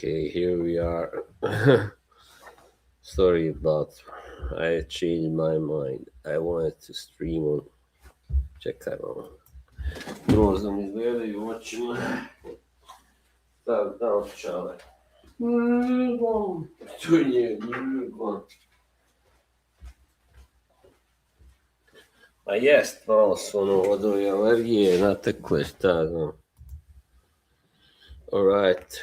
Okay, here we are. Sorry about I changed my mind. I wanted to stream on čekaj malo. Grozno mi izgledaju očima. Tak, da očale. Tu je ljubom. A jest, malo su ono od ove alergije natekle, šta znam. Alright.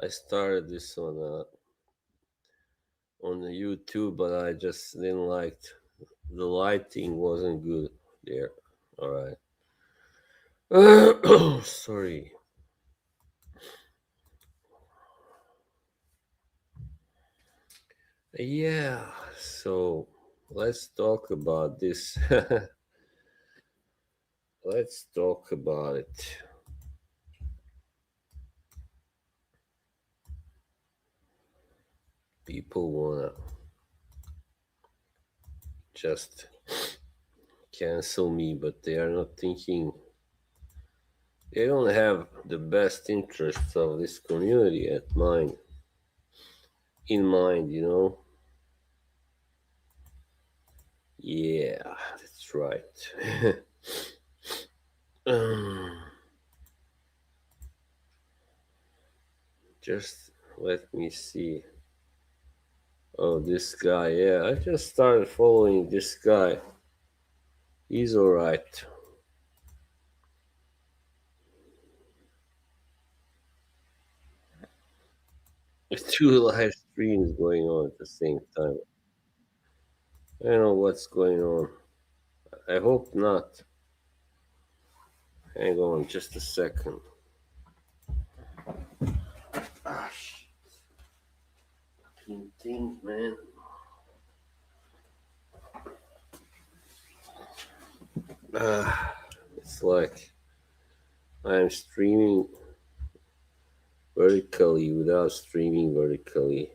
I started this on the YouTube, but I just didn't like the lighting wasn't good there. All right. Sorry. Yeah. So let's talk about this. Let's talk about it. People wanna just cancel me, but they are not thinking. They don't have the best interests of this community in mind, you know. Yeah, that's right. Um, just let me see. Oh, this guy. Yeah, I just started following this guy. He's alright. Two live streams going on at the same time. I don't know what's going on. I hope not. Hang on just a second. Ah, shit. Fucking thing, man. It's like I'm streaming vertically without streaming vertically.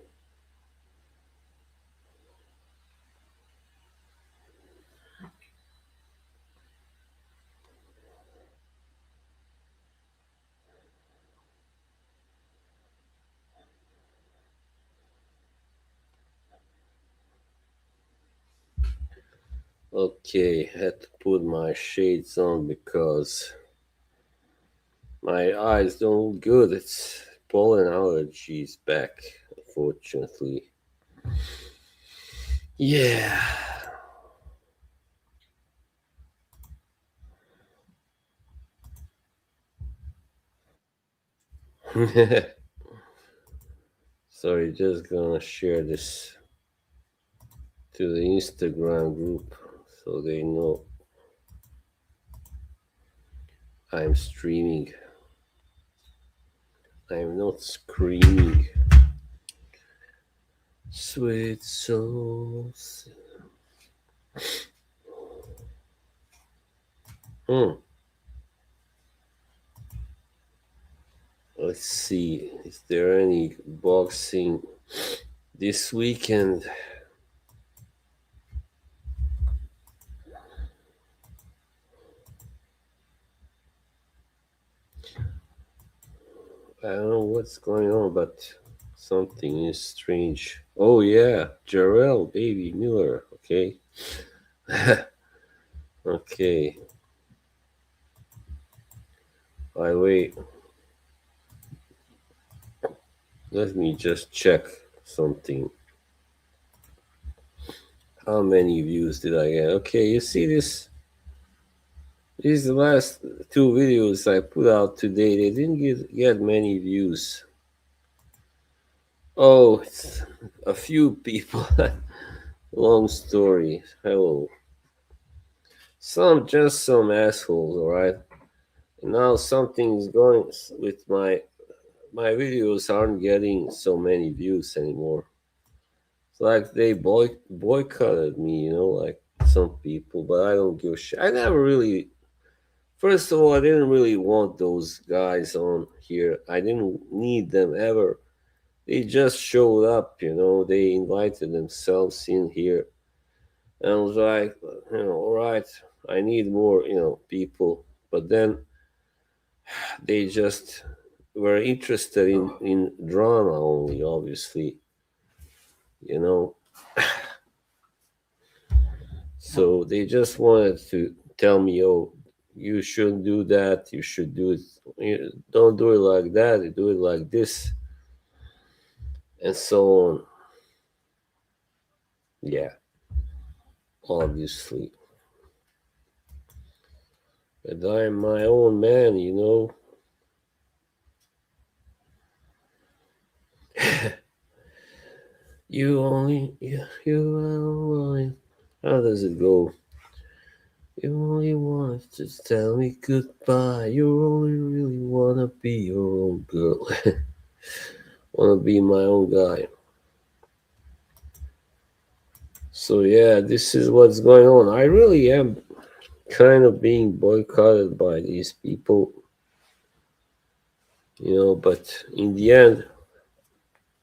Okay, had to put my shades on because my eyes don't look good. It's pollen allergies back, unfortunately. Yeah. Sorry, just gonna share this to the Instagram group so they know I'm streaming. I'm not screaming. Sweet souls. Hmm. Let's see. Is there any boxing this weekend? I don't know what's going on, but something is strange. Oh yeah, Jarrell Baby Miller. Okay. Okay. I wait. Let me just check something. How many views did I get? Okay, you see this? These the last two videos I put out today. They didn't get many views. Oh, it's a few people. Long story. Hello. Some assholes, alright? Now something's going with my videos aren't getting so many views anymore. It's like they boycotted me, you know, like some people, but I don't give a shit. I never really. First of all, I didn't really want those guys on here. I didn't need them ever. They just showed up, you know. They invited themselves in here, and I was like, all right, I need more, people. But then They just were interested in drama only, obviously, you know. So they just wanted to tell me, oh, you shouldn't do that. You should do it. Don't do it like that. You do it like this, and so on. Yeah, obviously. But I'm my own man, you know. You only. How does it go? You only want to tell me goodbye. You only really wanna be your own girl. Wanna be my own guy. So yeah, this is what's going on. I really am kind of being boycotted by these people, but in the end,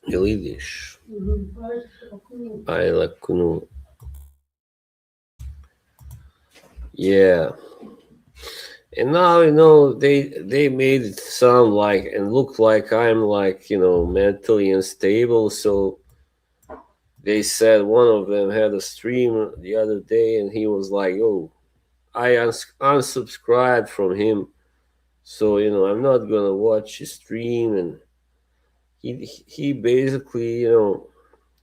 vidiš, I like, yeah. And now, they made it sound like and look like I'm like, mentally unstable. So they said one of them had a stream the other day and he was like, oh, I unsubscribed from him. So, I'm not gonna watch his stream. And he basically,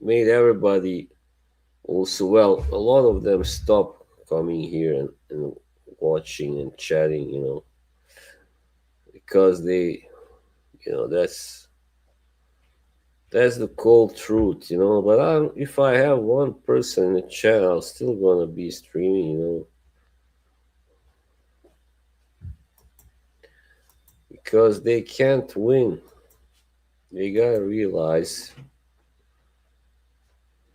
made everybody also, well, a lot of them stop coming here and watching and chatting, because they, that's the cold truth, but if I have one person in the chat, I'm still gonna be streaming, because they can't win. They gotta realize,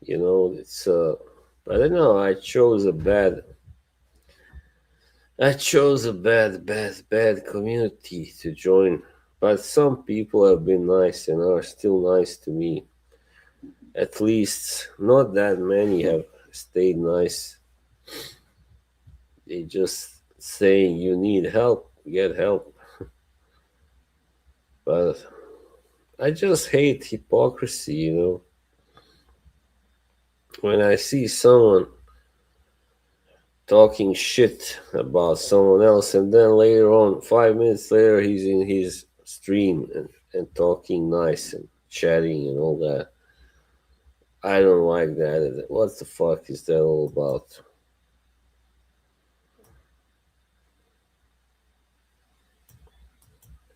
it's I don't know. I chose a bad community to join. But some people have been nice and are still nice to me. At least not that many have stayed nice. They just saying you need help, get help. But I just hate hypocrisy, When I see someone talking shit about someone else and then later on, 5 minutes later, he's in his stream and talking nice and chatting and all that. I don't like that. What the fuck is that all about?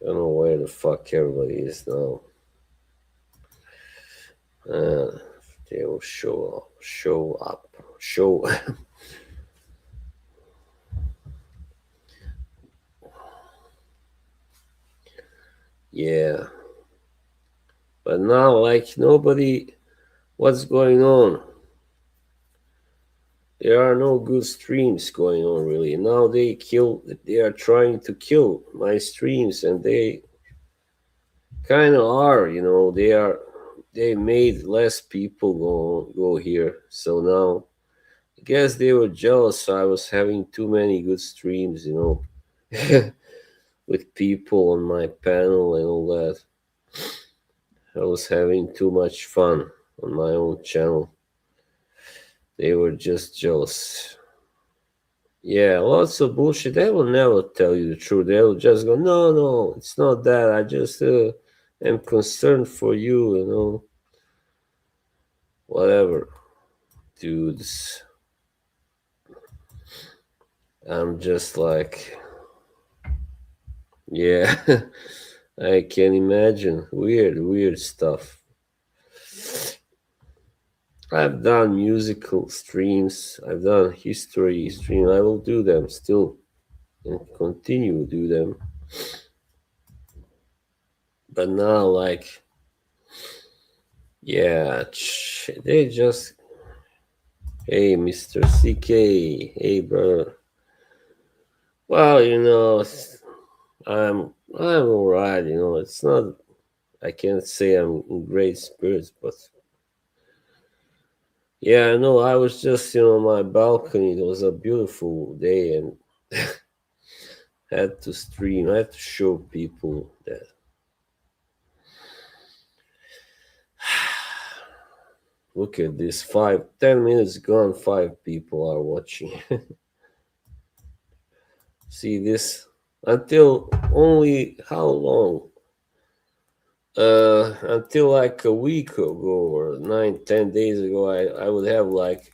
I don't know where the fuck everybody is now. Uh, they will show. Yeah, but now like nobody. What's going on? There are no good streams going on really. Now they are trying to kill my streams and they kind of are, they made less people go here. So now I guess they were jealous I was having too many good streams, with people on my panel and all that. I was having too much fun on my own channel. They were just jealous. Yeah, lots of bullshit. They will never tell you the truth. They will just go, no, no, it's not that. I just am concerned for you, whatever, dudes. I'm just like, yeah, I can imagine. Weird stuff. I've done musical streams, I've done history streams. I will do them still and continue to do them. But now, like, yeah, they just, hey, Mr. CK, hey, brother. Well, I'm alright. It's not. I can't say I'm in great spirits, but yeah, I know. I was just, on my balcony. It was a beautiful day, and Had to stream. I had to show people that. Look at this. 10 minutes gone. 5 people are watching. See this? Until only how long? Until like a week ago or 9, 10 days ago, I would have like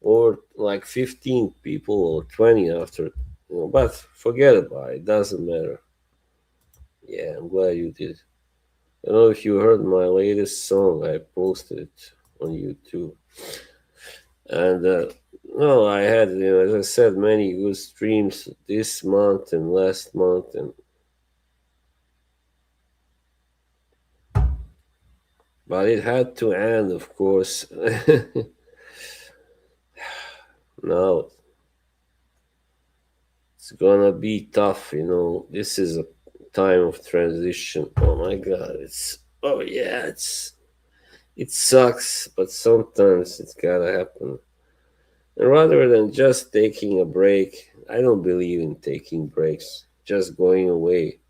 or like 15 people or 20 after, but forget about it. Doesn't matter. Yeah, I'm glad you did. I don't know if you heard my latest song. I posted it on YouTube, and no, I had, as I said, many good streams this month and last month, and but it had to end, of course. Now it's gonna be tough. This is a time of transition. Oh my god, it sucks, but sometimes it's gotta happen. And rather than just taking a break, I don't believe in taking breaks. Just going away.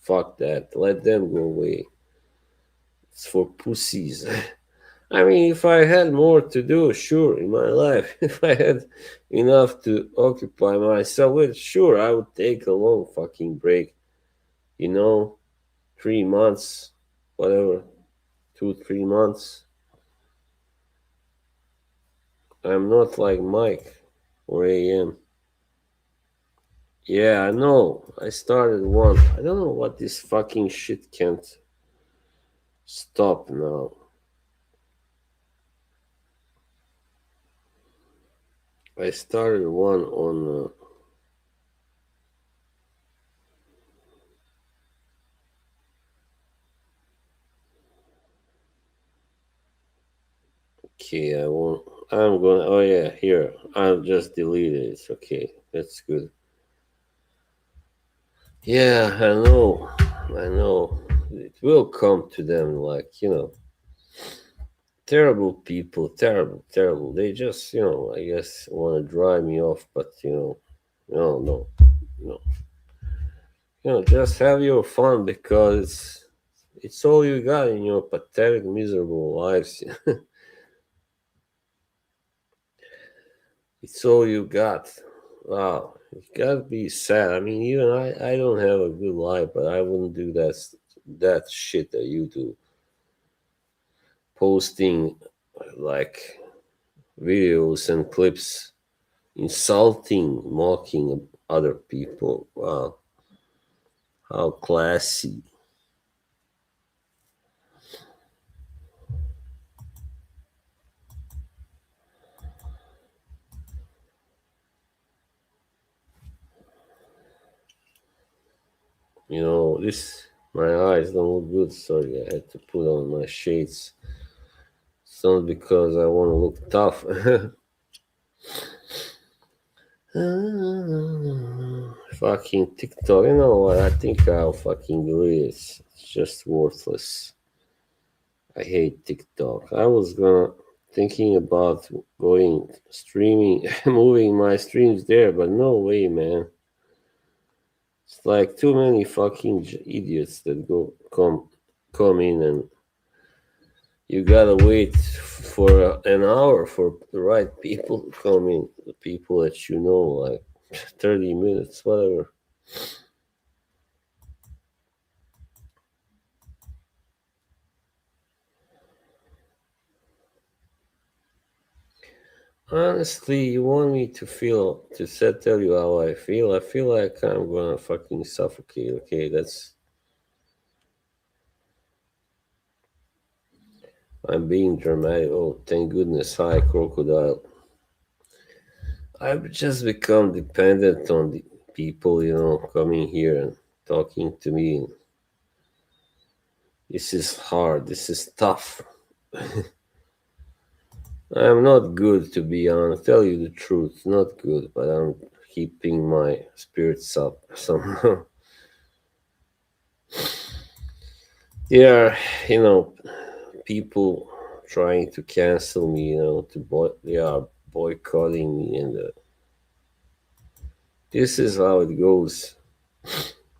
Fuck that. Let them go away. It's for pussies. I mean, if I had more to do, sure, in my life, if I had enough to occupy myself with, sure, I would take a long fucking break. You know, 3 months, whatever, 2, 3 months. I'm not like Mike or AM. Yeah, I know. I started one. I don't know what this fucking shit can't stop now. I started one on. Okay, I won't. I'm going. Oh yeah, here. I'll just delete it. It's okay. That's good. Yeah, I know. I know. It will come to them like, terrible people, terrible, terrible. They just, I guess, want to drive me off, but, no, no, no. Just have your fun because it's all you got in your pathetic, miserable lives. It's all you got. Wow, you gotta be sad. I mean, even I don't have a good life, but I wouldn't do that shit that you do. Posting like videos and clips insulting, mocking other people. Wow, how classy. This my eyes don't look good. Sorry, I had to put on my shades. It's not because I want to look tough. Fucking TikTok. You know what? I think I'll fucking delete it. It's just worthless. I hate TikTok. I was gonna thinking about going streaming, moving my streams there, but no way, man. It's like too many fucking idiots that come in, and you gotta wait for an hour for the right people to come in. The people that like 30 minutes, whatever. Honestly, you want me to tell you how I feel? I feel like I'm gonna fucking suffocate. Okay, I'm being dramatic. Oh, thank goodness. Hi, crocodile. I've just become dependent on the people, coming here and talking to me. This is hard. This is tough. I'm not good, to be honest. Tell you the truth, not good, but I'm keeping my spirits up somehow. There are, people trying to cancel me. They are boycotting me, and This is how it goes.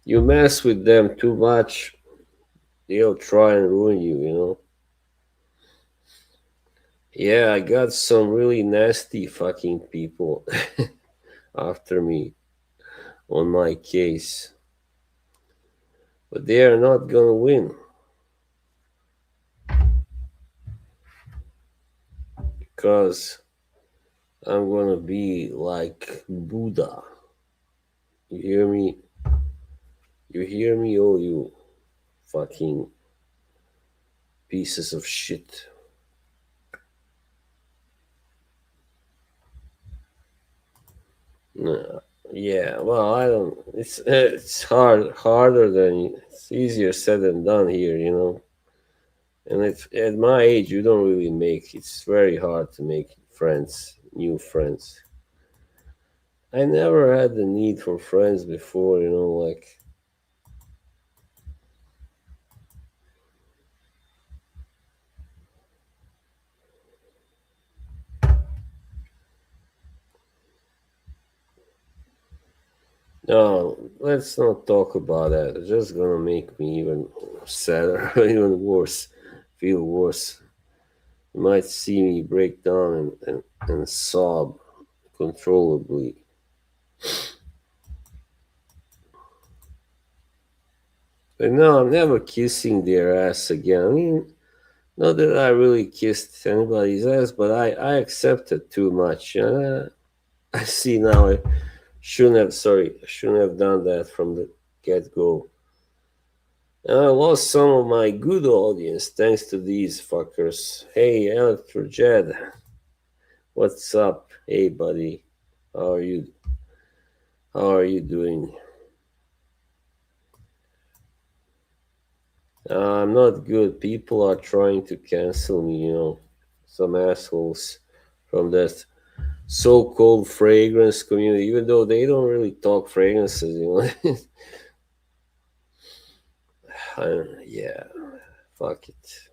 You mess with them too much, they'll try and ruin you, you know? Yeah, I got some really nasty fucking people after me on my case. But they are not gonna win because I'm gonna be like Buddha. You hear me? You hear me, all you fucking pieces of shit. No. Yeah, well, I don't. It's harder than it's easier said than done here, you know. And it's at my age, you don't really make. It's very hard to make friends, new friends. I never had the need for friends before, you know, like no, let's not talk about that. It's just gonna make me even sadder, even worse, feel worse. You might see me break down and sob controllably. But no, I'm never kissing their ass again. I mean, not that I really kissed anybody's ass, but I accepted too much. I see now I shouldn't have done that from the get go. I lost some of my good audience thanks to these fuckers. Hey, Electrojed, what's up? Hey, buddy, how are you? How are you doing? I'm not good. People are trying to cancel me. You know, some assholes from that so-called fragrance community, even though they don't really talk fragrances. You know, yeah, fuck it.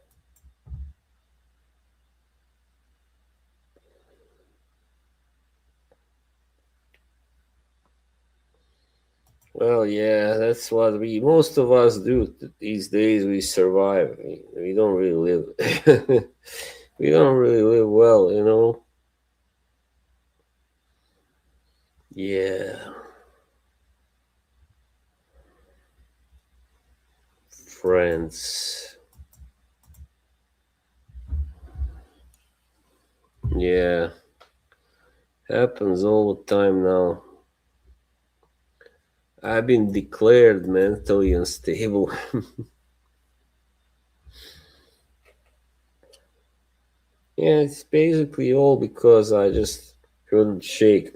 Well, yeah, that's what we most of us do these days. We survive. We don't really live. We don't really live well, you know. Yeah, friends. Yeah, happens all the time now. I've been declared mentally unstable. Yeah, it's basically all because I just couldn't shake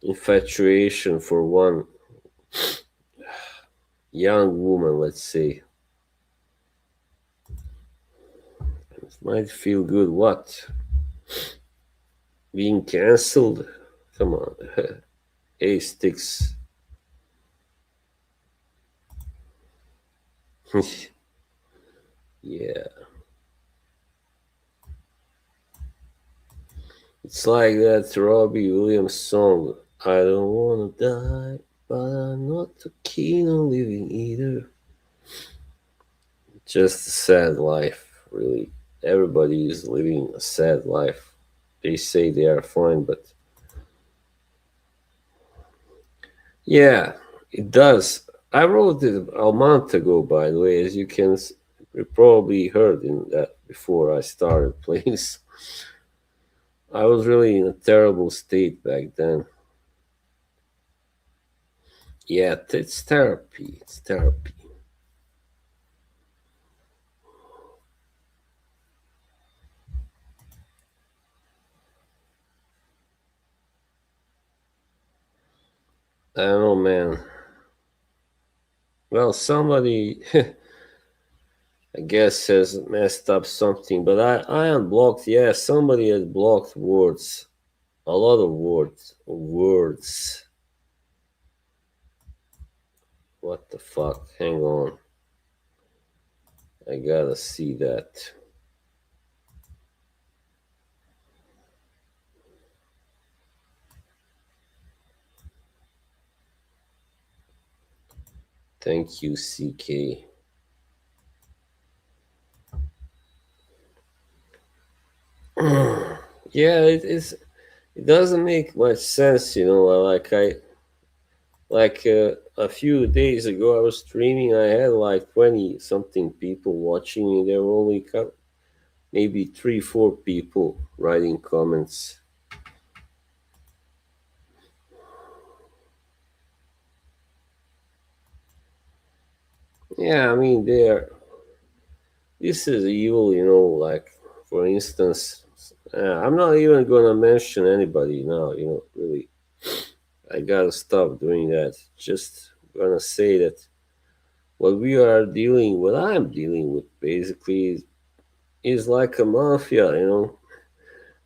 infatuation for one young woman, let's say. It might feel good. What? Being cancelled? Come on. Hey, sticks. Yeah. It's like that Robbie Williams song. I don't wanna die, but I'm not too keen on living either. Just a sad life, really. Everybody is living a sad life. They say they are fine, but yeah, it does. I wrote it a month ago, by the way, as you probably heard in that before I started playing. I was really in a terrible state back then. Yeah, it's therapy. It's therapy. I don't know, man. Well, somebody, I guess, has messed up something, but I unblocked. Yeah, somebody had blocked words. A lot of words. Words. What the fuck? Hang on. I gotta see that. Thank you, CK. Yeah, it is. It doesn't make much sense, you know. A few days ago, I was streaming. I had like 20 something people watching me. There were only maybe three, four people writing comments. Yeah, I mean, this is evil, you know. Like, for instance, I'm not even gonna mention anybody now. You know, really, I gotta stop doing that. Just gonna say that what I'm dealing with, basically, is like a mafia, you know,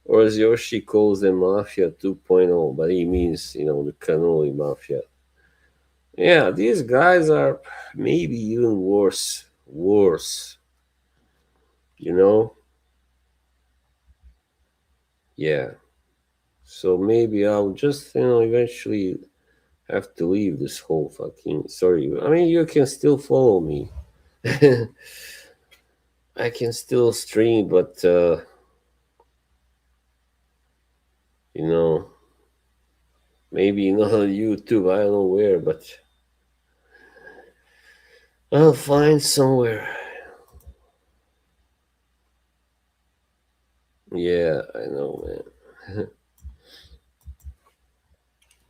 or as Yoshi calls them, Mafia 2.0, but he means, you know, the cannoli mafia. Yeah, these guys are maybe even worse. Worse, you know? Yeah. So maybe I'll just, you know, eventually have to leave this whole fucking. Sorry. I mean, you can still follow me. I can still stream, but, you know, maybe not on YouTube. I don't know where, but I'll find somewhere. Yeah, I know, man.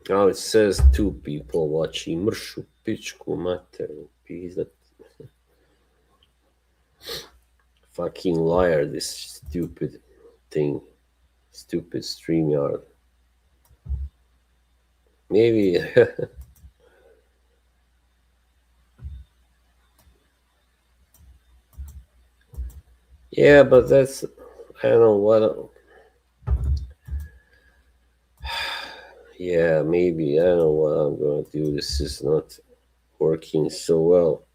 Oh, it says two people watching mršu pičku materinu. Pizda. Fucking liar, this stupid thing. Stupid StreamYard. Maybe. Yeah, but that's. I don't know what. Yeah, maybe. I don't know what I'm going to do. This is not working so well.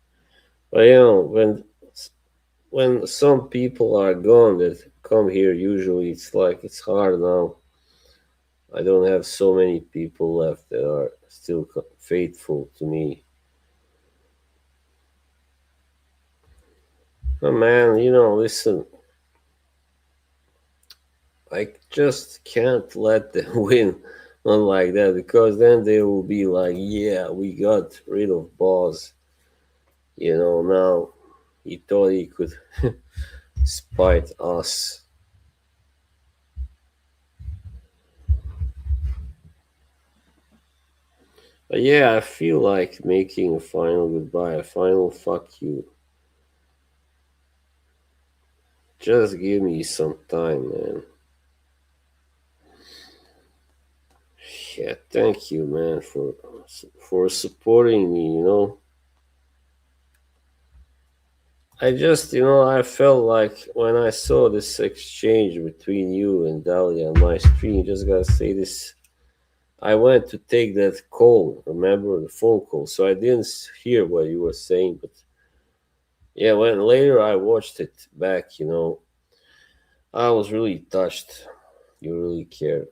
But you know, when some people are gone that come here, usually it's like it's hard now. I don't have so many people left that are still faithful to me. Oh man, you know, listen, I just can't let them win not like that because then they will be like, yeah, we got rid of Boss. You know, now he thought he could spite us. But yeah, I feel like making a final goodbye, a final fuck you. Just give me some time, man. Yeah, thank you, man, for supporting me. You know, I just, you know, I felt like when I saw this exchange between you and Dahlia on my screen, just gotta say this. I went to take that call, remember the phone call, so I didn't hear what you were saying, but yeah, when later I watched it back, you know, I was really touched. You really care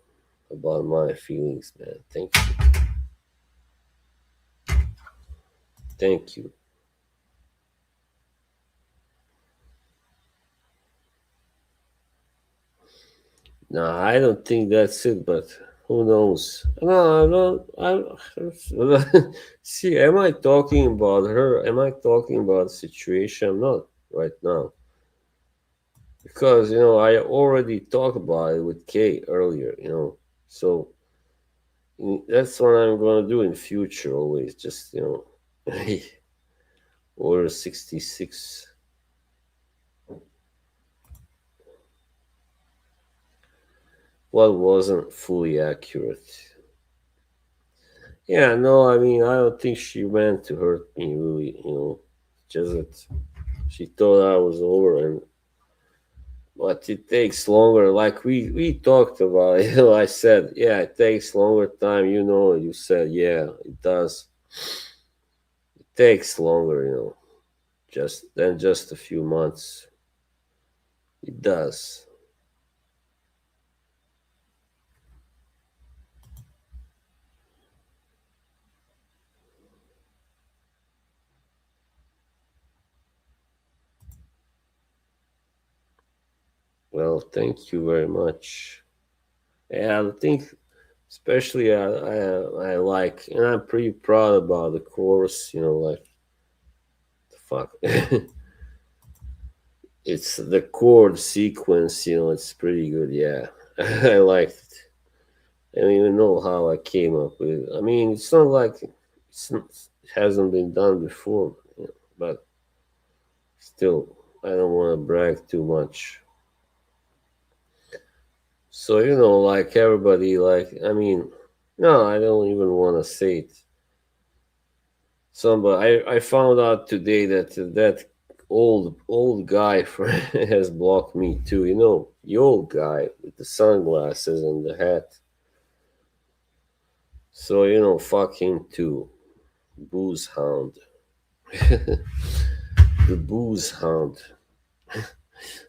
about my feelings, man. Thank you. No, I don't think that's it, but who knows? No, I don't. See, am I talking about her? Am I talking about the situation? I'm not right now because you know I already talked about it with Kay earlier. You know, so that's what I'm gonna do in future. Always, just you know, order 66. What wasn't fully accurate. Yeah, no, I mean, I don't think she meant to hurt me, really, you know. Just that she thought I was over, and but it takes longer. Like we talked about, you know, I said, yeah, it takes longer time, you know. You said, yeah, it does. It takes longer, you know, just a few months. It does. Well, thank you very much. Yeah, I think especially I like, and I'm pretty proud about the course. Like the fuck, it's the chord sequence. It's pretty good. Yeah, I liked it. I don't even know how I came up with it. I mean, it's not like it hasn't been done before, but still, I don't want to brag too much. So like everybody, like I mean, no, I don't even want to say it. Somebody, I found out today that that old guy has blocked me too. The old guy with the sunglasses and the hat. So fuck him too, booze hound. The booze hound.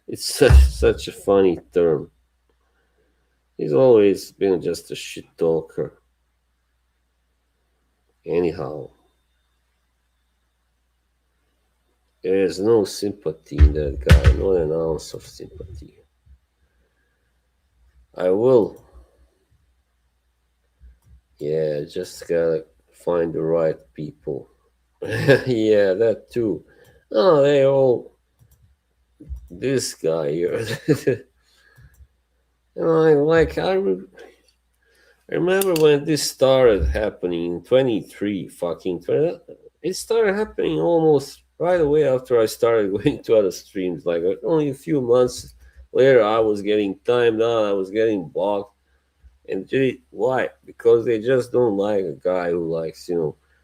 It's such a funny term. He's always been just a shit talker. Anyhow, there is no sympathy in that guy, not an ounce of sympathy. I will, yeah, just gotta find the right people. Yeah, that too. Oh, they all this guy here. I remember when this started happening in 23 fucking 20, it started happening almost right away after I started going to other streams. Like only a few months later, I was getting timed out, I was getting blocked. And why? Because they just don't like a guy who likes,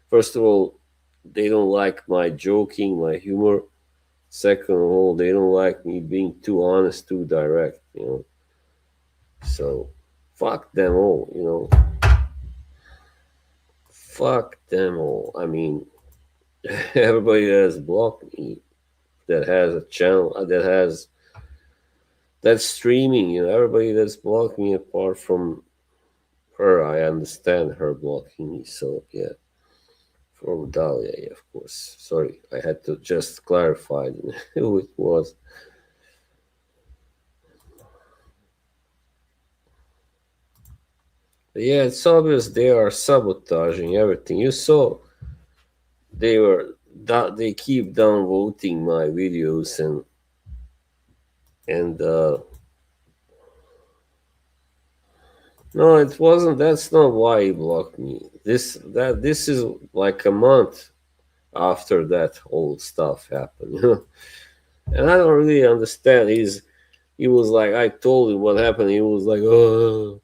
first of all, they don't like my joking, my humor. Second of all, they don't like me being too honest, too direct. So fuck them all. Fuck them all. I mean, everybody that has blocked me, that has a channel, that's streaming, everybody that's blocked me apart from her, I understand her blocking me. So yeah, from Dahlia, yeah, of course. Sorry, I had to just clarify who it was. But yeah, it's obvious they are sabotaging everything. You saw they were that they keep downvoting my videos and no, it wasn't. That's not why he blocked me. This is like a month after that whole stuff happened. And I don't really understand. He was like, I told him what happened. He was like, oh,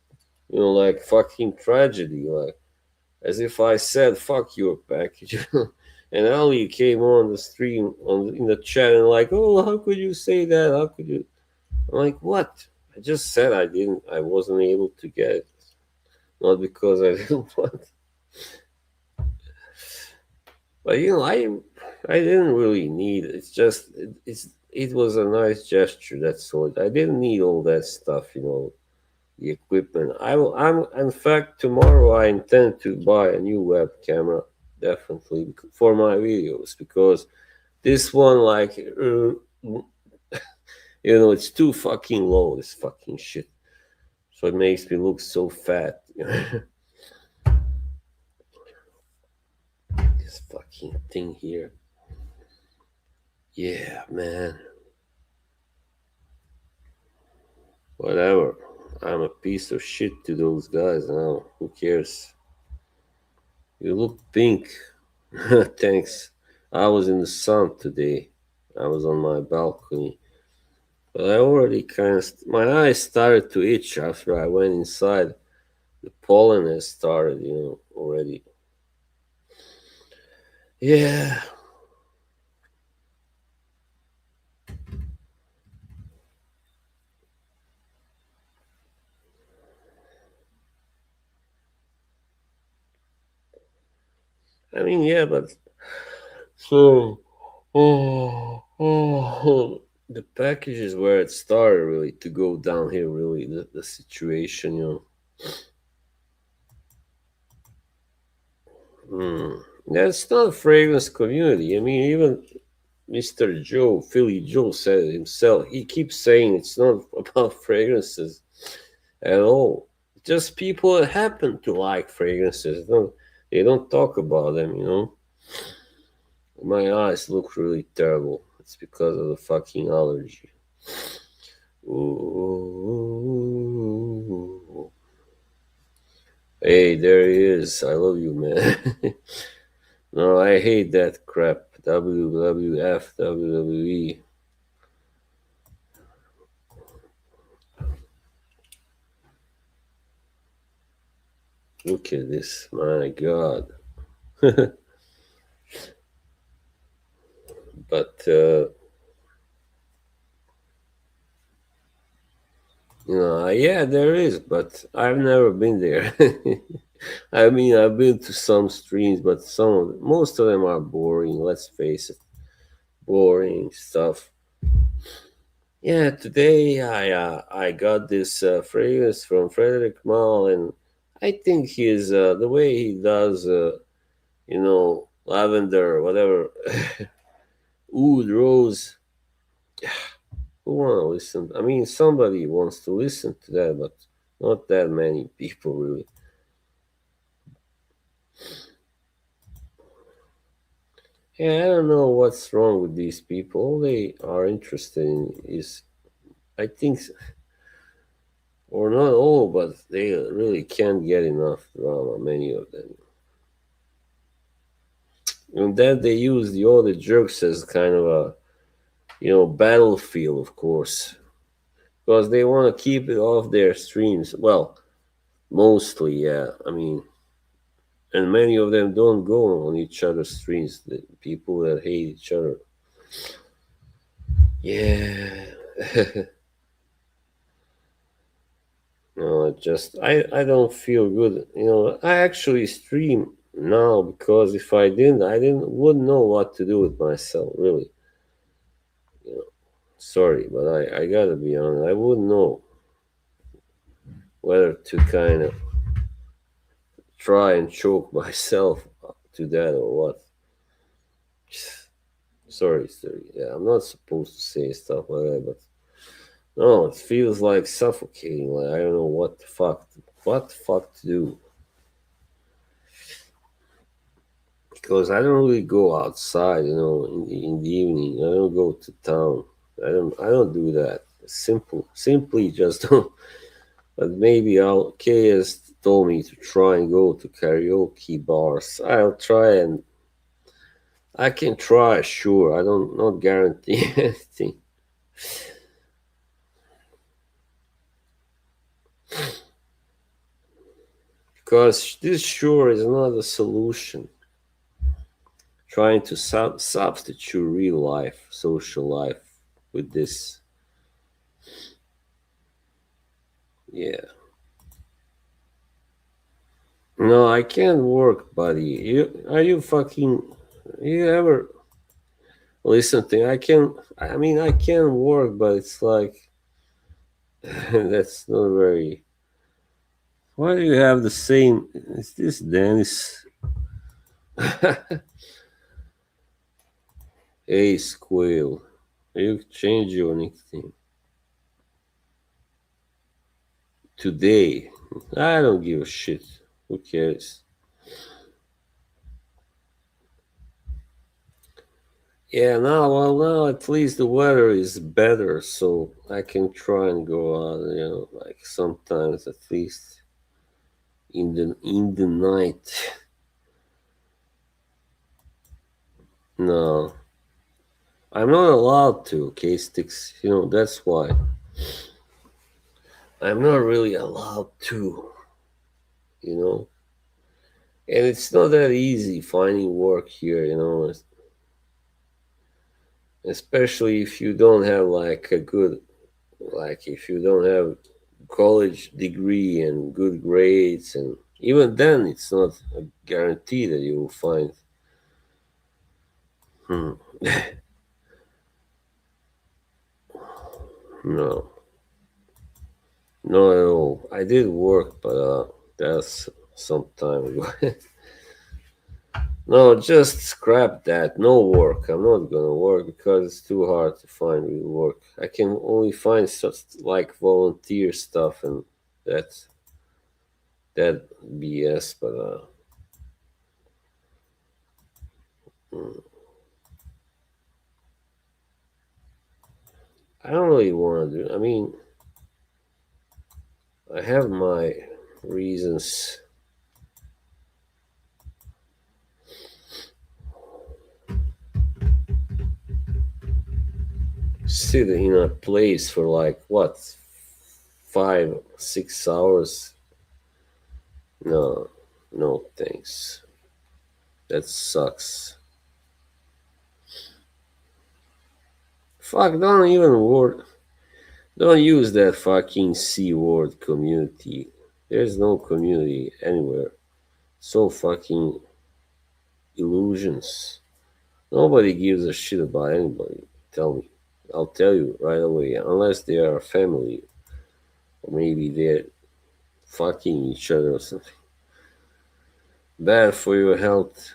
like fucking tragedy, like as if I said fuck your package. And Ali came on the stream in the chat and like, oh, how could you say that? How could you? I'm like, what? I just said I wasn't able to get it, not because I didn't want. But I didn't really need it. It's just it was a nice gesture. That's all. I didn't need all that stuff. The equipment. I'm in fact tomorrow I intend to buy a new web camera definitely for my videos because this one like it's too fucking low. This fucking shit. So it makes me look so fat. This fucking thing here. Yeah, man. Whatever. I'm a piece of shit to those guys now. Who cares? You look pink. Thanks. I was in the sun today. I was on my balcony. But I already my eyes started to itch after I went inside. The pollen has started, already. Yeah. I mean, yeah, but so, the package is where it started really to go downhill. Really, the situation. Hmm. That's not a fragrance community. I mean, even Mr. Joe, Philly Joe, said it himself. He keeps saying it's not about fragrances at all. Just people that happen to like fragrances. They don't talk about them, you know. My eyes look really terrible. It's because of the fucking allergy. Ooh. Hey, there he is. I love you, man. No, I hate that crap. WWF, WWE. Look at this, my god. But yeah, there is, but I've never been there. I mean, I've been to some streams, but most of them are boring. Let's face it, boring stuff. Yeah, today I got this fragrance from Frederick Malle, and I think his the way he does lavender, whatever, oud rose. Who wanna listen? I mean, somebody wants to listen to that, but not that many people really. Yeah, I don't know what's wrong with these people. All they are interested in is, I think, or not all, but they really can't get enough drama. Many of them, and then they use all the jerks as kind of a battlefield, of course, because they want to keep it off their streams. Well, mostly, yeah. I mean, and many of them don't go on each other's streams. The people that hate each other. Yeah. No, I don't feel good. I actually stream now because if I wouldn't know what to do with myself. Really, you know. Sorry, but I gotta be honest. I wouldn't know whether to kind of try and choke myself to that or what. Sorry. Yeah, I'm not supposed to say stuff like that, but no, it feels like suffocating. Like I don't know what the fuck to do. Because I don't really go outside, in the evening. I don't go to town. I don't do that. Simply just don't. But maybe Kay has told me to try and go to karaoke bars. I'll try and I can try, sure. I don't not guarantee anything. Because this sure is not a solution. Trying to substitute real life, social life with this. Yeah. No, I can't work, buddy. You fucking you ever listen to I can work, but it's like that's not very. Why do you have the same? Is this Dennis? Hey, Squeal. You change your nickname today. I don't give a shit. Who cares? Yeah, now at least the weather is better, so I can try and go out. Like sometimes at least in the night. No, I'm not allowed to. Okay, sticks. That's why I'm not really allowed to. You know, and it's not that easy finding work here. Especially if you don't have like a good, like if you don't have college degree and good grades, and even then it's not a guarantee that you will find. Hmm. No, not at all. I did work, but that's some time ago. No, just scrap that. No work. I'm not gonna work because it's too hard to find real work. I can only find such like volunteer stuff and that that BS. But mm, I don't really want to do. I mean, I have my reasons. Sit in a place for like what 5 6 hours. No, no thanks. That sucks. Fuck, don't even word. Don't use that fucking C word community. There's no community anywhere. So fucking illusions. Nobody gives a shit about anybody. Tell me. I'll tell you right away. Unless they are a family. Or maybe they're fucking each other or something. Bad for your health.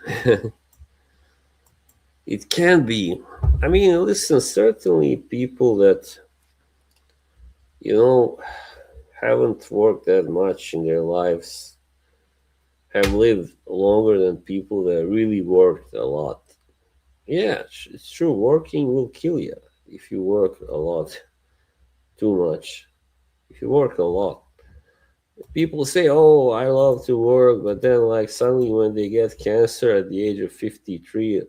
It can be. I mean, listen, certainly people that, you know, haven't worked that much in their lives have lived longer than people that really worked a lot. Yeah, it's true. Working will kill you if you work a lot, too much. If you work a lot, people say, "Oh, I love to work," but then, like, suddenly when they get cancer at the age of 53,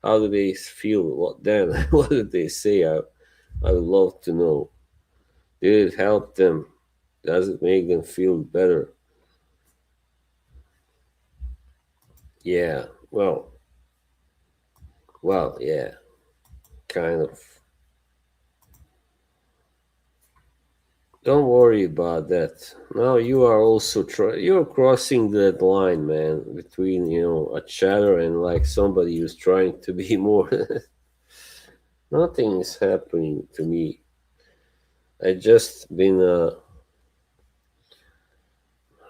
how do they feel? What then? What do they say? I would love to know. Did it help them? Does it make them feel better? Yeah. Well, yeah, kind of. Don't worry about that. Now you are also you're crossing that line, man, between a chatter and like somebody who's trying to be more. Nothing is happening to me. I just been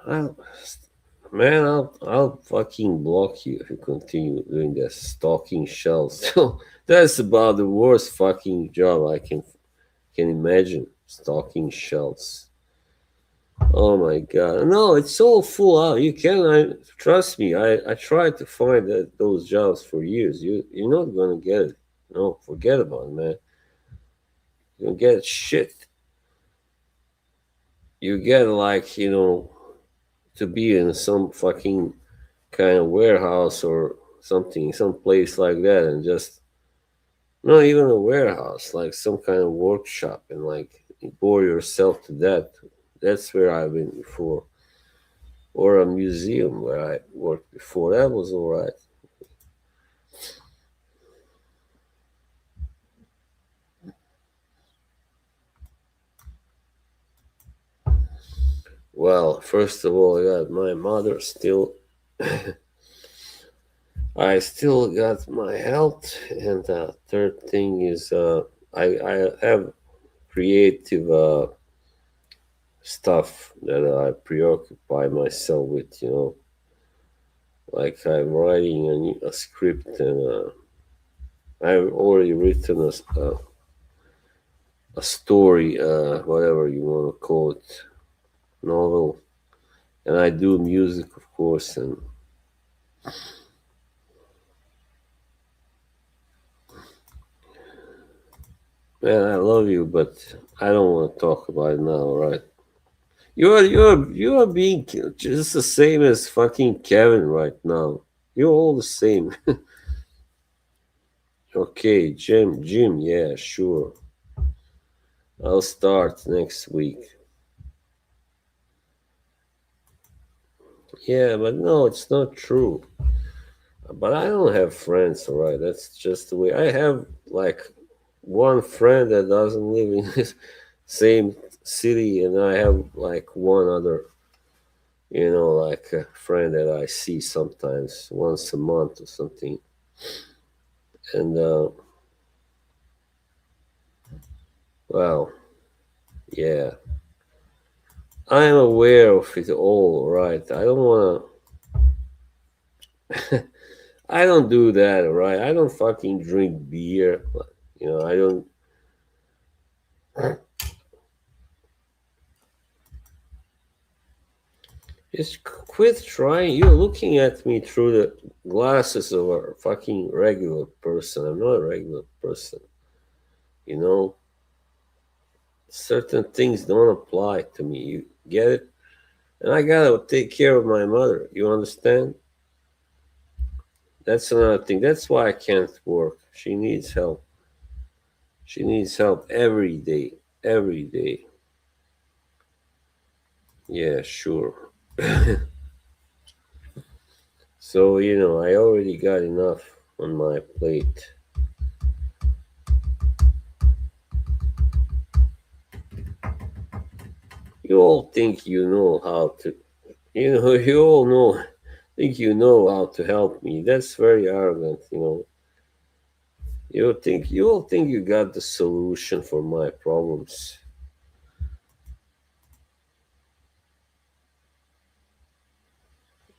I'll, man, I'll fucking block you if you continue doing that stalking shells. So that's about the worst fucking job I can imagine. Stalking shells. Oh my god. No, it's so full out. You cannot trust me. I tried to find those jobs for years. You're not gonna get it. No, forget about it, man. You don't get shit. You get like, to be in some fucking kind of warehouse or something, some place like that, and just not even a warehouse, like some kind of workshop, and like bore yourself to that. That's where I've been before. Or a museum where I worked before. That was all right. Well, first of all, I got my mother still. I still got my health, and third thing is I have creative stuff that I preoccupy myself with. Like I'm writing a script, and I've already written a story, whatever you want to call it, novel, and I do music, of course, and man, I love you, but I don't want to talk about it now, right? You are being just the same as fucking Kevin right now. You're all the same. Okay, Jim, yeah, sure. I'll start next week. Yeah, but no, it's not true. But I don't have friends, all right? That's just the way. I have like one friend that doesn't live in the same city, and I have like one other, like a friend that I see sometimes once a month or something. And well, yeah, I am aware of it all, right? I don't want to. I don't do that, right? I don't fucking drink beer. I don't. Just quit trying. You're looking at me through the glasses of a fucking regular person. I'm not a regular person. You know, certain things don't apply to me. You get it? And I gotta take care of my mother. You understand? That's another thing. That's why I can't work. She needs help. She needs help every day. Every day. Yeah, sure. So, I already got enough on my plate. You all think you know how to, you all think you know how to help me. That's very arrogant. You all think you got the solution for my problems.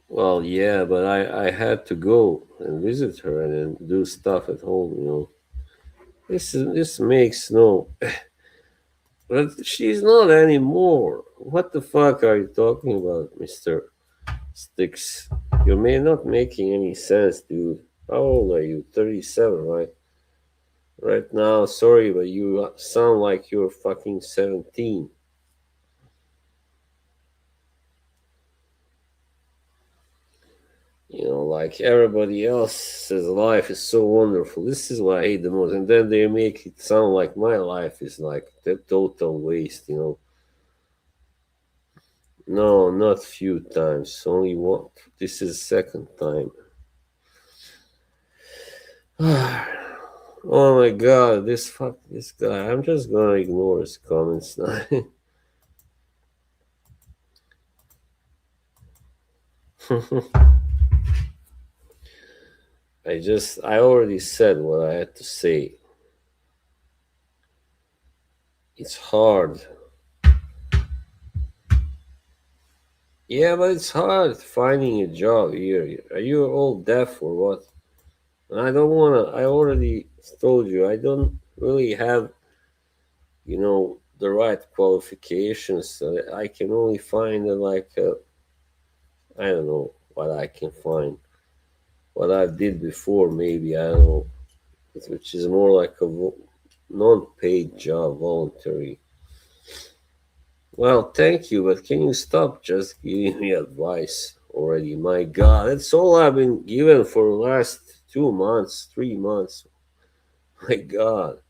Well, yeah, but I had to go and visit her and then do stuff at home. This makes no. But she's not anymore. What the fuck are you talking about, Mister Sticks? You're not making any sense, dude. How old are you? 37, right? Right now, sorry, but you sound like you're fucking 17. Like everybody else says life is so wonderful. This is what I hate the most. And then they make it sound like my life is like the total waste. No, not few times. Only one. This is second time. Oh my god, this guy. I'm just gonna ignore his comments now. I already said what I had to say. It's hard. Yeah, but it's hard finding a job here. Are you all deaf or what? And I don't wanna. I already told you I don't really have, the right qualifications. So I can only find I don't know what I can find. What I did before, maybe I don't know, which is more like a non-paid job, voluntary. Well, thank you, but can you stop just giving me advice already? My God, that's all I've been given for the last 2 months, 3 months. My God,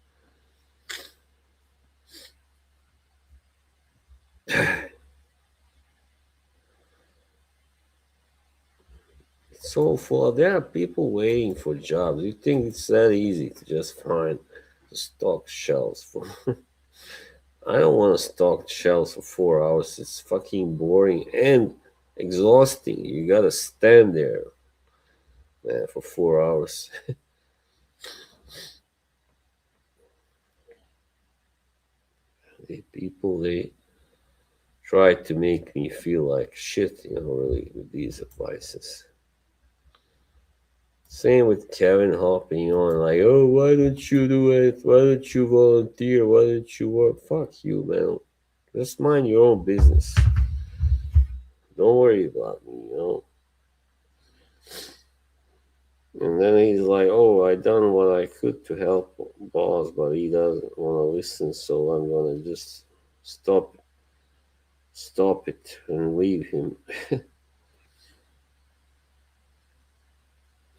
it's so full. There are people waiting for jobs. You think it's that easy to just find the stock shelves for? I don't want to stock shelves for 4 hours. It's fucking boring and exhausting. You gotta stand there, man, for 4 hours. They try to make me feel like shit, really, with these advices. Same with Kevin hopping on, like, oh, why don't you do it? Why don't you volunteer? Why don't you work? Fuck you, man. Just mind your own business. Don't worry about me. And then he's like, oh, I done what I could to help boss, but he doesn't want to listen, so I'm gonna just stop stop it and leave him.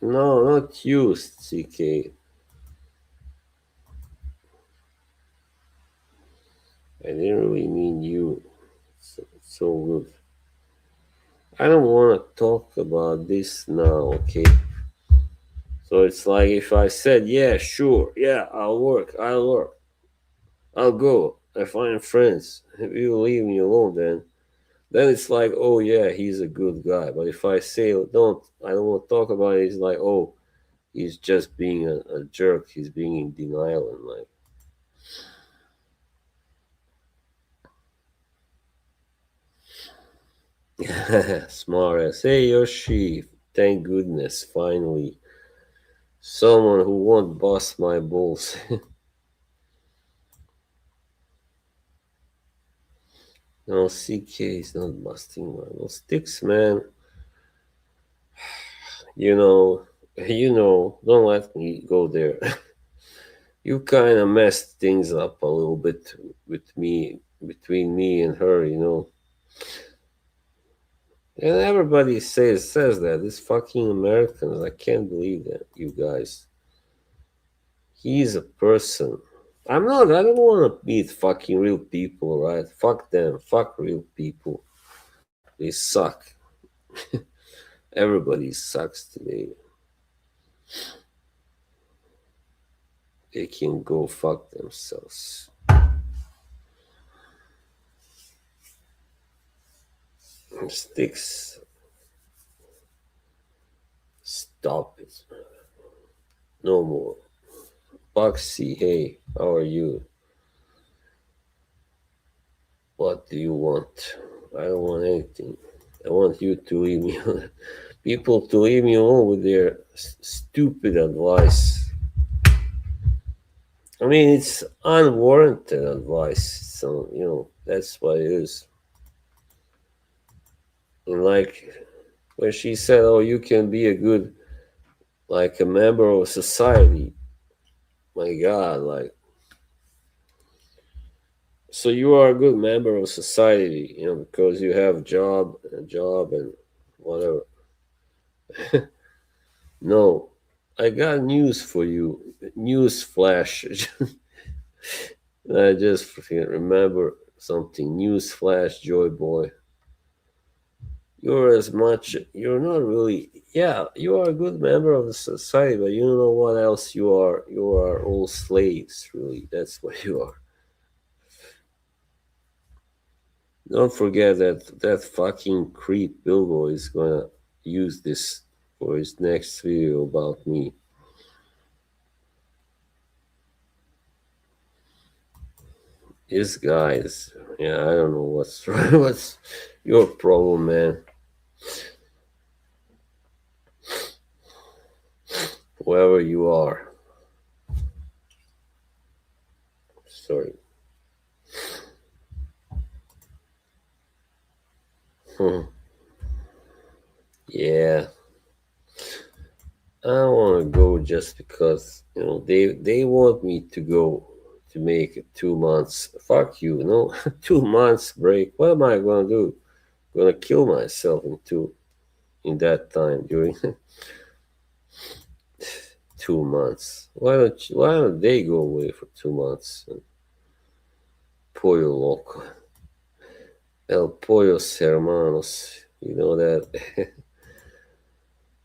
No, not you, CK. I didn't really mean you. So good. I don't want to talk about this now, okay? So it's like if I said, yeah, sure, yeah, I'll work, I'll go, I find friends. If you leave me alone, then it's like, oh yeah, he's a good guy. But if I say I don't want to talk about it, it's like, oh, he's just being a jerk. He's being in denial and like, smart ass. Hey Yoshi, thank goodness, finally. Someone who won't bust my balls. No, CK is not busting my balls. Sticks, man. You know, don't let me go there. You kind of messed things up a little bit with me, between me and her. And everybody says that. These fucking Americans, I can't believe that, you guys. He's a person. I don't want to meet fucking real people, right? Fuck them. Fuck real people. They suck. Everybody sucks today. They can go fuck themselves. Sticks, stop it. No more. Boxy, hey, how are you? What do you want? I don't want anything. I want you to leave me alone. People to leave me alone with their stupid advice. I mean, it's unwarranted advice. So, that's what it is. And like when she said, oh, you can be a good, like a member of society. My God, like, so you are a good member of society, because you have a job and whatever. No, I got news for you. News flash. I just freaking remember something. News flash, Joy Boy. You're not really, yeah, you are a good member of the society, but you don't know what else you are. You are all slaves, really. That's what you are. Don't forget that fucking creep Bilbo is gonna use this for his next video about me. This guy is, yeah, I don't know what's wrong. What's your problem, man? Whoever you are. Sorry. Hmm. Yeah, I want to go just because they want me to go to make 2 months. Fuck you, no, 2 months break. What am I gonna do? Gonna kill myself in that time during 2 months. Why don't they go away for 2 months? Pollo loco, el pollos hermanos. You know that.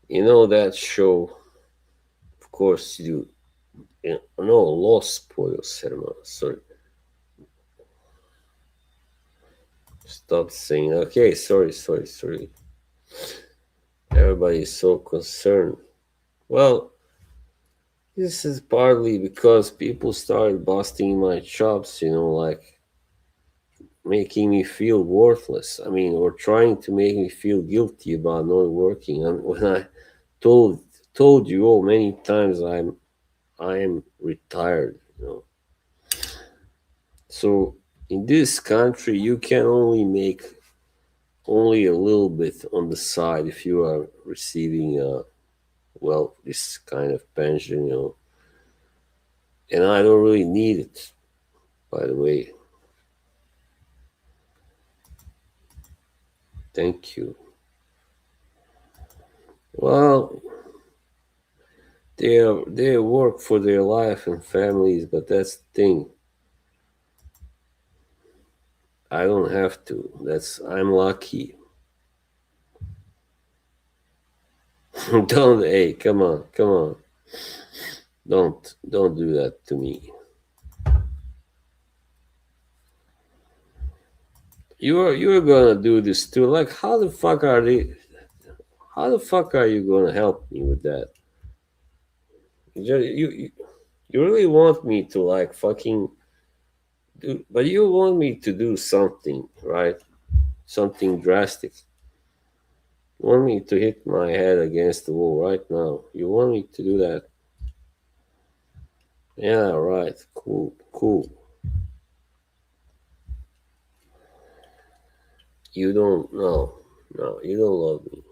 You know that show. Of course you. No, Los Pollos Hermanos. Sorry. Stop saying. Okay, sorry. Everybody is so concerned. Well, this is partly because people started busting my chops, like making me feel worthless. I mean, or trying to make me feel guilty about not working. When I told told you all many times I am retired. So in this country, you can only make only a little bit on the side if you are receiving this kind of pension. And I don't really need it, by the way. Thank you. Well, they work for their life and families, but that's the thing. I don't have to. I'm lucky. Don't, hey, come on. Don't do that to me. You're gonna do this too. Like, how the fuck are you gonna help me with that? You really want me to like fucking do, but you want me to do something, right? Something drastic. You want me to hit my head against the wall right now. You want me to do that. Yeah, right. Cool, cool. You don't know. No, you don't love me.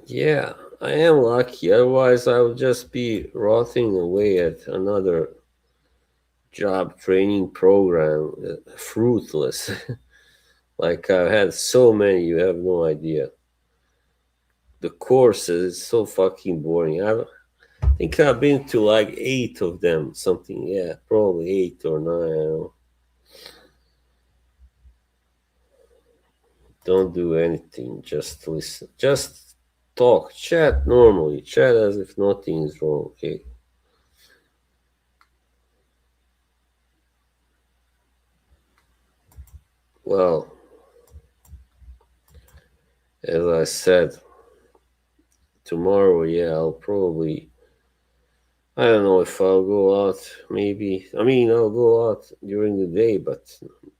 Yeah, I am lucky. Otherwise, I would just be rotting away at another job training program, fruitless. Like I've had so many, you have no idea. The courses is so fucking boring. I think I've been to like eight of them, something. Yeah, probably eight or nine. I don't know. Don't do anything. Just listen. Just talk. Chat normally. Chat as if nothing is wrong. Okay. Well, as I said, tomorrow, yeah, I'll probably. I don't know if I'll go out. Maybe. I mean, I'll go out during the day, but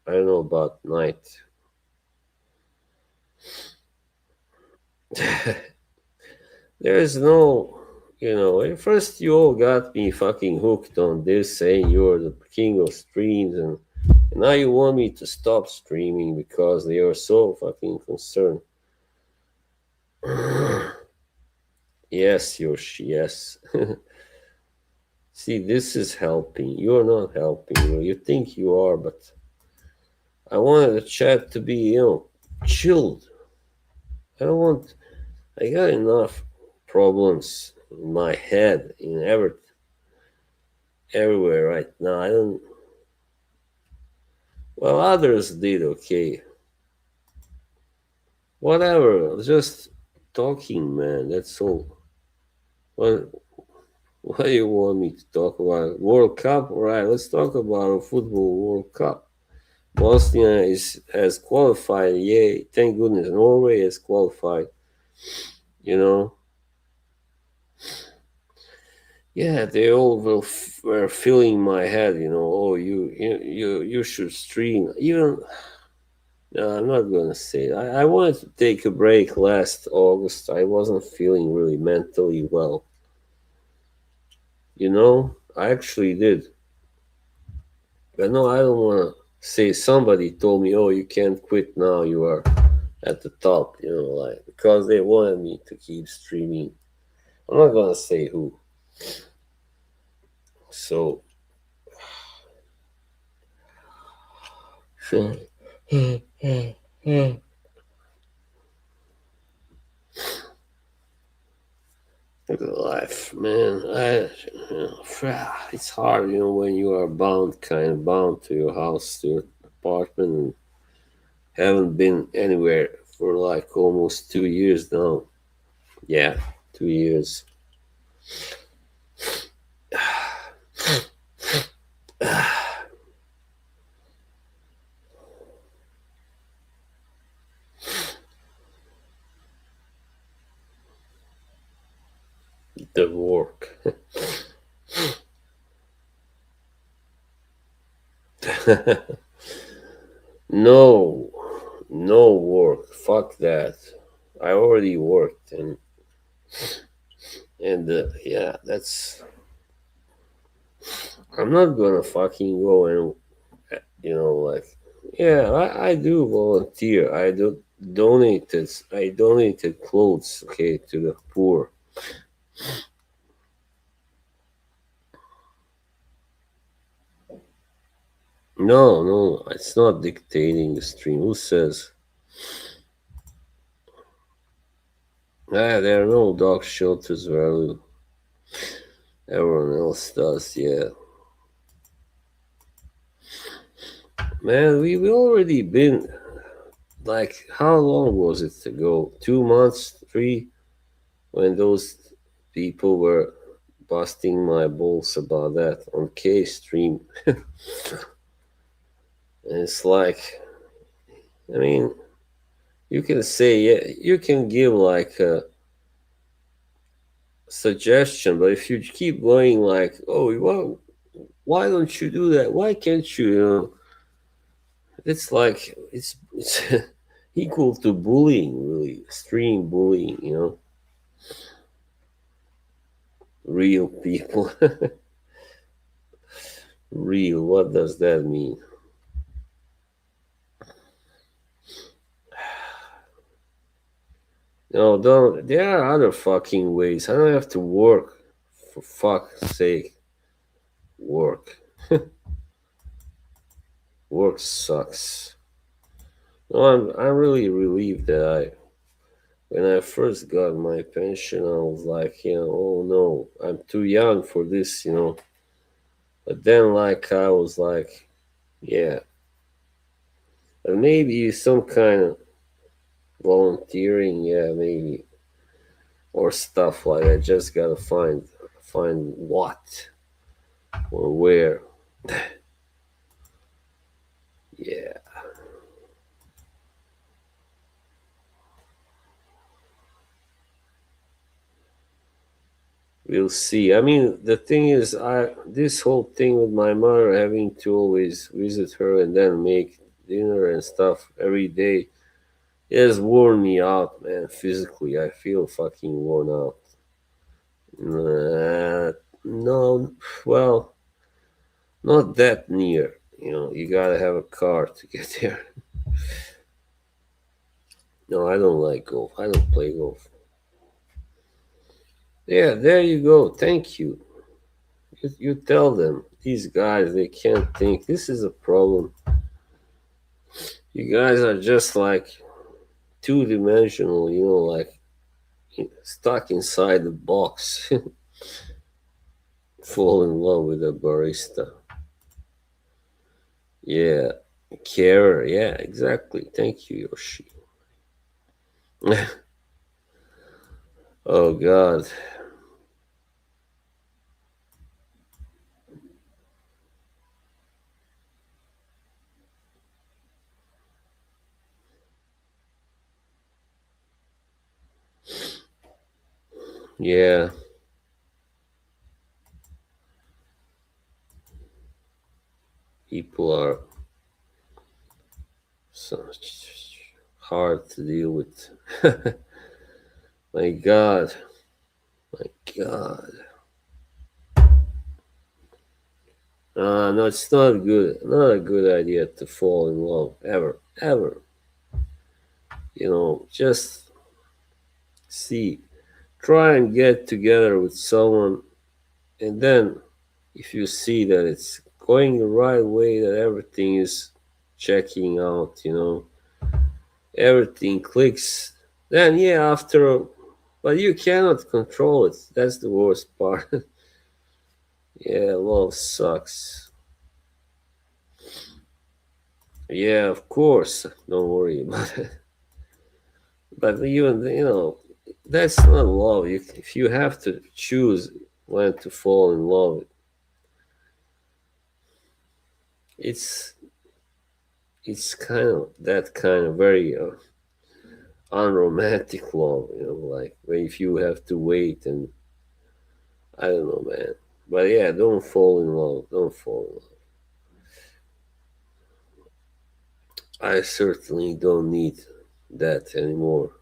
I don't know about night. There's no, at first you all got me fucking hooked on this, saying you're the king of streams, and now you want me to stop streaming because they are so fucking concerned. Yes, Yoshi, yes. See, this is helping. You're not helping. You think you are, but I wanted the chat to be, chilled. I don't want. I got enough problems in my head, everywhere right now. I don't. Well, others did okay. Whatever, just talking, man. That's all. What What do you want me to talk about? World Cup? All right, let's talk about a football World Cup. Bosnia is has qualified. Yay! Thank goodness. Norway has qualified. You know. Yeah, they all were filling my head. Oh, you should stream. Even no, I'm not gonna say it. I wanted to take a break last August. I wasn't feeling really mentally well. I actually did. But no, I don't want to say somebody told me, oh, you can't quit now. You are at the top, like because they wanted me to keep streaming. I'm not gonna say who. So life, man. It's hard, when you are kind of bound to your house, to your apartment, and haven't been anywhere for like almost 2 years now. Yeah, 2 years. The work. No, no work. Fuck that. I already worked, and yeah, that's. I'm not gonna fucking go and like. Yeah, I do volunteer. I donated clothes, okay, to the poor. No, no, it's not dictating the stream. Who says? Ah, there are no dog shelters where everyone else does. Yeah, man, we already been like, how long was it ago? 2 months, three, when those people were busting my balls about that on K stream. And it's like, I mean, you can say, yeah, you can give like a suggestion, but if you keep going like, oh, well, why don't you do that? Why can't you? It's like it's equal to bullying, really extreme bullying. Real people. Real. What does that mean? No, don't. There are other fucking ways. I don't have to work. For fuck's sake, work. Work sucks. No, I'm really relieved that when I first got my pension, I was like, oh no, I'm too young for this. But then, like, I was like, yeah, but maybe some kind of volunteering, yeah, maybe, or stuff like that. Just gotta find what or where. Yeah, we'll see. I mean, the thing is, I this whole thing with my mother having to always visit her and then make dinner and stuff every day. It has worn me out, man. Physically, I feel fucking worn out. No, well, not that near. You gotta have a car to get there. No, I don't like golf. I don't play golf. Yeah, there you go. Thank you. You tell them. These guys, they can't think. This is a problem. You guys are just like two dimensional, like stuck inside the box. Fall in love with a barista. Yeah, carer. Yeah, exactly. Thank you, Yoshi. Oh God. Yeah, people are so hard to deal with. My God, my God. No, it's not good. Not a good idea to fall in love ever, ever. Just see, try and get together with someone, and then if you see that it's going the right way, that everything is checking out, everything clicks, then yeah, but you cannot control it. That's the worst part. Yeah, love sucks. Yeah, of course. Don't worry about it. But even that's not love. If you have to choose when to fall in love, it's it's kind of that kind of very unromantic love. Like where if you have to wait and I don't know, man. But yeah, don't fall in love. Don't fall in love. I certainly don't need that anymore.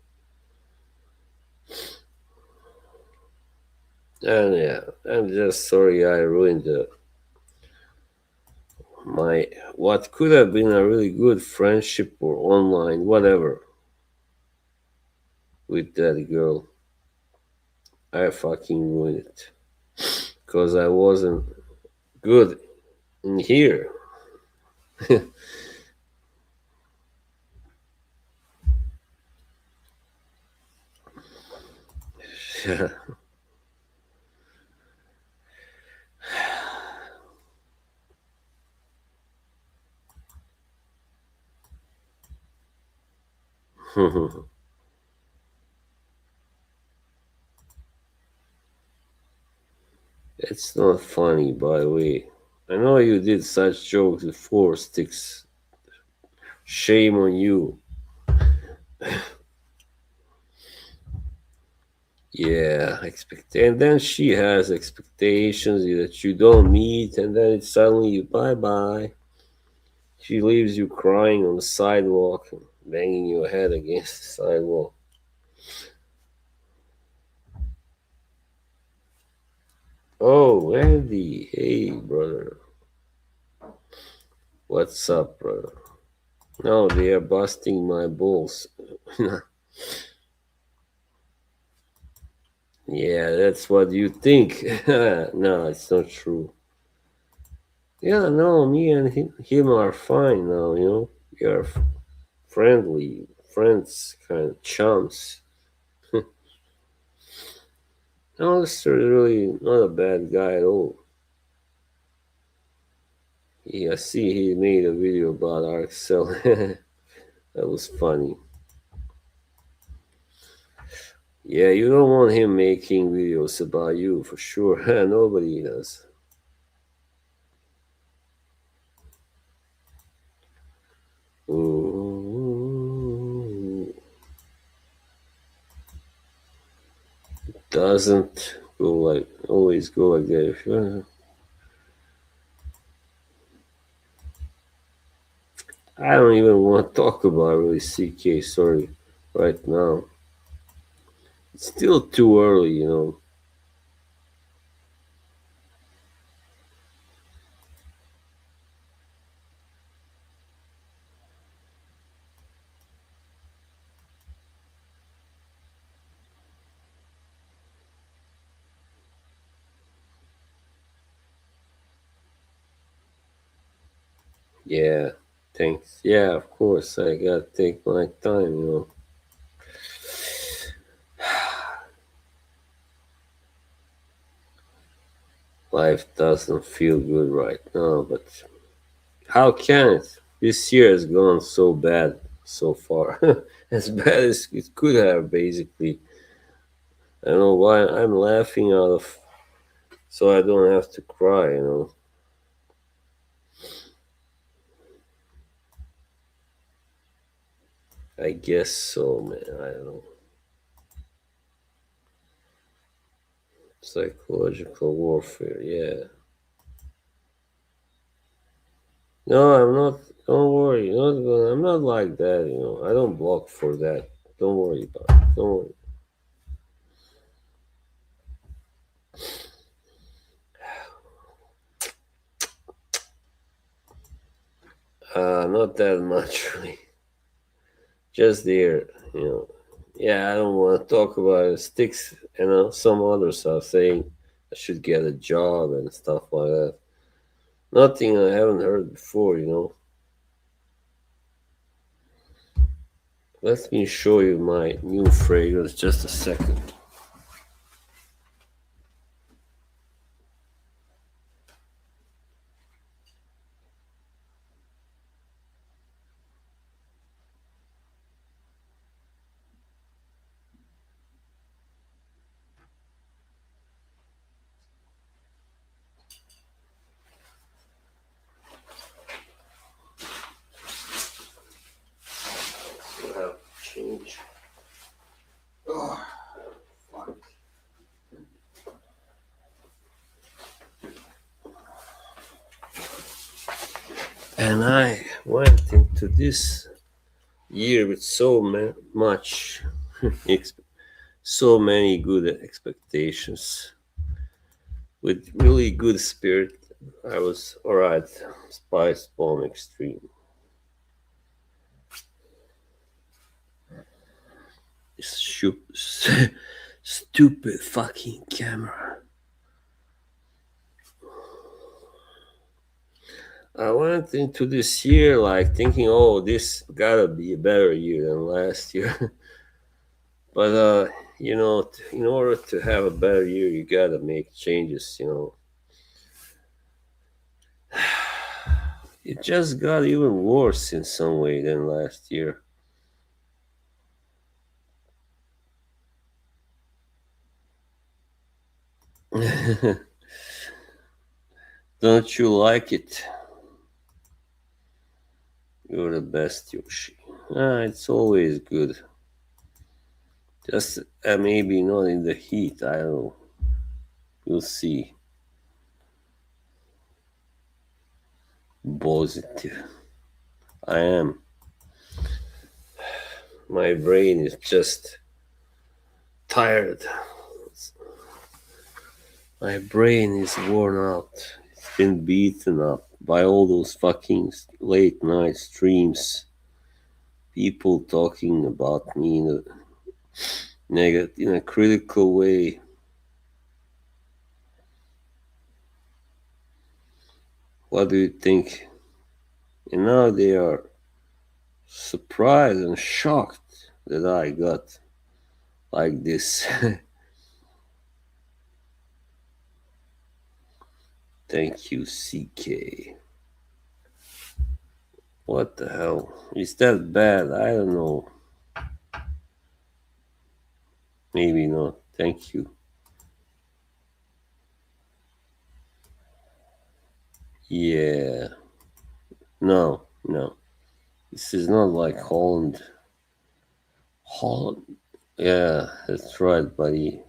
And yeah, I'm just sorry I ruined my what could have been a really good friendship or online whatever with that girl. I fucking ruined it because I wasn't good in here. It's not funny, by the way. I know you did such jokes before, Sticks. Shame on you. Yeah, and then she has expectations that you don't meet, and then it's suddenly bye bye. She leaves you crying on the sidewalk. banging your head against the sidewalk. Oh, Andy, hey brother, what's up, brother? No, they are busting my balls. Yeah, that's what you think. No, it's not true. Yeah, no, me and him are fine now. We are friendly friends, kind of chums. No, this is really not a bad guy at all. Yeah, I see he made a video about Arcel. That was funny. Yeah, you don't want him making videos about you for sure. Nobody does. Ooh, doesn't go like always go like that. I don't even want to talk about really CK. Sorry, right now it's still too early. Yeah, thanks. Yeah, of course I gotta take my time. Life doesn't feel good right now, but how can it? This year has gone so bad so far. As bad as it could have, basically. I don't know why I'm laughing out of so I don't have to cry. I guess so, man. I don't know. Psychological warfare, yeah. No, I'm not. Don't worry. I'm not like that. I don't block for that. Don't worry about it. Don't worry. Not that much, really. Just there. Yeah, I don't want to talk about it. Sticks, some others are saying I should get a job and stuff like that. Nothing I haven't heard before. Let me show you my new fragrance just a second. I have to change. Oh, fuck. And I went into this year with much, ex- so many good expectations, with really good spirit. I was alright. Spice Bomb Extreme. Stupid, stupid fucking camera. I went into this year like thinking, oh, this gotta be a better year than last year. But in order to have a better year, you gotta make changes. It just got even worse in some way than last year. Don't you like it? You're the best, Yoshi. It's always good. Just maybe not in the heat. I don't know. You'll see. Positive. I am. My brain is just tired. My brain is worn out. It's been beaten up by all those fucking late night streams. People talking about me in a negative, in a critical way. What do you think? And now they are surprised and shocked that I got like this. Thank you, CK. What the hell? Is that bad? I don't know. Maybe not. Thank you. Yeah. No, no. This is not like Holland. Holland. Yeah, that's right, buddy.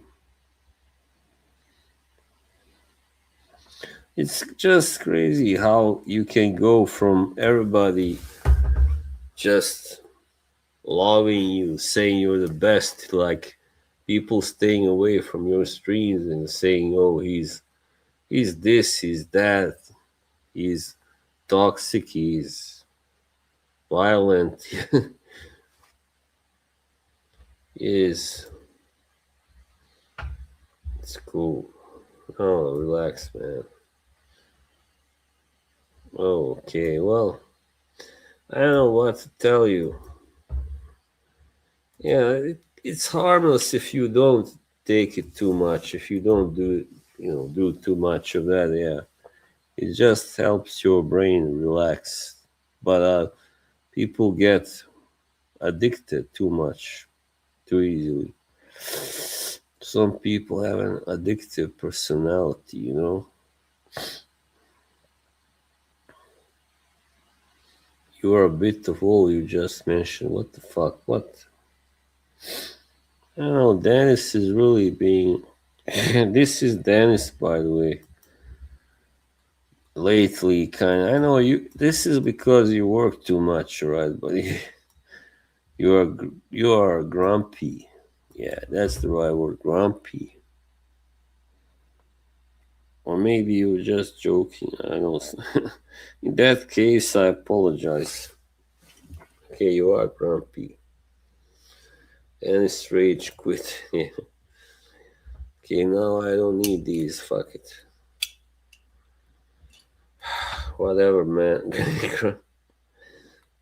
It's just crazy how you can go from everybody just loving you, saying you're the best, to like people staying away from your streams and saying, "Oh, he's this, he's that, he's toxic, he's violent." Is it's cool. Oh, relax, man. Oh, okay, well, I don't know what to tell you. Yeah, it's harmless if you don't take it too much. If you don't do too much of that. Yeah, it just helps your brain relax. But people get addicted too much, too easily. Some people have an addictive personality. You are a bit of all you just mentioned. What the fuck? What? I don't know. Dennis is really being. This is Dennis, by the way. Lately, kind of. I know you. This is because you work too much, right? But you are grumpy. Yeah, that's the right word, grumpy. Or maybe you were just joking. I don't know. In that case, I apologize. Okay, you are grumpy. And it's rage quit. Yeah. Okay, now I don't need these. Fuck it. Whatever, man.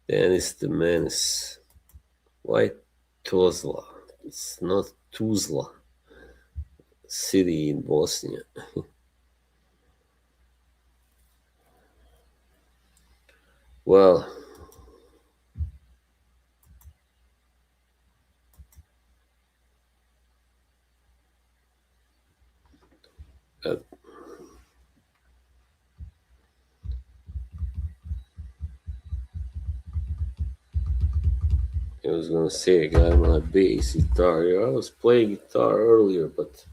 Dennis the Menace. Why Tuzla? It's not Tuzla. City in Bosnia. Well, uh, I was gonna say I got my bass guitar here. I was playing guitar earlier, but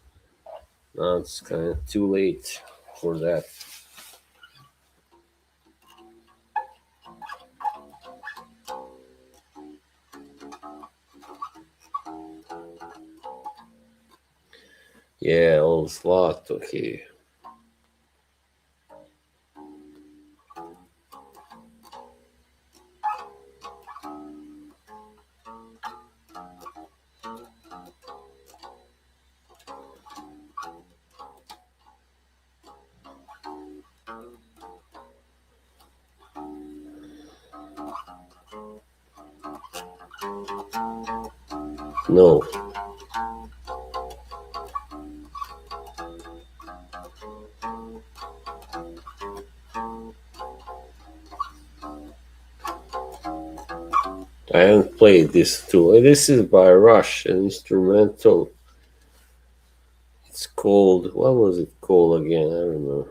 now it's kind of too late for that. Yeah, old slot. Okay. No, I haven't played this too. This is by Rush, an instrumental. It's called. What was it called again? I don't know.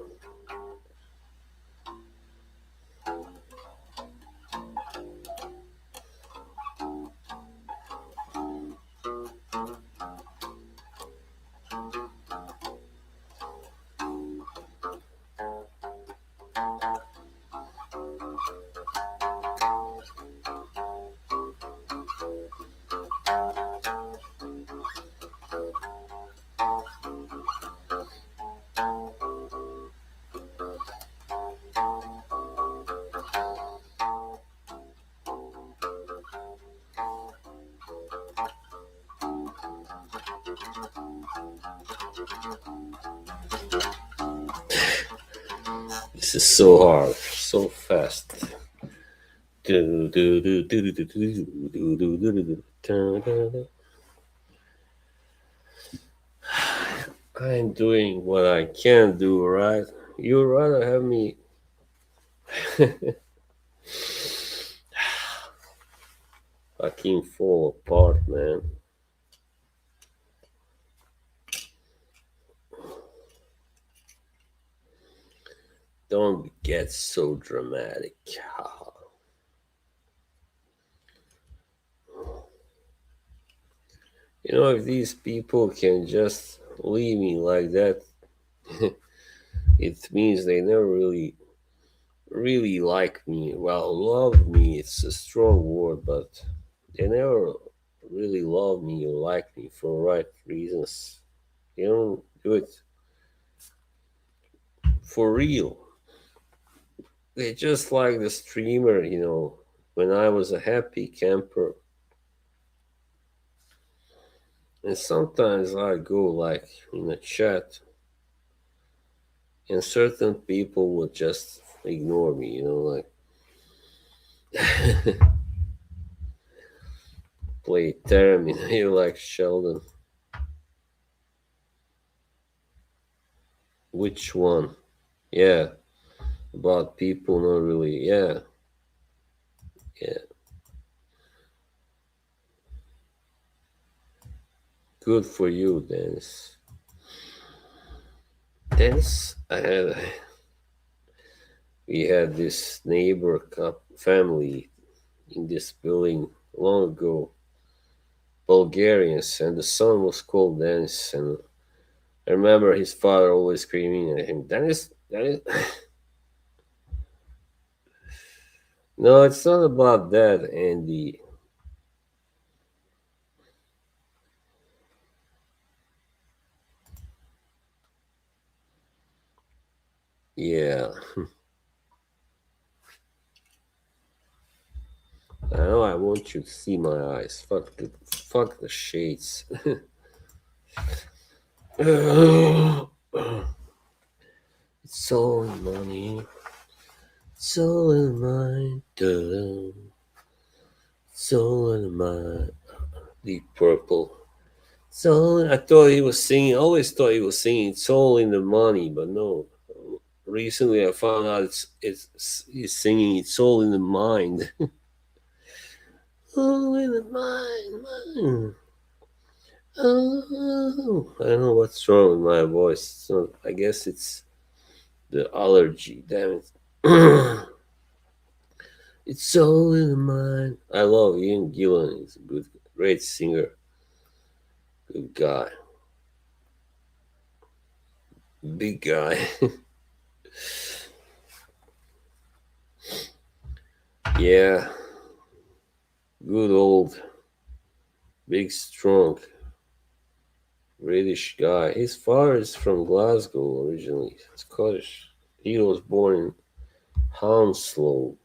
This is so hard, so fast. Do, do, do, do, do, do, do, do, do, do, do, do. Dun, dun, dun. I'm doing what I can do, right? You'd rather have me fucking fall apart, man. Don't get so dramatic. You know, if these people can just leave me like that, it means they never really like me. Well, love me, it's a strong word, but they never really love me or like me for right reasons. They don't do it for real. They just like the streamer, when I was a happy camper. And sometimes I go like in a chat and certain people would just ignore me, like play Terminator like Sheldon. Which one? Yeah, about people not really. Yeah, yeah. Good for you, Dennis. Dennis, we had this neighbor family in this building long ago, Bulgarians, and the son was called Dennis. And I remember his father always screaming at him, Dennis, Dennis. No, it's not about that, Andy. Yeah, I know. I want you to see my eyes. Fuck the shades. It's all in money. It's all in mind. It's all in mind. Deep purple. So I thought he was singing. I always thought he was singing. It's all in the money, but no. Recently, I found out it's he's singing. It's all in the mind. All in the mind. Oh, I don't know what's wrong with my voice. So I guess it's the allergy. Damn it. It's all in the mind. I love Ian Gillan. He's a great singer. Good guy. Big guy. Yeah. Good old, big, strong British guy. His father is from Glasgow originally, Scottish. He was born in Hounslow,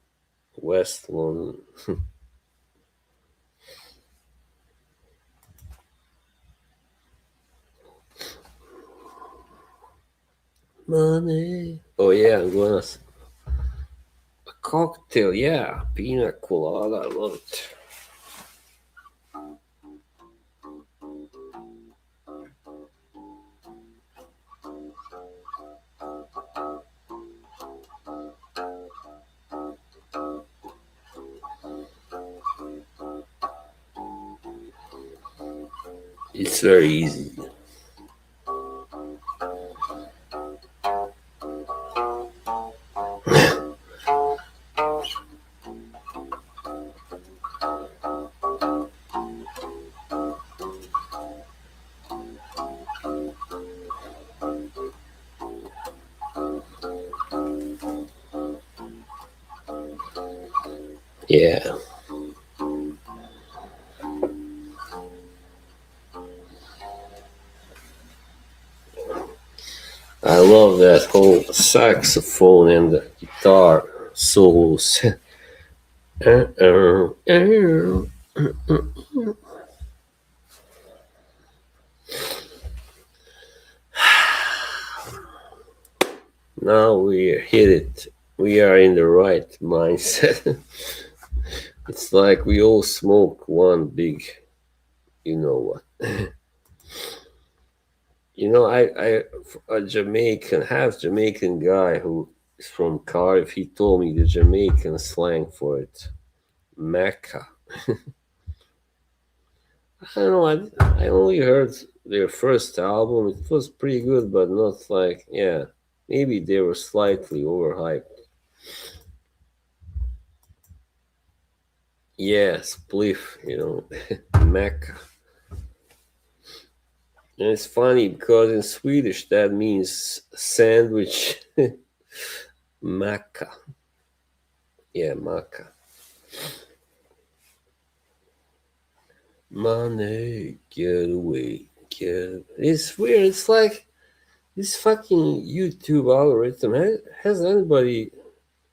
West London. Money. Oh yeah, I'm going to a cocktail. Yeah, pina colada. I love it. It's very easy. Yeah, I love that whole saxophone and the guitar solos. we hit it. We are in the right mindset. It's like we all smoke one big, you know what. A Jamaican, half Jamaican guy who is from Cardiff, he told me the Jamaican slang for it, Mecca. I don't know, I only heard their first album. It was pretty good, but not like, yeah, maybe they were slightly overhyped. Yeah, spliff, Mecca. And it's funny because in Swedish that means sandwich. Macca. Yeah, maca. Money, get away, get. It's weird. It's like this fucking YouTube algorithm. Has anybody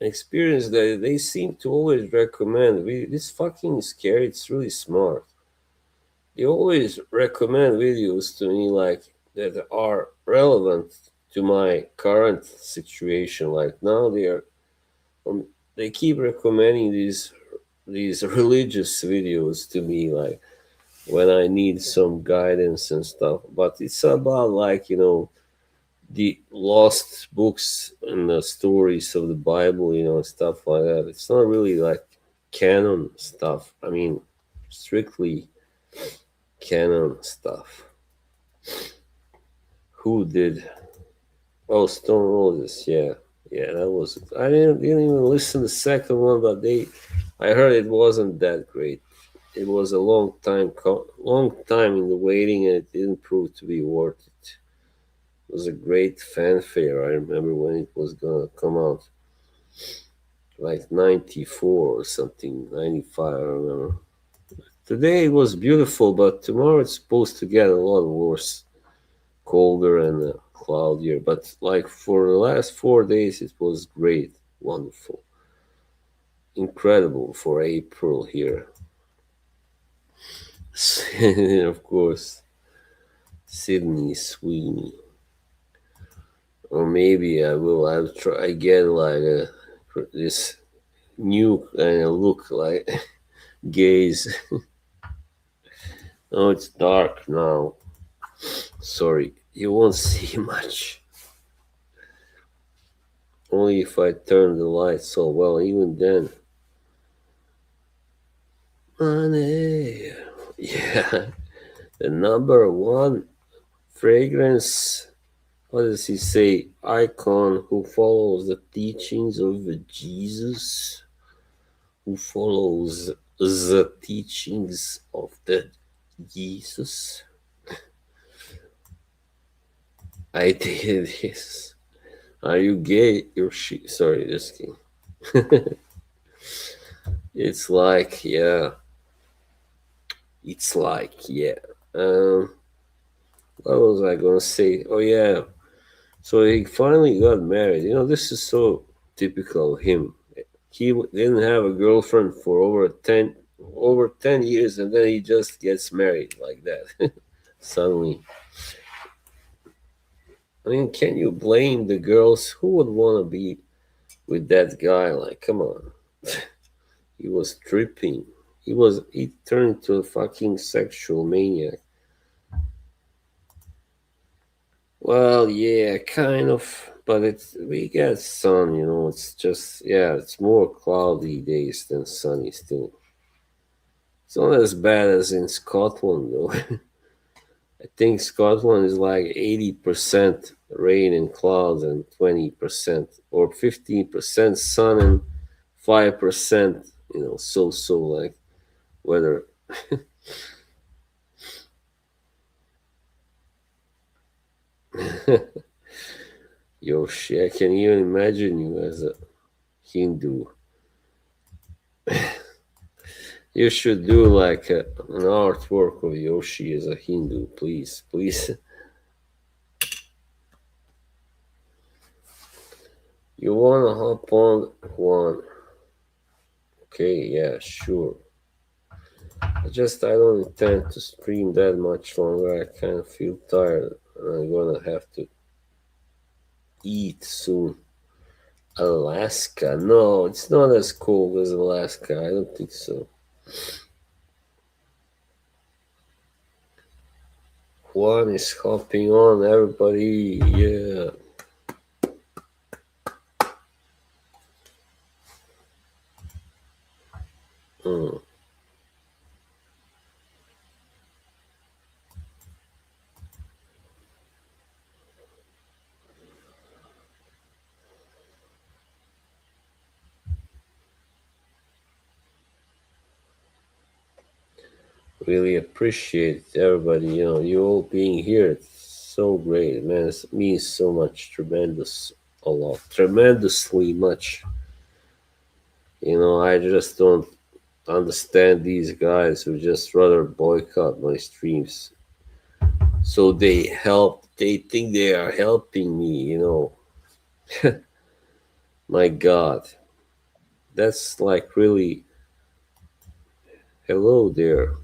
experienced that? They seem to always recommend. This fucking scary. It's really smart. They always recommend videos to me like that are relevant to my current situation. Like now um, they keep recommending these religious videos to me, like when I need some guidance and stuff. But it's about like the lost books and the stories of the Bible, stuff like that. It's not really like canon stuff. I mean, strictly canon stuff. Who did? Oh, Stone Roses. Yeah, yeah, that was. I didn't even listen to the second one, but I heard it wasn't that great. It was a long time in the waiting, and it didn't prove to be worth it. It was a great fanfare. I remember when it was gonna come out, like '94 or something, '95. I remember. Today it was beautiful, but tomorrow it's supposed to get a lot worse, colder and cloudier. But like for the last 4 days, it was great, wonderful, incredible for April here. Of course, Sydney Sweeney. Or maybe I'll try get like this new kind of look like gaze. Oh, it's dark now. Sorry, you won't see much. Only if I turn the lights on. Well, even then. Money. Yeah, the number one fragrance. What does he say? Icon who follows the teachings of Jesus, who follows the teachings of the Jesus. I did this. Are you gay? You're sorry, just kidding. It's like, yeah. It's like, yeah. Um, what was I gonna say? Oh yeah. So he finally got married. This is so typical of him. He didn't have a girlfriend for over ten years, and then he just gets married like that suddenly. I mean, can you blame the girls? Who would want to be with that guy? Like, come on. He was tripping. He turned into a fucking sexual maniac. Well, yeah, kind of, but we get sun. It's just, yeah, it's more cloudy days than sunny still. It's not as bad as in Scotland though. I think Scotland is like 80% rain and clouds and 20% or 15% sun and 5%, so like weather. Yoshi, I can even imagine you as a Hindu. You should do like an artwork of Yoshi as a Hindu, please, please. You wanna hop on one? Okay, yeah, sure. I don't intend to stream that much longer. I kind of feel tired. I'm gonna have to eat soon. Alaska. No, it's not as cold as Alaska. I don't think so. Juan is hopping on, everybody. Yeah. Mm, really appreciate everybody. You all being here. It's so great, man. It means so much, tremendous, a lot, tremendously much. I just don't understand these guys who just rather boycott my streams. So they think they are helping me. My God, that's like really, hello there.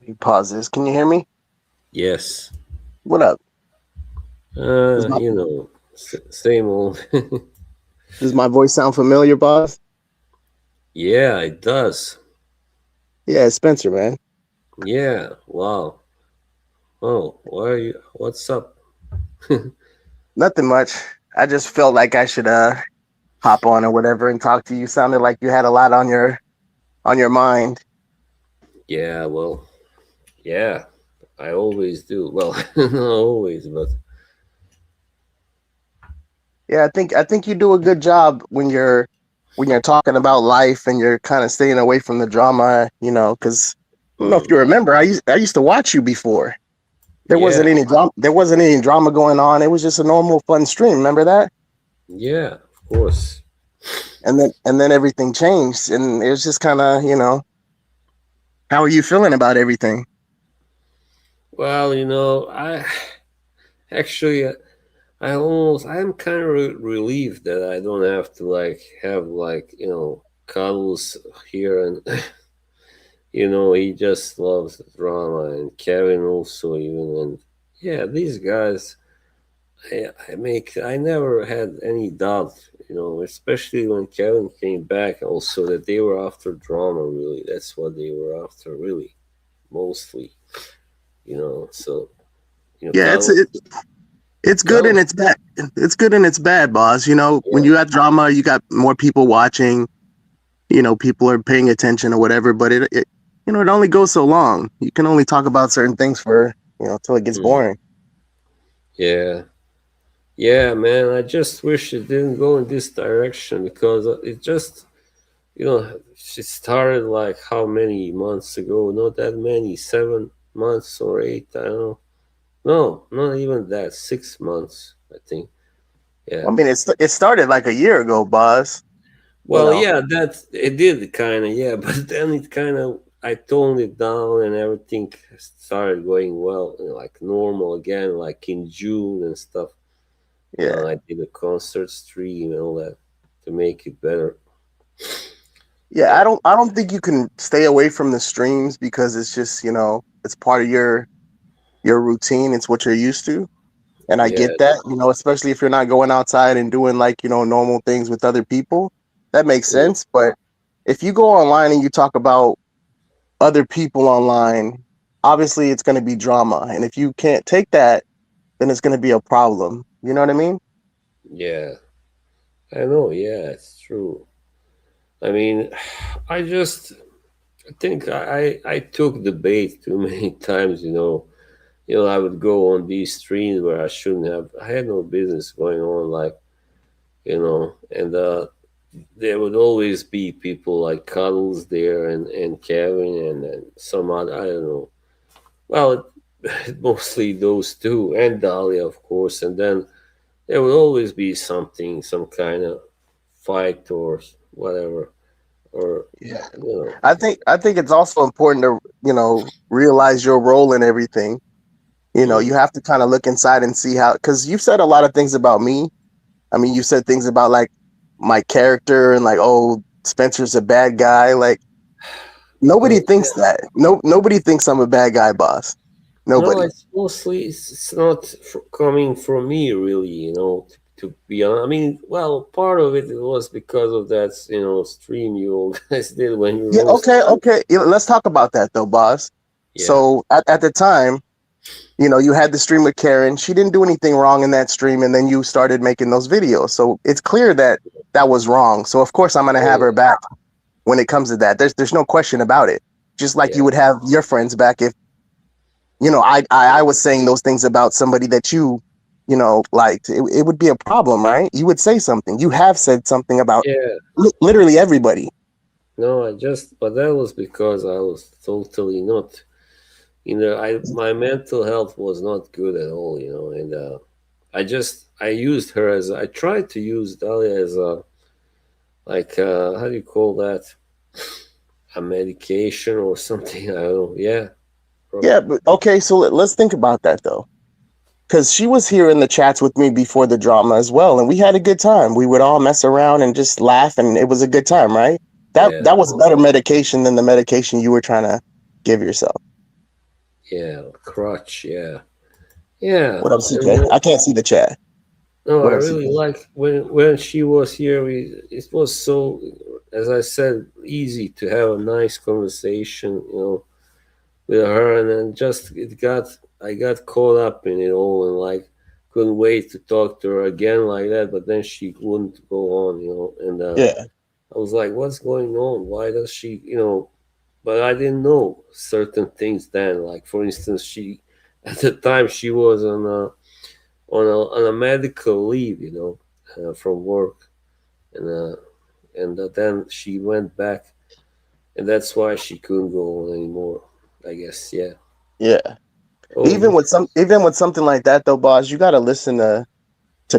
You pause this. Can you hear me? Yes. What up? Does my Same old. does my voice sound familiar, boss? Yeah, it does. Yeah, it's Spencer, man. Yeah, wow. Oh, why are you? What's up? Nothing much. I just felt like I should hop on or whatever and talk to you. Sounded like you had a lot on your mind. Yeah, well, yeah, I always do. Well, not always, but Yeah, I think you do a good job when you're talking about life and you're kind of staying away from the drama, because I don't know if mm, you remember, I used to watch you before. There wasn't yeah, any drama. There wasn't any drama going on. It was just a normal, fun stream. Remember that? yeah, of course. And then everything changed, and it was just kind of, how are you feeling about everything? Well, I actually, I'm kind of relieved that I don't have to like have like cuddles here, and he just loves the drama, and Kevin also even, and yeah, these guys. I never had any doubt, especially when Kevin came back, also that they were after drama. Really, that's what they were after, really, mostly. So Yeah, cuddles, it's good and cuddles. it's bad. It's good and it's bad, boss. When Yeah, you got drama, you got more people watching. People are paying attention or whatever. But it only goes so long. You can only talk about certain things for till it gets mm, boring. yeah, yeah, man. I just wish it didn't go in this direction because it just it started like how many months ago? Not that many, 7 months or eight. I don't know. No, not even that. 6 months, I think. Yeah. I mean, it started like a year ago, boss. You Well, know. yeah, that it did kind of, yeah, but then it kind of, I toned it down and everything started going well, like normal again, like in June and stuff. Yeah. I did a concert stream and all that to make it better. Yeah, Yeah, I don't think you can stay away from the streams because it's just, it's part of your routine. It's what you're used to. And I yeah, get that, especially if you're not going outside and doing like, normal things with other people. That makes mm, sense. But if you go online and you talk about other people online, obviously it's going to be drama. And if you can't take that, then it's going to be a problem. You know what I mean? yeah. I know, yeah, it's true. I mean, I think I took the bait too many times, I would go on these streams where I shouldn't have. I had no business going on, like, and there would always be people like Cuddles there, and Kevin, and some other, I don't know. Well, mostly those two, and Dahlia, of course. And then there would always be something, some kind of fight or whatever, or, Yeah. you know. I think it's also important to, realize your role in everything. Mm, You have to kind of look inside and see how, because you've said a lot of things about me. I mean, you said things about like my character and like, oh, Spencer's a bad guy. Like nobody well, thinks that. No, nobody thinks I'm a bad guy, boss. no, Nobody. it's mostly it's not coming from me, really, to be honest. I mean, well, part of it was because of that, stream you guys did when you Yeah, roast. okay. Yeah, let's talk about that though, boss. Yeah, So at the time, you had the stream with Karen. She didn't do anything wrong in that stream, and then you started making those videos. So it's clear that that was wrong. So of course I'm gonna have oh her back when it comes to that. There's no question about it. Just like yeah, you would have your friends back if I was saying those things about somebody that liked. It would be a problem, right? You would say something. You have said something about yeah. literally everybody. No, but that was because I was totally not. My mental health was not good at all. And I used her as I tried to use Dahlia as a, like, how do you call that, a medication or something. I don't know. Yeah, Yeah, but okay, so let's think about that though. Because she was here in the chats with me before the drama as well, and we had a good time. We would all mess around and just laugh, and it was a good time, right? That yeah, that was better medication than the medication you were trying to give yourself. yeah. Crutch. Yeah, yeah. What up, And CJ? I can't see the chat. no, I What up, really CJ? like when she was here. It was so, as I said, easy to have a nice conversation. With her, and then just I got caught up in it all, and like couldn't wait to talk to her again like that. But then she wouldn't go on, and Yeah, I was like, what's going on? Why does she, But I didn't know certain things then. Like, for instance, she at the time she was on a medical leave, from work, and then she went back, and that's why she couldn't go on anymore. I guess, yeah. yeah. Oh, Even with something like that though, boss, you gotta listen to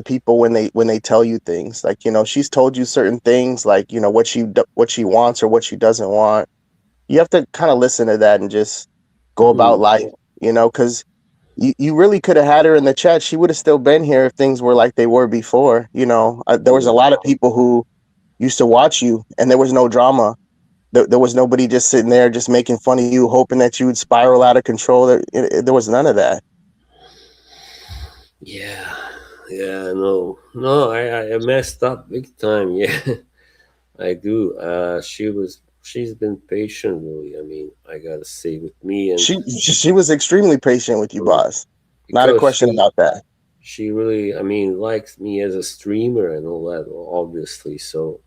people when they tell you things. Like, she's told you certain things, like, what she wants or what she doesn't want. You have to kind of listen to that and just go about mhm. life, because you really could have had her in the chat. She would have still been here if things were like they were before. There was a Mm. lot of people who used to watch you, and there was no drama. There was nobody just sitting there just making fun of you, hoping that you would spiral out of control. There was none of that. Yeah, yeah, no, no, I messed up big time. Yeah, I do. She's been patient, really. I mean, I gotta say, with me, and She was extremely patient with you, um, boss. Not a because question about that. she really, I mean, likes me as a streamer and all that, obviously. So,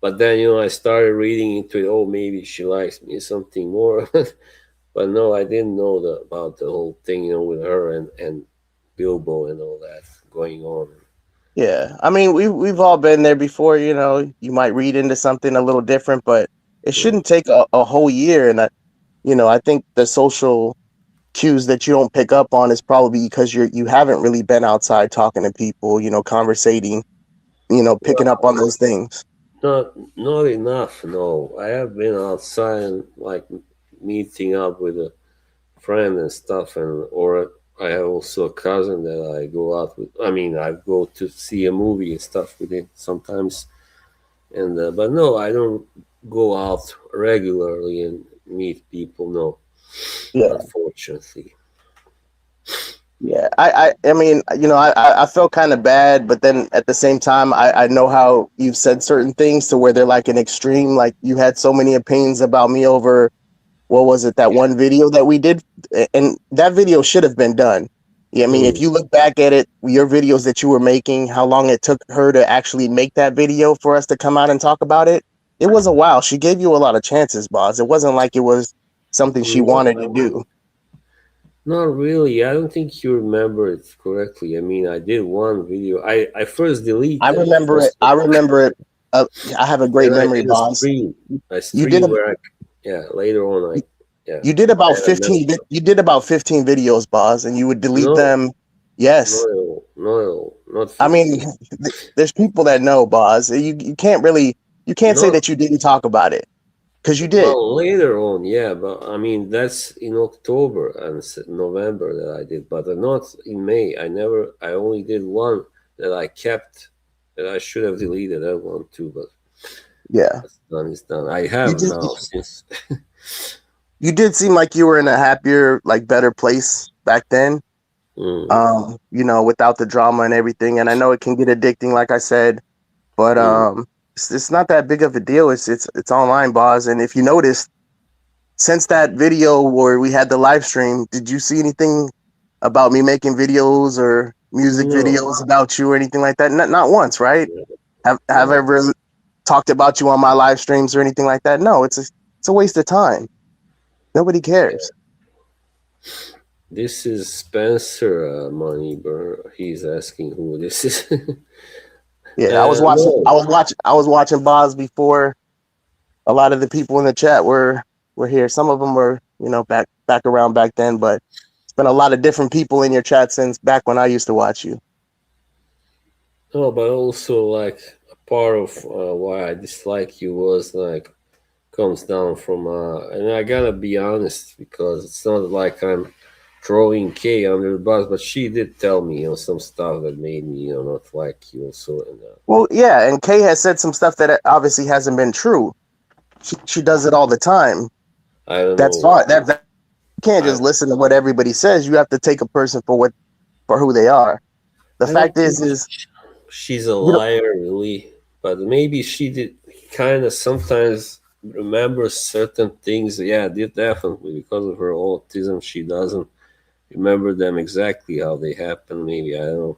but then I started reading into it. Oh, maybe she likes me something more. But no, I didn't know about the whole thing, with her and Bilbo and all that going on. Yeah, I mean, we've all been there before. You might read into something a little different, but it Mm. shouldn't take a whole year. And I think the social cues that you don't pick up on is probably because you haven't really been outside talking to people, conversating, picking up on those things. Not enough. No, I have been outside and like meeting up with a friend and stuff, and or I have also a cousin that I go out with. I mean, I go to see a movie and stuff with him sometimes, and but no, I don't go out regularly and meet people. No, Yeah. unfortunately. Yeah, I mean, I felt kind of bad, but then at the same time, I know how you've said certain things to where they're like an extreme. Like you had so many opinions about me over what was it, that one video that we did, and that video should have been done. Yeah, I mean, if Mm. you look back at it, your videos that you were making, how long it took her to actually make that video for us to come out and talk about it, it was a while. She gave you a lot of chances, boss. It wasn't like it was something she No, wanted to do. not really. I don't think you remember it correctly. I mean, I did one video. I first I deleted the remember it. first one. I remember it. I have a great Then I memory, did a boss. stream. I You did stream where yeah, later on yeah, you did about I messed 15 up. you did about 15 videos, boss, and you would delete No, them. Yes. not at all. Not at all. Not I mean, 15. there's people that know, boss. You can't really, you can't say Not that you didn't talk about it because you did. well later on, yeah, but I mean that's in October and November that I did, but not in May. I only did one that I kept, that I should have deleted that one too, but Yeah. that's done. It's done. I You have did now since. you did seem like you were in a happier, like better place back then. Mm, without the drama and everything. And I know it can get addicting, like I said, but mm. it's not that big of a deal. It's online, boss. And if you noticed, since that video where we had the live stream, did you see anything about me making videos or music No, videos about you or anything like that? Not once, right? no, Have I no. ever talked about you on my live streams or anything like that? No, it's a waste of time. Nobody cares. This is Spencer Moneyburn. He's asking who this is. Yeah, I was watching. No, I was watching Boz before a lot of the people in the chat were here. Some of them were, back around back then, but it's been a lot of different people in your chat since back when I used to watch you. no, but also like a part of why I dislike you was like comes down from and I gotta be honest because it's not like I'm throwing K under the bus, but she did tell me some stuff that made me not like you also, and Well, yeah, and Kay has said some stuff that obviously hasn't been true. She does it all the time. I don't That's know. fine. That you can't I just listen to what everybody says. You have to take a person for who they are. The I don't fact think is she's a you know, liar really, but maybe she did kind of sometimes remember certain things. Yeah, did definitely because of her autism. She doesn't remember them exactly how they happened. Maybe I don't know.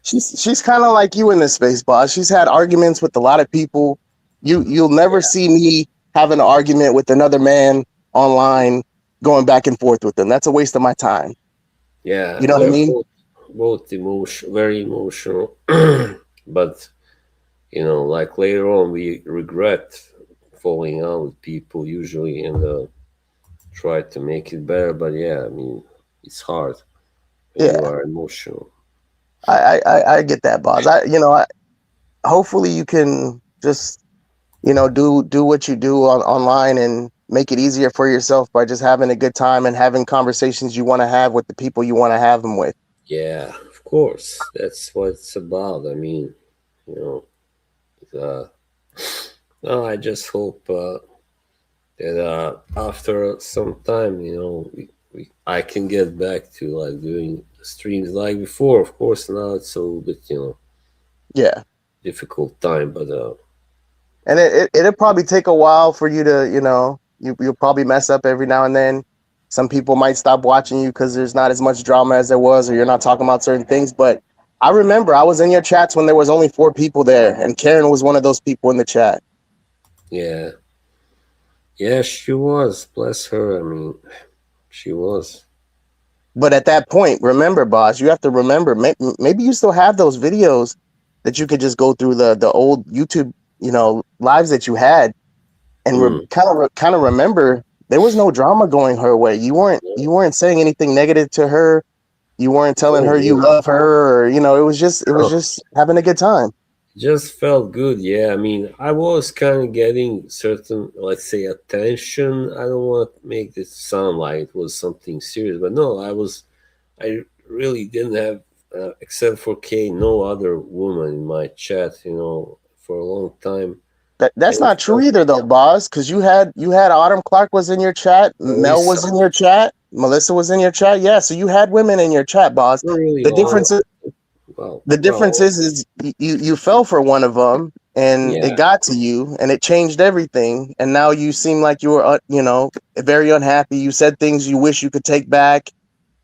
she's kind of like you in this space, boss. She's had arguments with a lot of people. You'll never Yeah, see me having an argument with another man online, going back and forth with them. That's a waste of my time. yeah, You know what I we're mean? both very emotional, but like later on we regret falling out with people usually and try to make it better. But yeah, I mean it's hard when you Yeah, are emotional. I get that, boss. Hopefully you can just do what you do online and make it easier for yourself by just having a good time and having conversations you want to have with the people you want to have them with. Yeah, of course, that's what it's about. I mean, you know, uh, no, I just hope that after some time, I can get back to like doing streams like before. Of course, now it's a little bit, Yeah, difficult time, but and it'll probably take a while for you to you'll probably mess up every now and then. Some people might stop watching you because there's not as much drama as there was, or you're not talking about certain things. But I remember I was in your chats when there was only 4 people there, and Karen was one of those people in the chat. yeah, yeah, she was. Bless her. I mean, she was. But at that point, remember, boss, you have to remember. Maybe you still have those videos that you could just go through the old YouTube, lives that you had, and Mm. kind of remember there was no drama going her way. You weren't saying anything negative to her. You weren't telling her you No, love her, or it was no. just having a good time. Just felt good. Yeah, I mean, I was kind of getting certain, let's say, attention. I don't want to make this sound like it was something serious, but no, I really didn't have, except for Kay, no other woman in my chat, for a long time. That's And it not true felt either, though, boss. Because you had Autumn Clark was in your chat, Mel Melissa, was in your chat, Melissa was in your chat. Yeah, so you had women in your chat, boss. not really The all. difference The difference Well, is you fell for one of them and it yeah, got to you and it changed everything. And now you seem like you were, very unhappy. You said things you wish you could take back.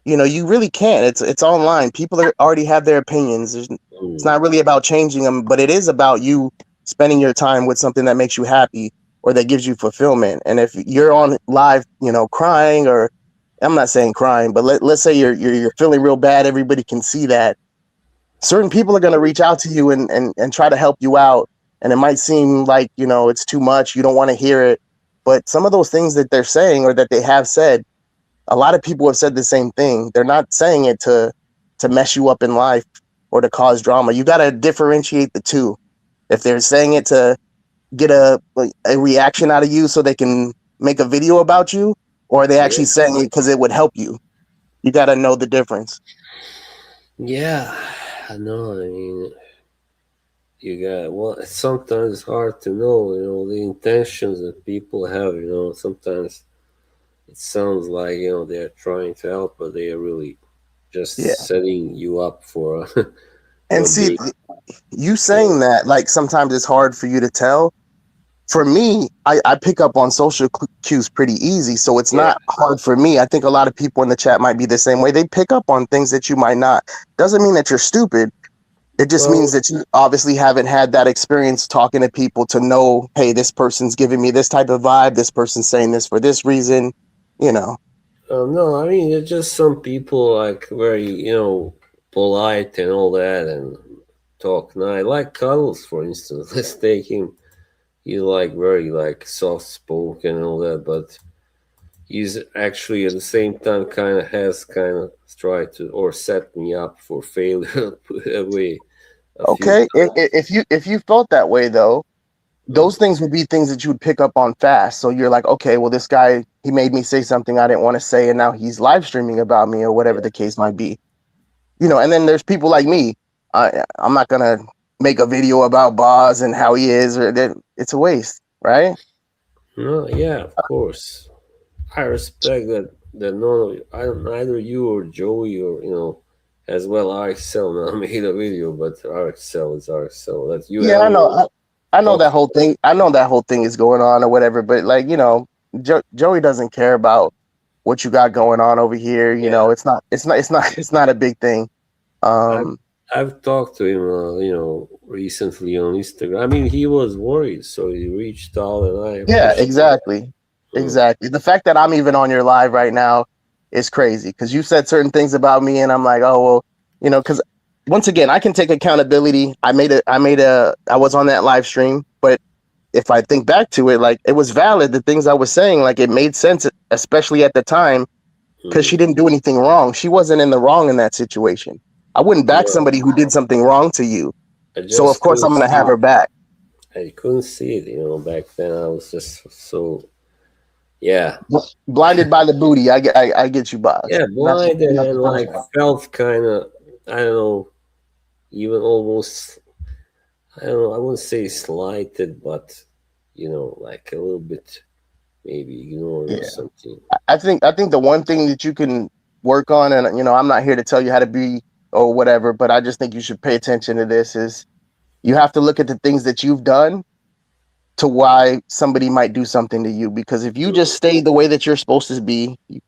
You really can't. It's online. People already have their opinions. It's mm, not really about changing them, but it is about you spending your time with something that makes you happy or that gives you fulfillment. And if you're on live, crying, or I'm not saying crying, but let's say you're feeling real bad, everybody can see that. Certain people are going to reach out to you and try to help you out, and it might seem like it's too much, you don't want to hear it, but some of those things that they're saying or that they have said, a lot of people have said the same thing. They're not saying it to mess you up in life or to cause drama. You got to differentiate the two. If they're saying it to get a reaction out of you so they can make a video about you, or are they yeah, actually saying it because it would help you? You got to know the difference. yeah. I know. I mean, you got well. Sometimes it's hard to know. The intentions that people have. Sometimes it sounds like they're trying to help, but they are really. just Yeah. setting you up for And for see, being, you you saying know. that, like, sometimes it's hard for you to tell. For me, I pick up on social cues pretty easy, so it's Yeah. not hard for me. I think a lot of people in the chat might be the same way. They pick up on things that you might not. Doesn't mean that you're stupid. It just means Well, that you obviously haven't had that experience talking to people to know, hey, this person's giving me this type of vibe. This person's saying this for this reason. You know. no, I mean, it's just some people like very, polite and all that and talk nice. Like Cuddles, for instance. Let's take him. He's like very like soft spoken and all that, but he's actually at the same time kind of tried to or set me up for failure away a few Okay. times. If you felt that way though, Mm. those things would be things that you would pick up on fast. So you're like, okay, well, this guy, he made me say something I didn't want to say, and now he's live streaming about me or whatever Yeah. the case might be. And then there's people like me. I'm not gonna make a video about Boz and how he is, or that it's a waste, right? No, yeah, of course. I respect that none of you, I don't, neither you or Joey or as well RXL now made a video, but RXL is RXL. That you Yeah, have I your know. own I know that talk. whole thing. I know that whole thing is going on or whatever. But like, Joey doesn't care about what you got going on over here. Yeah, It's not. It's not. It's not. It's not a big thing. I've Um, I've talked to him, recently on Instagram. I mean, he was worried, so he reached out, and I Yeah, appreciate that. exactly. Mm. Exactly. The fact that I'm even on your live right now is crazy because you said certain things about me and I'm like, oh well, because once again, I can take accountability. I was on that live stream, but if I think back to it, like it was valid, the things I was saying, like it made sense, especially at the time, because Mm. she didn't do anything wrong. She wasn't in the wrong in that situation. I wouldn't back No, somebody who did something wrong to you. I So of just course couldn't I'm gonna see have it. her back. I couldn't see it, back then. I was just so, yeah. Blinded by the booty. I get you, boss. Yeah, That's blinded not the and first like one. felt kind of, I don't know, even almost, I don't know, I wouldn't say slighted, but, like a little bit maybe ignored or Yeah. something. I think the one thing that you can work on, and I'm not here to tell you how to be or whatever, but I just think you should pay attention to this is you have to look at the things that you've done to why somebody might do something to you. Because if you just Mm. stay the way that you're supposed to be, you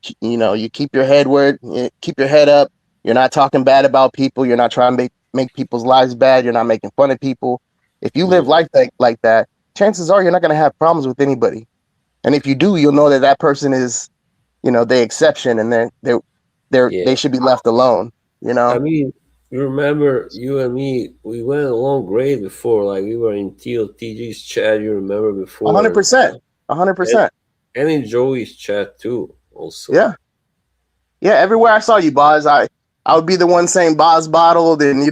keep your head keep your head up. You're not talking bad about people. You're not trying to make people's lives bad. You're not making fun of people. If you live Mm. like that, chances are you're not going to have problems with anybody. And if you do, you'll know that that person is, the exception, and they Yeah. should be left alone. You I know, mean, you remember you and me, we went along great before, like we were in TLTG's chat, you remember a before, hundred and, percent, a hundred and, percent. and in Joey's chat too, also. Yeah, yeah. Everywhere I saw you, Boz, I would be the one saying Boz bottled, and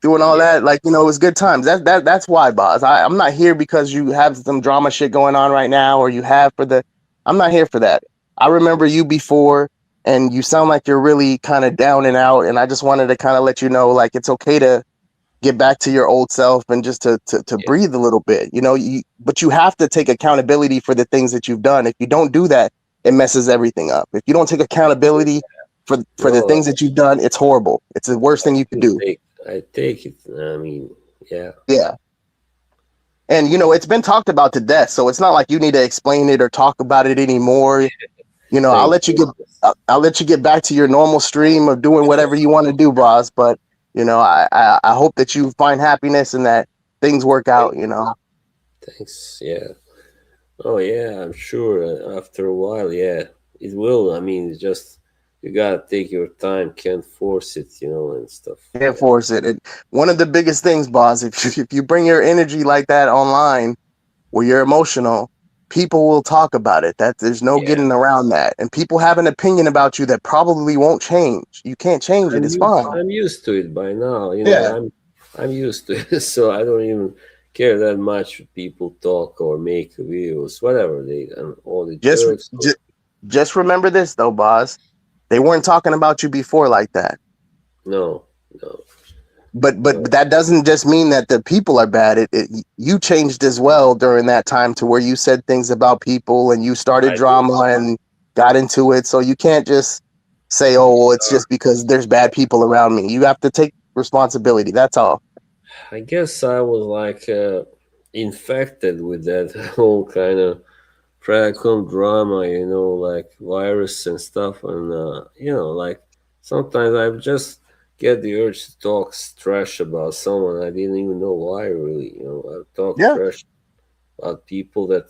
doing all Yeah. that. Like it was good times. That's why, Boz. I'm not here because you have some drama shit going on right now, or you have for the. I'm not here for that. I remember you before, and you sound like you're really kind of down and out, and I just wanted to kind of let you know, like it's okay to get back to your old self and just to Yeah. breathe a little bit. But you have to take accountability for the things that you've done. If you don't do that, it messes everything up. If you don't take accountability for the No, things that you've done, it's horrible. It's the worst I thing you could do do. I take it. I mean, yeah. Yeah. And it's been talked about to death, so it's not like you need to explain it or talk about it anymore. I'll Thank let you get goodness. I'll let you get back to your normal stream of doing whatever you want to do, boss. But I hope that you find happiness and that things work Thank, out. thanks. Yeah. Oh yeah, I'm sure after a while, yeah, it will. I mean, it's just you gotta take your time, can't force it, and stuff. Can't Yeah. force it. One of the biggest things, boss, if you bring your energy like that online where you're emotional, people will talk about it. That there's no Yeah. getting around that. And people have an opinion about you that probably won't change. You can't change it. I'm It's used fine. I'm used to it by now, Yeah. I'm used to it, so I don't even care that much if people talk or make videos, whatever they and all the Just jokes. just just remember this though, boss. They weren't talking about you before like that. No, no, But no. that doesn't just mean that the people are bad. You changed as well during that time to where you said things about people and you started I did. drama and got into it. So you can't just say, oh, well, it's just because there's bad people around me. You have to take responsibility. That's all. I guess I was like infected with that whole kind of practicum drama, like virus and stuff, and like sometimes I just get the urge to talk trash about someone I didn't even know why. Really, I talk Yeah. trash about people that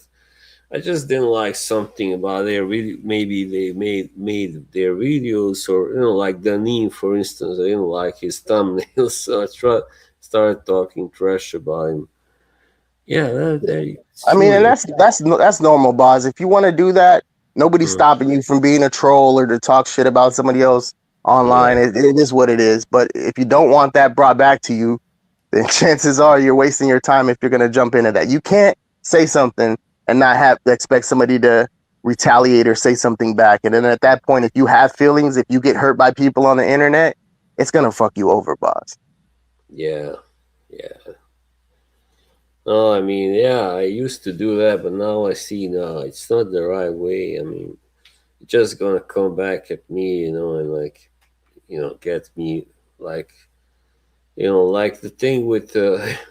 I just didn't like something about their video. Maybe they made their videos, or like Danin, for instance. I didn't like his thumbnails, so I started talking trash about him. Yeah, it's I mean, true. and that's normal, boss. If you want to do that, nobody's Mm, stopping you from being a troll or to talk shit about somebody else online. yeah, It is what it is. But if you don't want that brought back to you, then chances are you're wasting your time if you're going to jump into that. You can't say something and not have expect somebody to retaliate or say something back. And then at that point, if you have feelings, if you get hurt by people on the internet, it's going to fuck you over, boss. yeah, yeah. No, I mean, yeah, I used to do that, but now I see, no, it's not the right way. I mean, it's just gonna come back at me, and like, get me like, like the thing with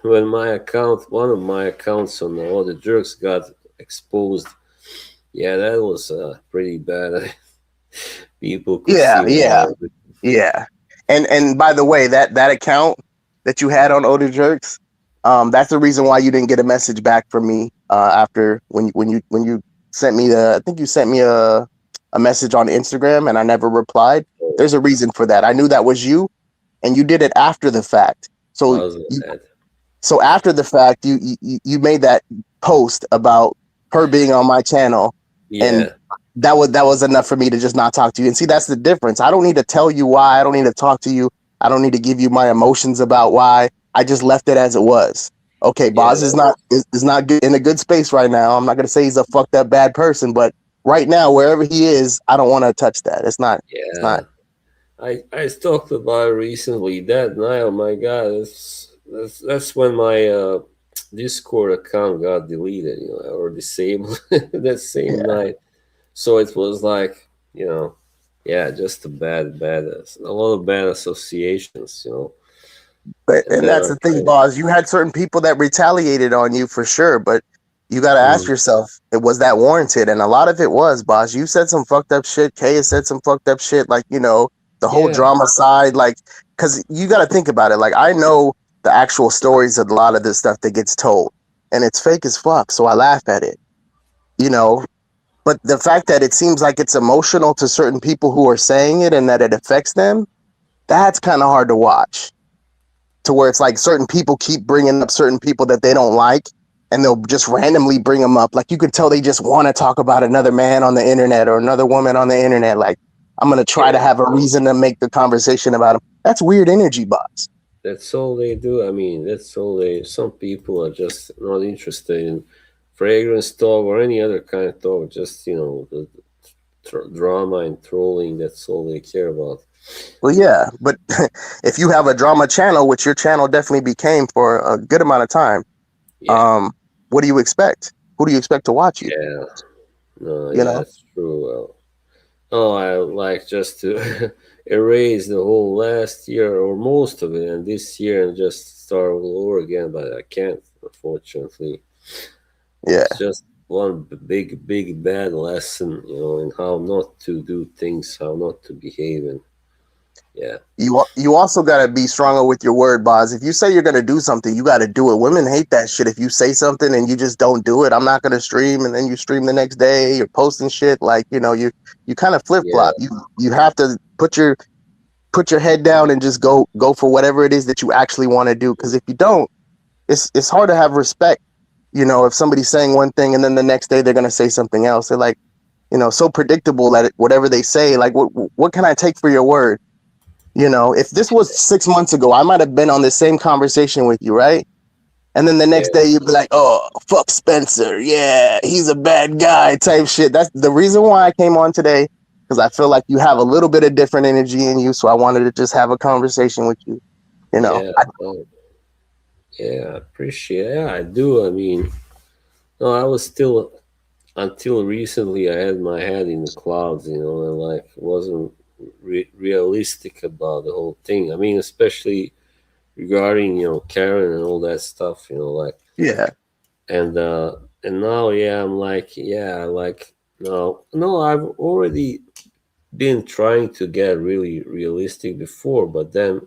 when one of my accounts on all the jerks got exposed. Yeah, that was pretty bad. People could Yeah, see my yeah. everything. Yeah. And by the way, that account that you had on Older Jerks, that's the reason why you didn't get a message back from me after when you sent me the I think you sent me a message on Instagram and I never replied. Oh, There's a reason for that. I knew that was you and you did it after the fact. So was you, that? so after the fact you made that post about her being on my channel and Yeah, that was enough for me to just not talk to you. And see, that's the difference. I don't need to tell you why. I don't need to talk to you. I don't need to give you my emotions about why. I just left it as it was. Okay, yeah, Boz is not good, in a good space right now. I'm not gonna say he's a fucked up bad person, but right now, wherever he is, I don't want to touch that. It's yeah. not. I talked about it recently that night. Oh my god, that's when my Discord account got deleted, or disabled that same Yeah. night. So it was like, yeah, just a lot of bad associations, But and and then that's I the thing, kind boss. You had certain people that retaliated on you for sure, but you got to ask of, yourself, was that warranted? And a lot of it was, boss. You said some fucked up shit. Kay has said some fucked up shit. Like the whole yeah, drama side. Like, because you got to think about it. Like, I know the actual stories of a lot of this stuff that gets told, and it's fake as fuck. So I laugh at it. You know. But the fact that it seems like it's emotional to certain people who are saying it and that it affects them, that's kind of hard to watch to where it's like certain people keep bringing up certain people that they don't like and they'll just randomly bring them up. Like you could tell they just want to talk about another man on the internet or another woman on the internet. Like I'm going to try to yeah. have a reason to make the conversation about them. That's weird energy, bots. That's all they do. I mean, that's all they. Some people are just not interested in fragrance talk or any other kind of talk. Just the drama and trolling. That's all they care about. Well, yeah, but if you have a drama channel, which your channel definitely became for a good amount of time, Yeah, um, what do you expect? Who do you expect to watch you? yeah, no, You yeah, know? that's true. Well, oh, I like just to erase the whole last year or most of it and this year and just start all over again, but I can't, unfortunately. Yeah. It's just one big bad lesson, in how not to do things, how not to behave, and yeah, You also got to be stronger with your word, Boz. If you say you're going to do something, you got to do it. Women hate that shit. If you say something and you just don't do it, I'm not going to stream, and then you stream the next day. You're posting shit like you kind of flip yeah, flop. You have to put your head down and just go for whatever it is that you actually want to do. Because if you don't, it's hard to have respect. If somebody's saying one thing and then the next day they're going to say something else, they're like so predictable that whatever they say, like what can I take for your word? If this was 6 months ago, I might have been on the same conversation with you, right? And then the yeah, next day you'd be like, oh, fuck Spencer. Yeah, he's a bad guy type shit. That's the reason why I came on today, because I feel like you have a little bit of different energy in you. So I wanted to just have a conversation with you. You know, yeah. Oh, yeah, I appreciate. Yeah, I do. I mean, no, I was still until recently. I had my head in the clouds, and like wasn't realistic about the whole thing. I mean, especially regarding Karen and all that stuff. Like Yeah. and and now, yeah, I'm like, yeah, like, no, I've already been trying to get really realistic before, but then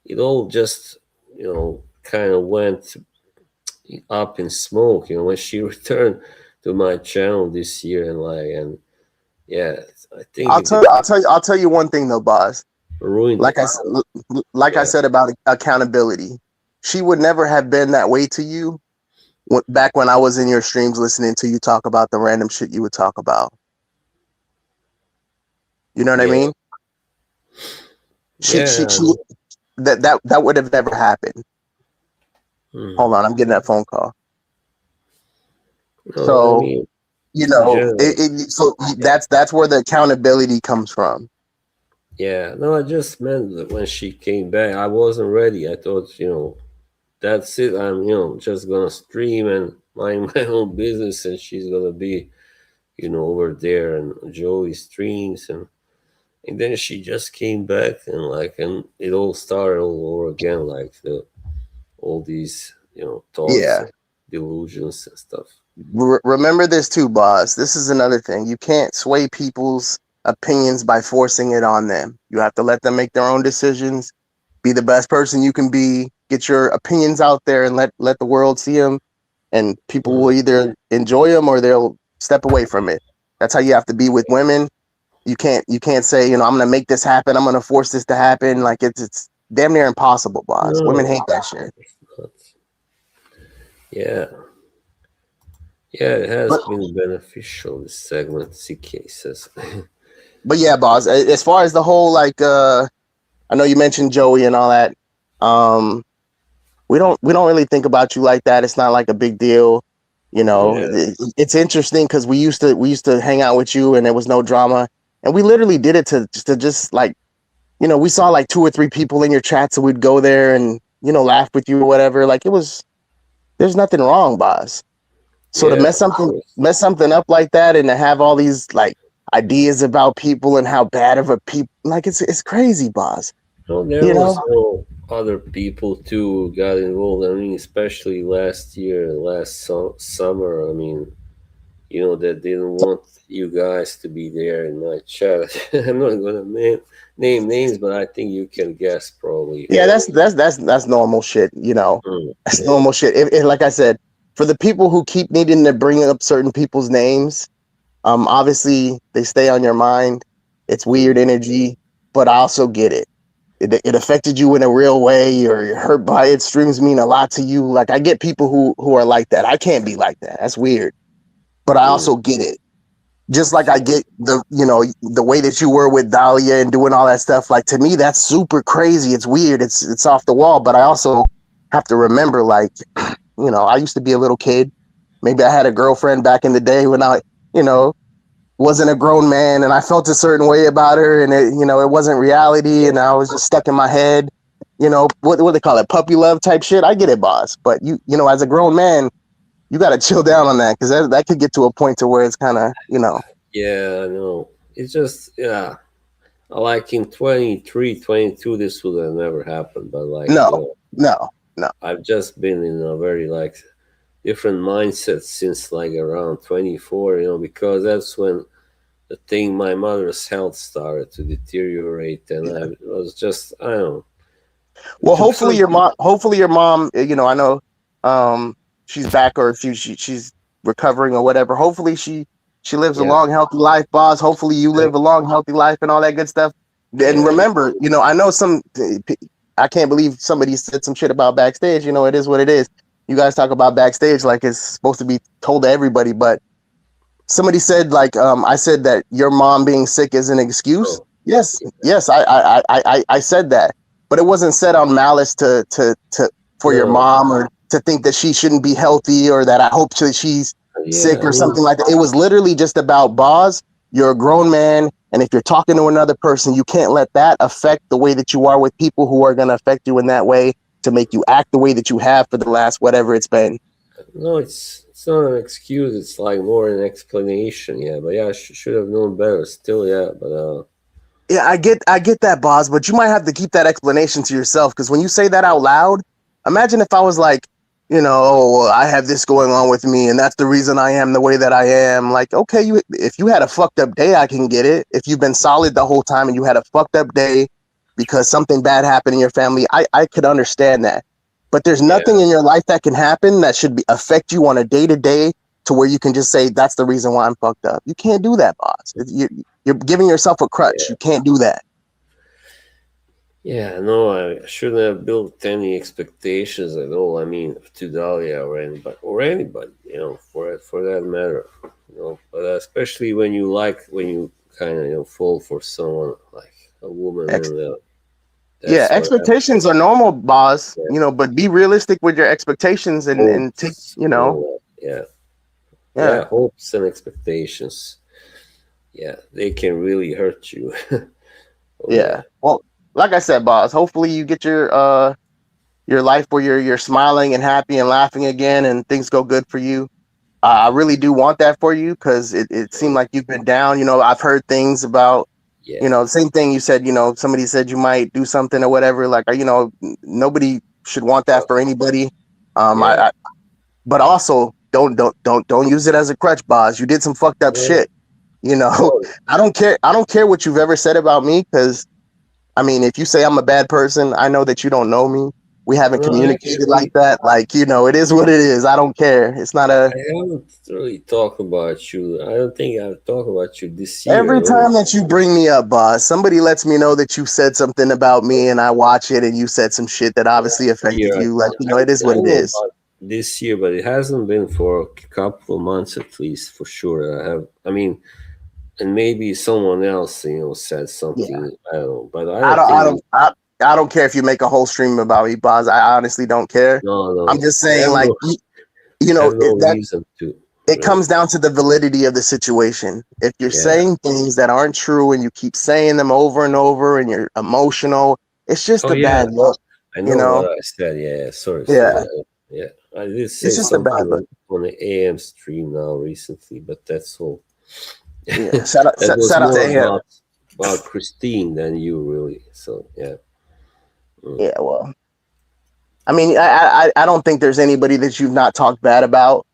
it all just kind of went up in smoke. When she returned to my channel this year, and yeah, I think I'll tell you. I'll tell you. I'll tell you one thing though, boss. ruined Like it. like I Yeah. said about accountability, she would never have been that way to you back when I was in your streams listening to you talk about the random shit you would talk about. You know what I Yeah. mean? Yeah. She that would have never happened. Hmm. Hold on, I'm getting that phone call. No, I So mean, in general. so that's where the accountability comes from. Yeah, no, I just meant that when she came back, I wasn't ready. I thought, that's it. I'm, just gonna stream and mind my own business, and she's gonna be, over there, and Joey streams, and then she just came back, and it all started all over again, like all these, thoughts Yeah. and delusions and stuff. Remember this too, boss. This is another thing. You can't sway people's opinions by forcing it on them. You have to let them make their own decisions. Be the best person you can be. Get your opinions out there and let the world see them. And people will Mm. either enjoy them or they'll step away from it. That's how you have to be with women. You can't say, I'm gonna make this happen. I'm gonna force this to happen. Like it's damn near impossible, boss. Women No, hate that shit. not. Yeah, yeah, it has But been beneficial, this segment, CK says. but yeah, boss. As far as the whole like I know you mentioned Joey and all that. Um, we don't really think about you like that. It's not like a big deal. Yeah. It's interesting because we used to hang out with you and there was no drama, and we literally did it to just like we saw like two or three people in your chat, so we'd go there and laugh with you or whatever. Like it was there's nothing wrong, boss. So to Yeah, mess of something course. mess something up like that and to have all these like ideas about people and how bad of a people like it's crazy, boss. No, there You was know? other people too who got involved. I mean, especially last year, last summer. I mean, that didn't want you guys to be there in my chat. I'm not gonna name names, but I think you can guess probably Yeah, who. that's normal shit. Mm, That's normal shit. If like I said, for the people who keep needing to bring up certain people's names, obviously they stay on your mind. It's weird mm, energy, but I also get it. It affected you in a real way, or you're hurt by it. Streams mean a lot to you. Like I get people who are like that. I can't be like that. That's weird. But I mm. also get it. Just like I get the way that you were with Dahlia and doing all that stuff. Like to me, that's super crazy. It's weird. It's off the wall. But I also have to remember, like, I used to be a little kid. Maybe I had a girlfriend back in the day when I, you know, wasn't a grown man and I felt a certain way about her and it wasn't reality and I was just stuck in my head. What they call it, puppy love type shit. I get it, boss. But as a grown man, you got to chill down on that because that could get to a point to where it's kind of. Yeah, I know. It's just, yeah. Like in 23, 22, this would have never happened. But like, No, no, no. I've just been in a very like different mindset since like around 24. Because that's when the thing, my mother's health started to deteriorate, and I was just, I don't know. Well, To hopefully some your people, mom. Hopefully your mom. I know she's back or she's recovering or whatever. Hopefully she lives a yeah, long, healthy life, boss. Hopefully you live a long, healthy life and all that good stuff. And yeah, remember, I know I can't believe somebody said some shit about backstage. It is what it is. You guys talk about backstage like it's supposed to be told to everybody, but somebody said like I said that your mom being sick is an excuse. oh, Yes, yeah, yes, I said that, but it wasn't said on malice to for your no, mom or to think that she shouldn't be healthy or that I hope that she's yeah, sick I or mean, something like that. It was literally just about Boz. You're a grown man, and if you're talking to another person, you can't let that affect the way that you are with people who are going to affect you in that way to make you act the way that you have for the last whatever it's been. no, it's not an excuse. It's like more an explanation. Yeah, but yeah, I should have known better. Still, yeah, but Yeah, I get that, boss, but you might have to keep that explanation to yourself because when you say that out loud, imagine if I was like, oh, I have this going on with me, and that's the reason I am the way that I am. Like, okay, if you had a fucked up day, I can get it. If you've been solid the whole time and you had a fucked up day because something bad happened in your family, I could understand that. But there's Yeah, nothing in your life that can happen that should affect you on a day to day to where you can just say that's the reason why I'm fucked up. You can't do that, boss. You're giving yourself a crutch. yeah, You can't do that. yeah. No, I shouldn't have built any expectations at all. I mean, to Dahlia or anybody, for that matter, But especially when you kind of fall for someone like a woman, Ex- and yeah, that's what happened. expectations are normal, boss. Yeah. But be realistic with your expectations and take, Hopes and all that. Yeah, yeah, yeah. Hopes and expectations. Yeah, they can really hurt you. Oh yeah, yeah. Well, like I said, boss, hopefully you get your life where you're smiling and happy and laughing again and things go good for you. I really do want that for you because it seemed like you've been down. I've heard things about, yeah, the same thing you said, somebody said you might do something or whatever. Like, nobody should want that uh, for anybody. Um, yeah. I but also don't use it as a crutch, boss. You did some fucked up Yeah. shit. You know, Oh, I don't care what you've ever said about me because I mean, if you say I'm a bad person, I know that you don't know me. We haven't no, communicated like actually, that. Like, it is what it is. I don't care. It's not a I haven't really talked about you. I don't think I've talked about you this year Every at all. time that you bring me up, boss, somebody lets me know that you said something about me and I watch it and you said some shit that obviously affected Year, you. Like, it is I what it don't know is. about this year, but it hasn't been for a couple of months at least, for sure. I mean, and maybe someone else, said Yeah. something. I don't know, but I I don't don't I think. don't I don't care if you make a whole stream about me, boss. I honestly don't care. No, I'm no, just I saying, have like, no, I have no that reason to it really. comes down to the validity of the situation. If you're Yeah. saying things that aren't true and you keep saying them over and over and you're emotional, it's just Oh a yeah, bad look, I you know what know? I said. Yeah, yeah. Sorry, sorry. Yeah. Yeah, I did It's say just a something bad look. on the AM stream now recently, but that's all. Yeah. Shout out That was shout out to more AM. about Christine than you, really. So yeah. Mm. Yeah, well, I mean, I don't think there's anybody that you've not talked bad about.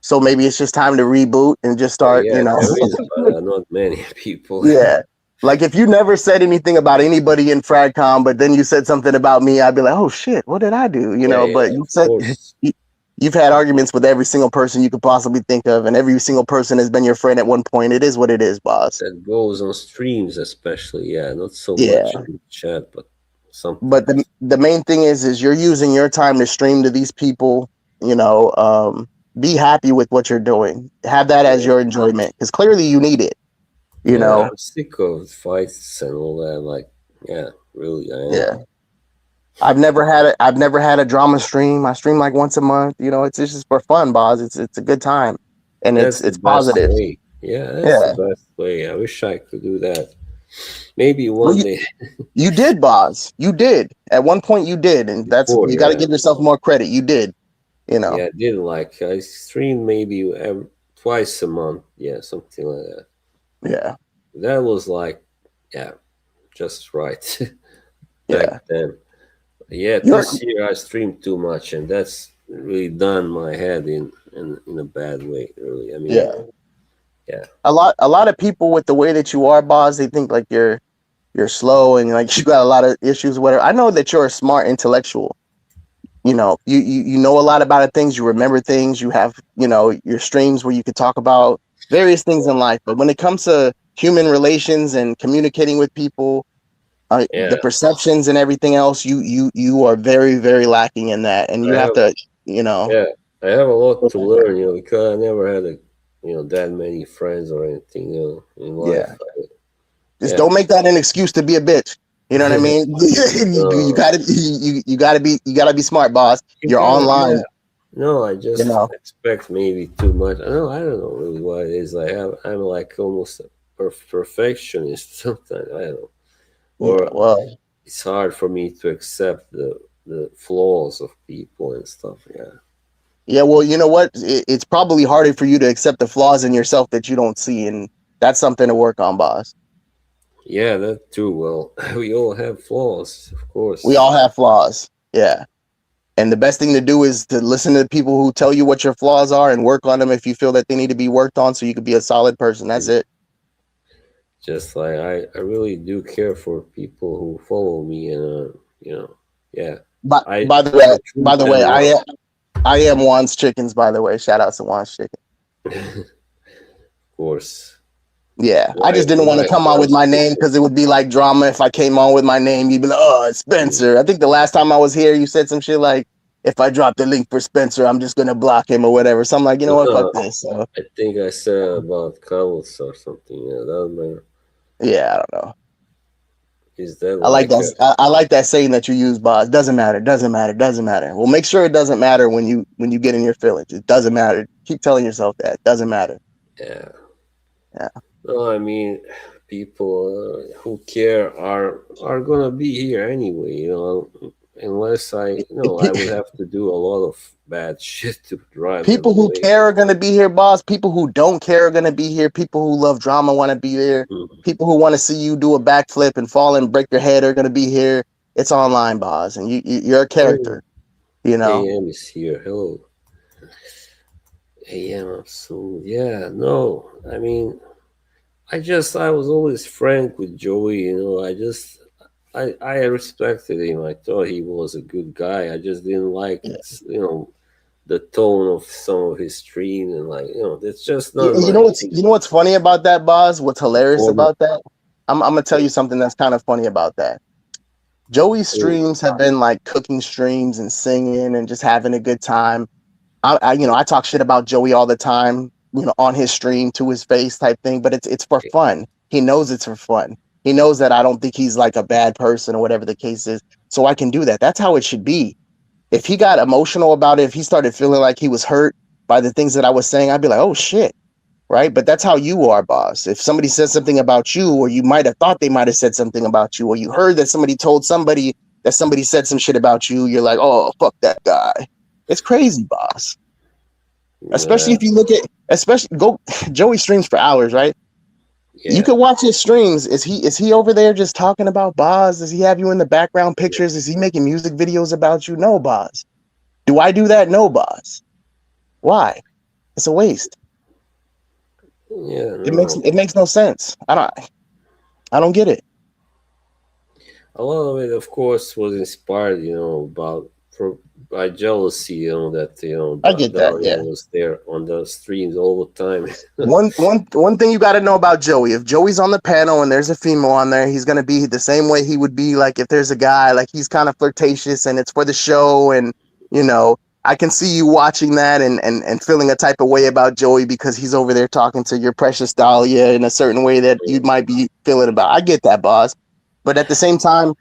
So maybe it's just time to reboot and just Oh start, yeah, there is, but not many people. yeah. Like if you never said anything about anybody in Fragcom, but then you said something about me, I'd be like, oh shit, what did I do? Yeah, But yeah, you of said course. you, you've had arguments with every single person you could possibly think of, and every single person has been your friend at one point. It is what it is, boss. That goes on streams, especially. Yeah, not so much Yeah. in chat, but But the sometimes. the main thing is you're using your time to stream to these people, be happy with what you're doing. Have that as Yeah, your enjoyment because clearly you need it, you yeah. know. I'm sick of fights and all that. Like, yeah, really, I am. Yeah. I've never had a drama stream. I stream like once a month. It's just for fun, boss. It's a good time, and it's That's the it's best positive. way. Yeah, that's the Yeah. best way. I wish I could do that. Maybe Well, one day you did, boss. You did. At one point, you did, and that's before. you got to Yeah, give yourself more credit. You did. You know. yeah. I did like I stream maybe twice a month. Yeah, something like that. Yeah. That was like, yeah, just right back Yeah. then. Yeah, You're this year I streamed too much, and that's really done my head in a bad way. Really, I mean, yeah. yeah, A lot of people with the way that you are, boss, they think like you're slow and like you got a lot of issues, whatever. I know that you're a smart intellectual. You know a lot about things, you remember things, you have, your streams where you could talk about various things in life. But when it comes to human relations and communicating with people, yeah, the perceptions and everything else, you are very, very lacking in that. And you I have have, to, you know, yeah, I have a lot to learn. Because I never had that many friends or anything. In yeah. life. Just Yeah. don't make that an excuse to be a bitch. You know what I mean? You No, gotta you gotta be smart, boss. you You're gotta, yeah. online, No, I you just know. expect maybe too much. I don't know really what it is. I'm like almost a perfectionist sometimes. I don't know, Yeah, or well, it's hard for me to accept the flaws of people and stuff. Yeah, yeah, well, you know what? It's probably harder for you to accept the flaws in yourself that you don't see, and that's something to work on, boss. Yeah, that too. Well, we all have flaws, of We course. all have flaws. Yeah. And the best thing to do is to listen to people who tell you what your flaws are and work on them if you feel that they need to be worked on so you could be a solid person. That's it. Just like I really do care for people who follow me, and you know, yeah, But I I by treat the way, them well. I am Juan's Chickens, by the way. Shout out to Juan's Chicken. Of course. Yeah, I Why just didn't want to why come on with one's my name chicken? because it would be like drama if I came on with my name. You'd be like, "Oh, it's Spencer." I think the last time I was here, you said some shit like, "If I drop the link for Spencer, I'm just gonna block him or whatever." So I'm like, you know what, fuck this. So I think I said about camels or something. Yeah, doesn't matter. yeah, I don't know. Is that I like like a that. I like that saying that you use, boss. Doesn't matter. Doesn't matter. Doesn't matter. Well, make sure it doesn't matter when you get in your feelings. It doesn't matter. Keep telling yourself that. Doesn't matter. yeah? Yeah. No, I mean, people who care are gonna be here anyway. Unless I would have to do a lot of bad shit to drive them People who away. care are gonna be here, boss. People who don't care are gonna be here. People who love drama want to be there. Mhm. People who want to see you do a backflip and fall and break your head are gonna be here. It's online, boss, and you're a Hey, character. You know. AM is here. Hello, AM. Absolutely. Yeah. No, I mean, I was always frank with Joey. I respected him. I thought he was a good guy. I just didn't like Yeah. the tone of some of his stream, and that's just not my thing. You know what's funny about that, boss? What's hilarious Former, about that? I'm gonna tell you something that's kind of funny about that. Joey's oh, streams have been like cooking streams and singing and just having a good time. I talk shit about Joey all the time, on his stream to his face type thing, but it's for fun. He knows it's for fun. He knows that I don't think he's like a bad person or whatever the case is. So I can do that. That's how it should be. If he got emotional about it, if he started feeling like he was hurt by the things that I was saying, I'd be like, oh shit. Right. But that's how you are, boss. If somebody says something about you, or you might have thought they might have said something about you, or you heard that somebody told somebody that somebody said some shit about you, you're like, oh, fuck that guy. It's crazy, boss. Especially yeah, if you look at, especially go Joey streams for hours, right? You yeah, could watch his streams. Is he over there just talking about Boz? Does he have you in the background pictures? Is he making music videos about you? No, Boz. Do I do that? No, Boz. Why? It's a waste. yeah. It makes No, it makes no sense. I don't get it. a lot of it, of course, was inspired, about for by jealousy, that I get that. Daria Yeah. was there on the streams all the time. One thing you got to know about Joey: if Joey's on the panel and there's a female on there, he's gonna be the same way he would be like if there's a guy. Like he's kind of flirtatious and it's for the show. And you know, I can see you watching that and feeling a type of way about Joey because he's over there talking to your precious Dahlia in a certain way that you might be feeling about. I get that, boss, but at the same time,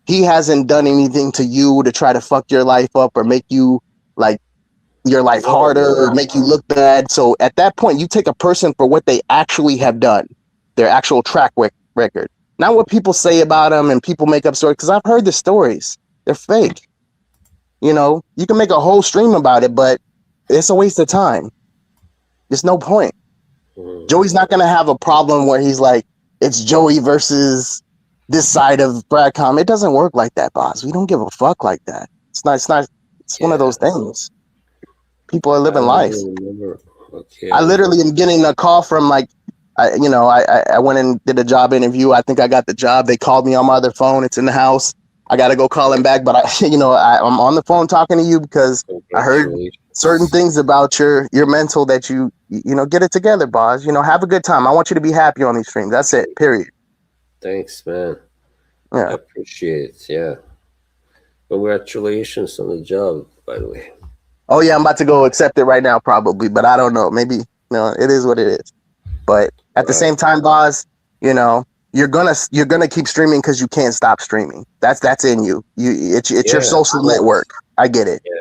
he hasn't done anything to you to try to fuck your life up or make you like your life No, harder or no. make you look bad. So at that point, you take a person for what they actually have done, their actual record, not what people say about them and people make up stories. Because I've heard the stories, they're fake. You can make a whole stream about it, but it's a waste of time. There's no point. Joey's not gonna have a problem where he's like, it's Joey versus this side of Bradcom. It doesn't work like that, boss. We don't give a fuck like that. It's not. It's not. It's one of Yeah, those things. People are I living don't life. even remember. Okay, I I don't literally remember. am getting a call from like, I went and did a job interview. I think I got the job. They called me on my other phone. It's in the house. I got to go call him back. But I'm on the phone talking to you because I heard certain Congratulations. things about your mental that get it together, boss. Have a good time. I want you to be happy on these streams. That's it. Period. Thanks, man. I Yeah. appreciate it. Yeah. Congratulations on the job, by the way. Oh yeah, I'm about to go accept it right now, probably. But I don't know. Maybe it is what it is. But at the Right. same time, boss, you're gonna keep streaming because you can't stop streaming. That's in you. It's your Yeah, of social network. course. I get it. Yeah.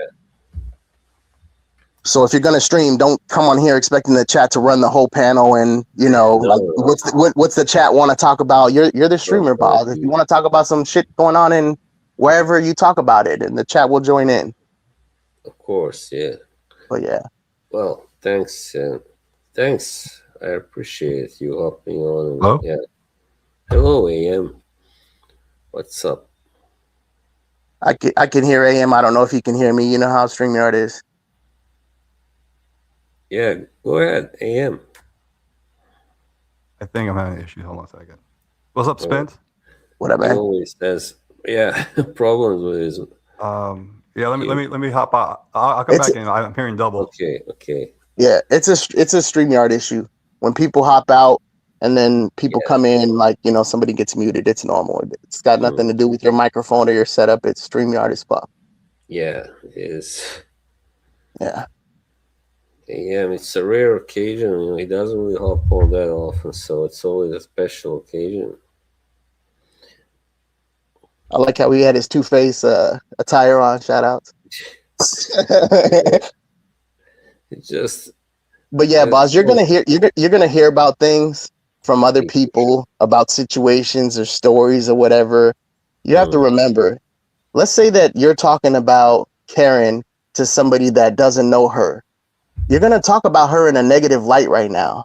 So if you're gonna stream, don't come on here expecting the chat to run the whole panel and like No, what's the chat want to talk about? You're the no, streamer, thank boss. If you you. want to talk about some shit going on in wherever, you talk about it, and the chat will join in. Of course, yeah. But yeah, Well, thanks. Thanks. I appreciate you hopping on. And, Hello? yeah. Hello, AM. What's up? I can hear AM. I don't know if you can hear me. You know how StreamYard is. Yeah, go ahead, AM. I think I'm having an issue. Hold on a second. What's up, Oh, Spence? What up, he man? always says, yeah, problems with his. Yeah, let me hop out. I'll come It's back in. I'm hearing double. Okay, okay. Yeah, it's a StreamYard issue. When people hop out and then people Yeah. come in, like somebody gets muted. It's normal. It's got nothing to Mm, do with your microphone or your setup. It's StreamYard is fuck. yeah, it is. Yeah, AM, it's a rare occasion. He doesn't really hop on that often, so it's always a special occasion. I like how he had his Two Face attire on. Shout outs. Yeah, it just, But yeah, uh, boss, you're gonna hear about things from other people about situations or stories or whatever. You have to mm, remember. Let's say that you're talking about Karen to somebody that doesn't know her. You're gonna talk about her in a negative light right now.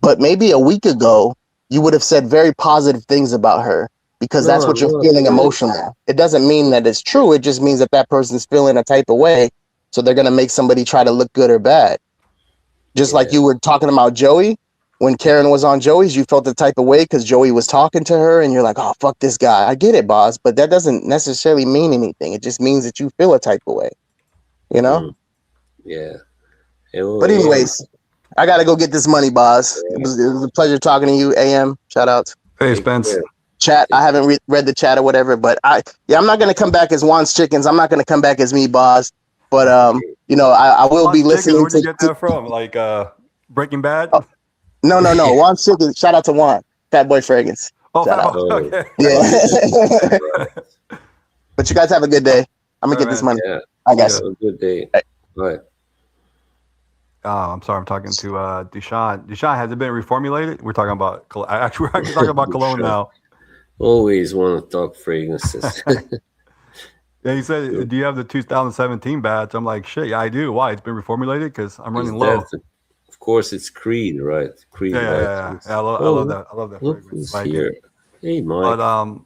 But maybe a week ago, you would have said very positive things about her because no, that's I'm what you're not feeling really. emotionally. It doesn't mean that it's true. It just means that that person's feeling a type of way. So they're gonna make somebody try to look good or bad. Just like Yeah, you were talking about Joey, when Karen was on Joey's, you felt the type of way because Joey was talking to her, and you're like, "Oh, fuck this guy." I get it, boss, but that doesn't necessarily mean anything. It just means that you feel a type of way, you know. mm, yeah. Hello, But AM. anyways, I gotta go get this money, boss. All right, It was a pleasure talking to you. AM, shout outs. Hey, take Spence. care. Chat. I Take care. haven't read the chat or whatever, but I'm not gonna come back as Juan's chickens. I'm not gonna come back as me, boss. But Okay. I will be Watch chickens. listening Where'd you to, get that from? Like Breaking Bad? oh, no. Juan's chickens. Shout out to Juan, Fat Boy Fragrance. Oh, Shout Fat out. Boy. Oh, Okay. Yeah. right, right. But you guys have a good day. I'm gonna All right, get this man. money. Yeah. I See guess. ya. Have a good day. Bye. I'm sorry. I'm talking to Deshaun. Deshaun, has it been reformulated? We're talking about actually we're actually talking about cologne Sure. now. Always want to talk fragrances. Yeah, he said, "Do you have the 2017 batch?" I'm like, "Shit, yeah, I do. Why? It's been reformulated because I'm Is running that, low." of course, it's Creed, right? Yeah, Creed yeah, yeah. Yeah. batches. I love Oh, that. I love that look fragrance. who's Like it. here. Hey, But Mike.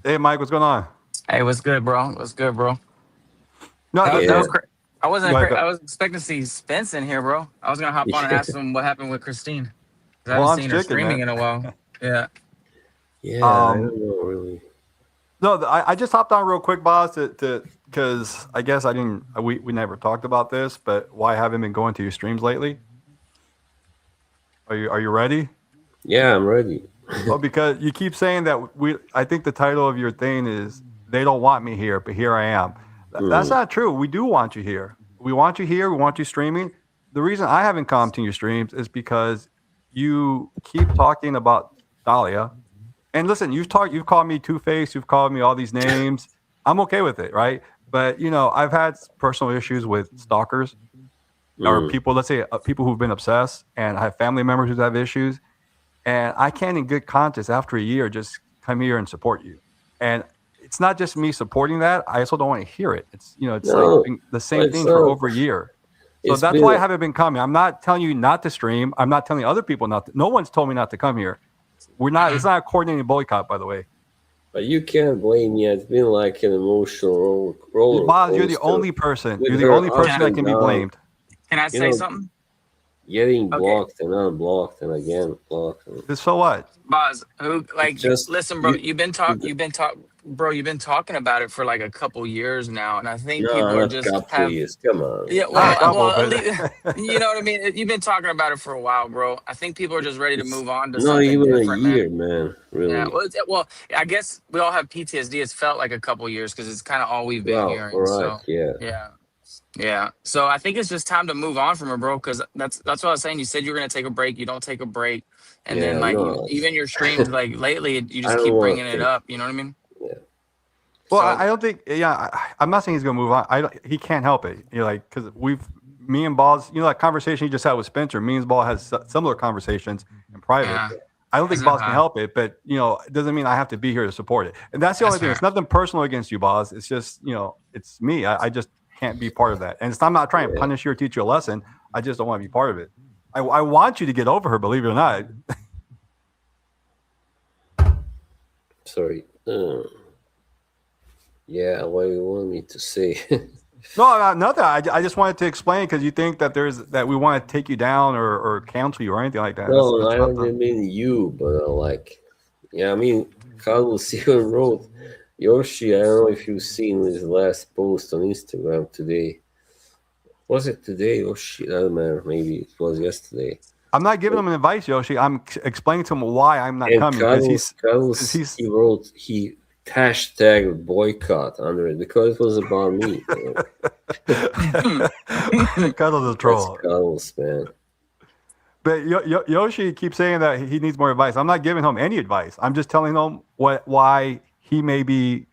hey, Mike, what's going on? Hey, what's good, bro? What's good, bro? No, That Yeah, was cra- I wasn't. go ahead. I was expecting to see Spence in here, bro. I was gonna hop on and yeah, ask him what happened with Christine. 'Cause I haven't Juan's seen her chicken, streaming man. in a while. Yeah. yeah. I Um, don't know really. no, I just hopped on real quick, boss, to because I guess I didn't. We never talked about this, but why haven't been going to your streams lately? Are you ready? Yeah, I'm ready. Well, because you keep saying that we. I think the title of your thing is "They Don't Want Me Here," but here I am. That's Mm, not true. We do want you here. We want you here. We want you streaming. The reason I haven't come to your streams is because you keep talking about Dahlia. And listen, you've called me Two Face, you've called me all these names. I'm okay with it, right? But I've had personal issues with stalkers or mm, people. Let's say people who've been obsessed, and I have family members who have issues. And I can't, in good conscience, after a year, just come here and support you. And it's not just me supporting that. I also don't want to hear it. It's like no, the same it's thing for not. over a year. So It's that's why been. I haven't been coming. I'm not telling you not to stream. I'm not telling other people not to. No one's told me not to come here. We're not. It's Mhm. not a coordinated boycott, by the way. But you can't blame me. It's been like an emotional roller Boz, you're the coaster only person. You're with the her only up Can person I that and can be down. blamed. can I You say know, something? getting Okay. blocked and unblocked and again blocked. And So what? Boz, who it's like just listen, bro, you. you've been talking about it for like a couple years now, and I think people No, are not just couple have years. Come on, yeah, Not a couple, at but least you know what I mean? You've been talking about it for a while, bro. I think people are just ready to it's move on to not something even a different, man. year, man. Yeah, Really. well, I guess we all have PTSD. It's felt like a couple years because it's kind of all we've been Well, all hearing. right, So, yeah, yeah, yeah. So I think it's just time to move on from it, bro. Because that's what I was saying. You said you were gonna take a break. You don't take a break, and then yeah. like No, even your streams, like lately, you I just don't keep want bringing to it take. up. You know what I mean? Yeah, well, So I don't think. Yeah, I'm not saying he's gonna move on. He can't help it. Like because me and Ball's, that conversation you just had with Spencer. Me and Ball has similar conversations in private. yeah, I don't think that's Boz can help it, but it doesn't mean I have to be here to support it. And that's the only thing. It's fair. nothing personal against you, Boz. It's just it's me. I just can't be part of that. And I'm not trying to yeah. punish you or teach you a lesson. I just don't want to be part of it. I want you to get over her, believe it or not. sorry. Yeah, what do you want me to say? No, nothing. I just wanted to explain because you think that we want to take you down or cancel you or anything like that. No, That's I not the. don't mean you, but like, yeah, I mean, Carlos even wrote Yoshi. I don't know if you've seen his last post on Instagram today. Was it today? Oh shit, I don't matter. Maybe it was yesterday. I'm not giving him an advice, Yoshi. I'm explaining to him why I'm not And coming because he's he wrote, he hashtag boycott under it because it was about me. Cuddle's a That's troll. Carlos, man. But Yoshi keeps saying that he needs more advice. I'm not giving him any advice. I'm just telling him why he may be,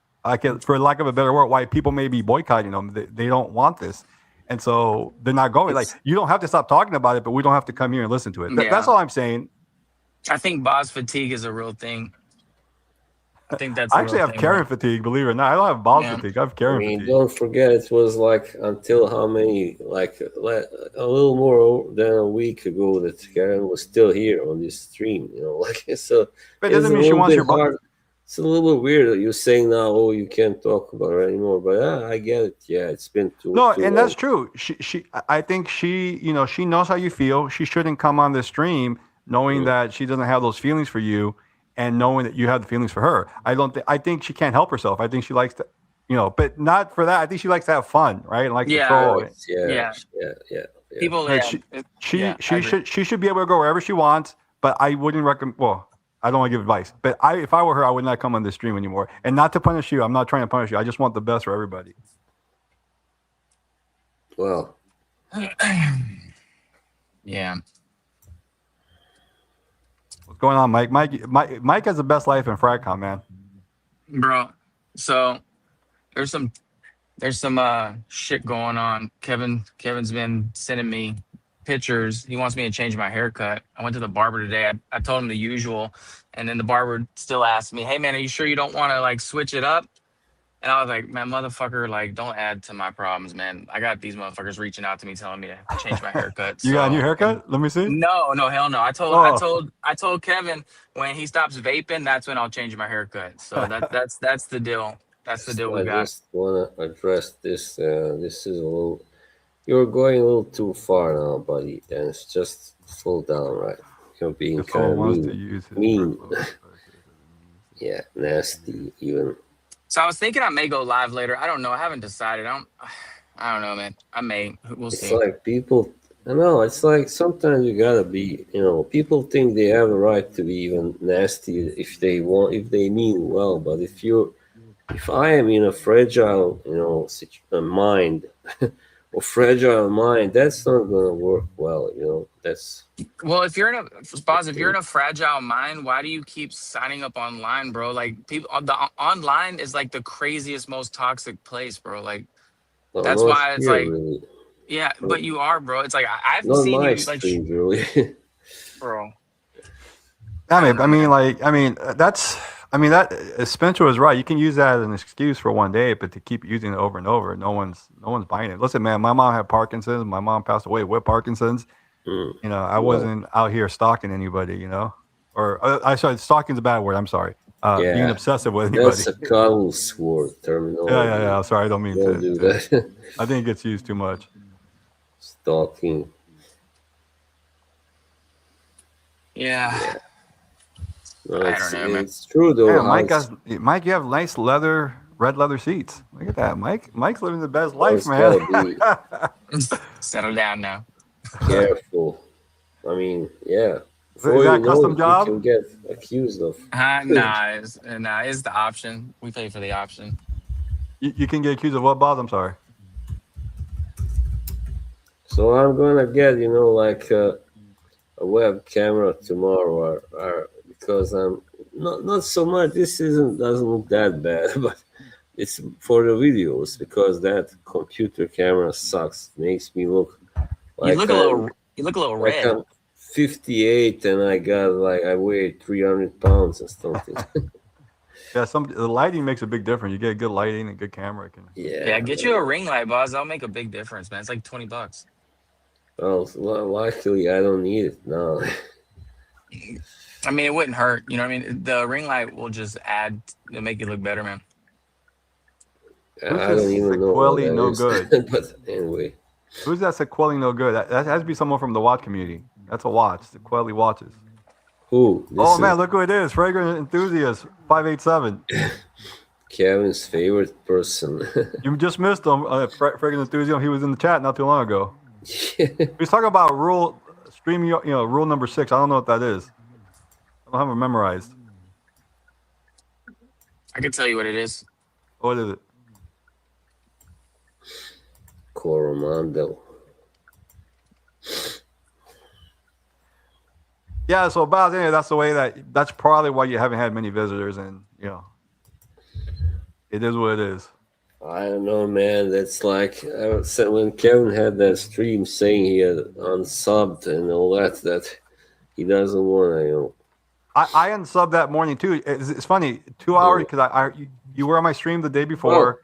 for lack of a better word, why people may be boycotting him. They don't want this, and so they're not going. Like, you don't have to stop talking about it, but we don't have to come here and listen to it. That's all I'm saying. I think boss fatigue is a real thing. I think that's. I actually have Karen fatigue, believe it or not. I don't have boss fatigue. I have Karen fatigue. Don't forget, it was like until how many, like a little more than a week ago that Karen was still here on this stream. Like so. But it doesn't mean she wants your hard. It's a little bit weird that you're saying now, oh, you can't talk about it anymore. But I get it. Yeah, it's been too. No, too and long. that's true. I think she knows how you feel. She shouldn't come on this stream knowing that she doesn't have those feelings for you, and knowing that you have the feelings for her. I think she can't help herself. I think she likes to, but not for that. I think she likes to have fun, right? And likes to troll. Yeah. People. She should be able to go wherever she wants. But I wouldn't recommend. Well, I don't want to give advice, but if I were her, I would not come on this stream anymore. And not to punish you. I'm not trying to punish you. I just want the best for everybody. Well. Yeah. What's going on, Mike? Mike has the best life in Fragcom, man. Bro, so there's some shit going on. Kevin's been sending me pictures. He wants me to change my haircut. I went to the barber today. I told him the usual, and then the barber still asked me, "Hey man, are you sure you don't want to like switch it up?" And I was like, "Man, motherfucker, like don't add to my problems, man. I got these motherfuckers reaching out to me telling me to change my haircut." You got a new haircut? Let me see. No, hell no. I told Kevin when he stops vaping, that's when I'll change my haircut. So that's the deal. That's the deal we got. I just want to address this. This is a little. You're going a little too far now, buddy, and it's just full down, right? You're being kind of mean. Yeah, nasty, even. So I was thinking I may go live later. I don't know. I haven't decided. I don't know, man. I may. We'll see. It's like people. I know. It's like sometimes you gotta be. People think they have a right to be even nasty if they want, if they mean well. But if I am in a fragile, mind, or fragile mind, that's not gonna work well. That's. Well, if you're in a fragile mind, why do you keep signing up online, bro? Like people, the online is like the craziest, most toxic place, bro. Like that's why it's like, really. Yeah, but you are, bro. It's like I've seen you like, really. Bro. That Spencer was right. You can use that as an excuse for one day, but to keep using it over and over, no one's buying it. Listen, man, my mom had Parkinson's. My mom passed away with Parkinson's. I wasn't out here stalking anybody, or I sorry, stalking's a bad word. I'm sorry. Being obsessive with anybody. That's a Carlos word terminology. Yeah. Sorry, I don't mean to do that. I think it gets used too much. Stalking. Yeah. No, it's true though. Yeah, Mike, you have nice red leather seats. Look at that, Mike. Mike's living the best life, man. Settle down now. Careful. I mean, yeah. Is that a custom job? You can get accused of. Nah, it's the option. We pay for the option. You can get accused of what, Bob? I'm sorry. So I'm gonna get, like a web camera tomorrow, or because I'm not so much. This doesn't look that bad, but it's for the videos because that computer camera sucks. Makes me look like you look a little red. I'm 58 and I weigh 300 pounds and something. Yeah, the lighting makes a big difference. You get good lighting and good camera. Yeah, get you a ring light, boss. That'll make a big difference, man. It's like $20. Well, luckily I don't need it now. I mean, it wouldn't hurt. You know what I mean? The ring light will just add to make it look better, man. Who's I don't this even know what Sequeli that no is. good? But anyway, Who's that Sequeli no good? That has to be someone from the watch community. That's a watch. Sequeli watches. who? Oh This is man, look who it is! Fragrant enthusiast 587. Kevin's favorite person. You just missed him. Fragrant enthusiast. He was in the chat not too long ago. He was talking about rule streaming. Rule number 6. I don't know what that is. I don't have it memorized. I can tell you what it is. What is it? Coromando. Yeah, so about anyway, that's the way that's probably why you haven't had many visitors, and it is what it is. I don't know, man. That's like I said when Kevin had that stream saying he had unsubbed and all that. That he doesn't want to, I unsubbed that morning too. It's funny, 2 hours because you were on my stream the day before,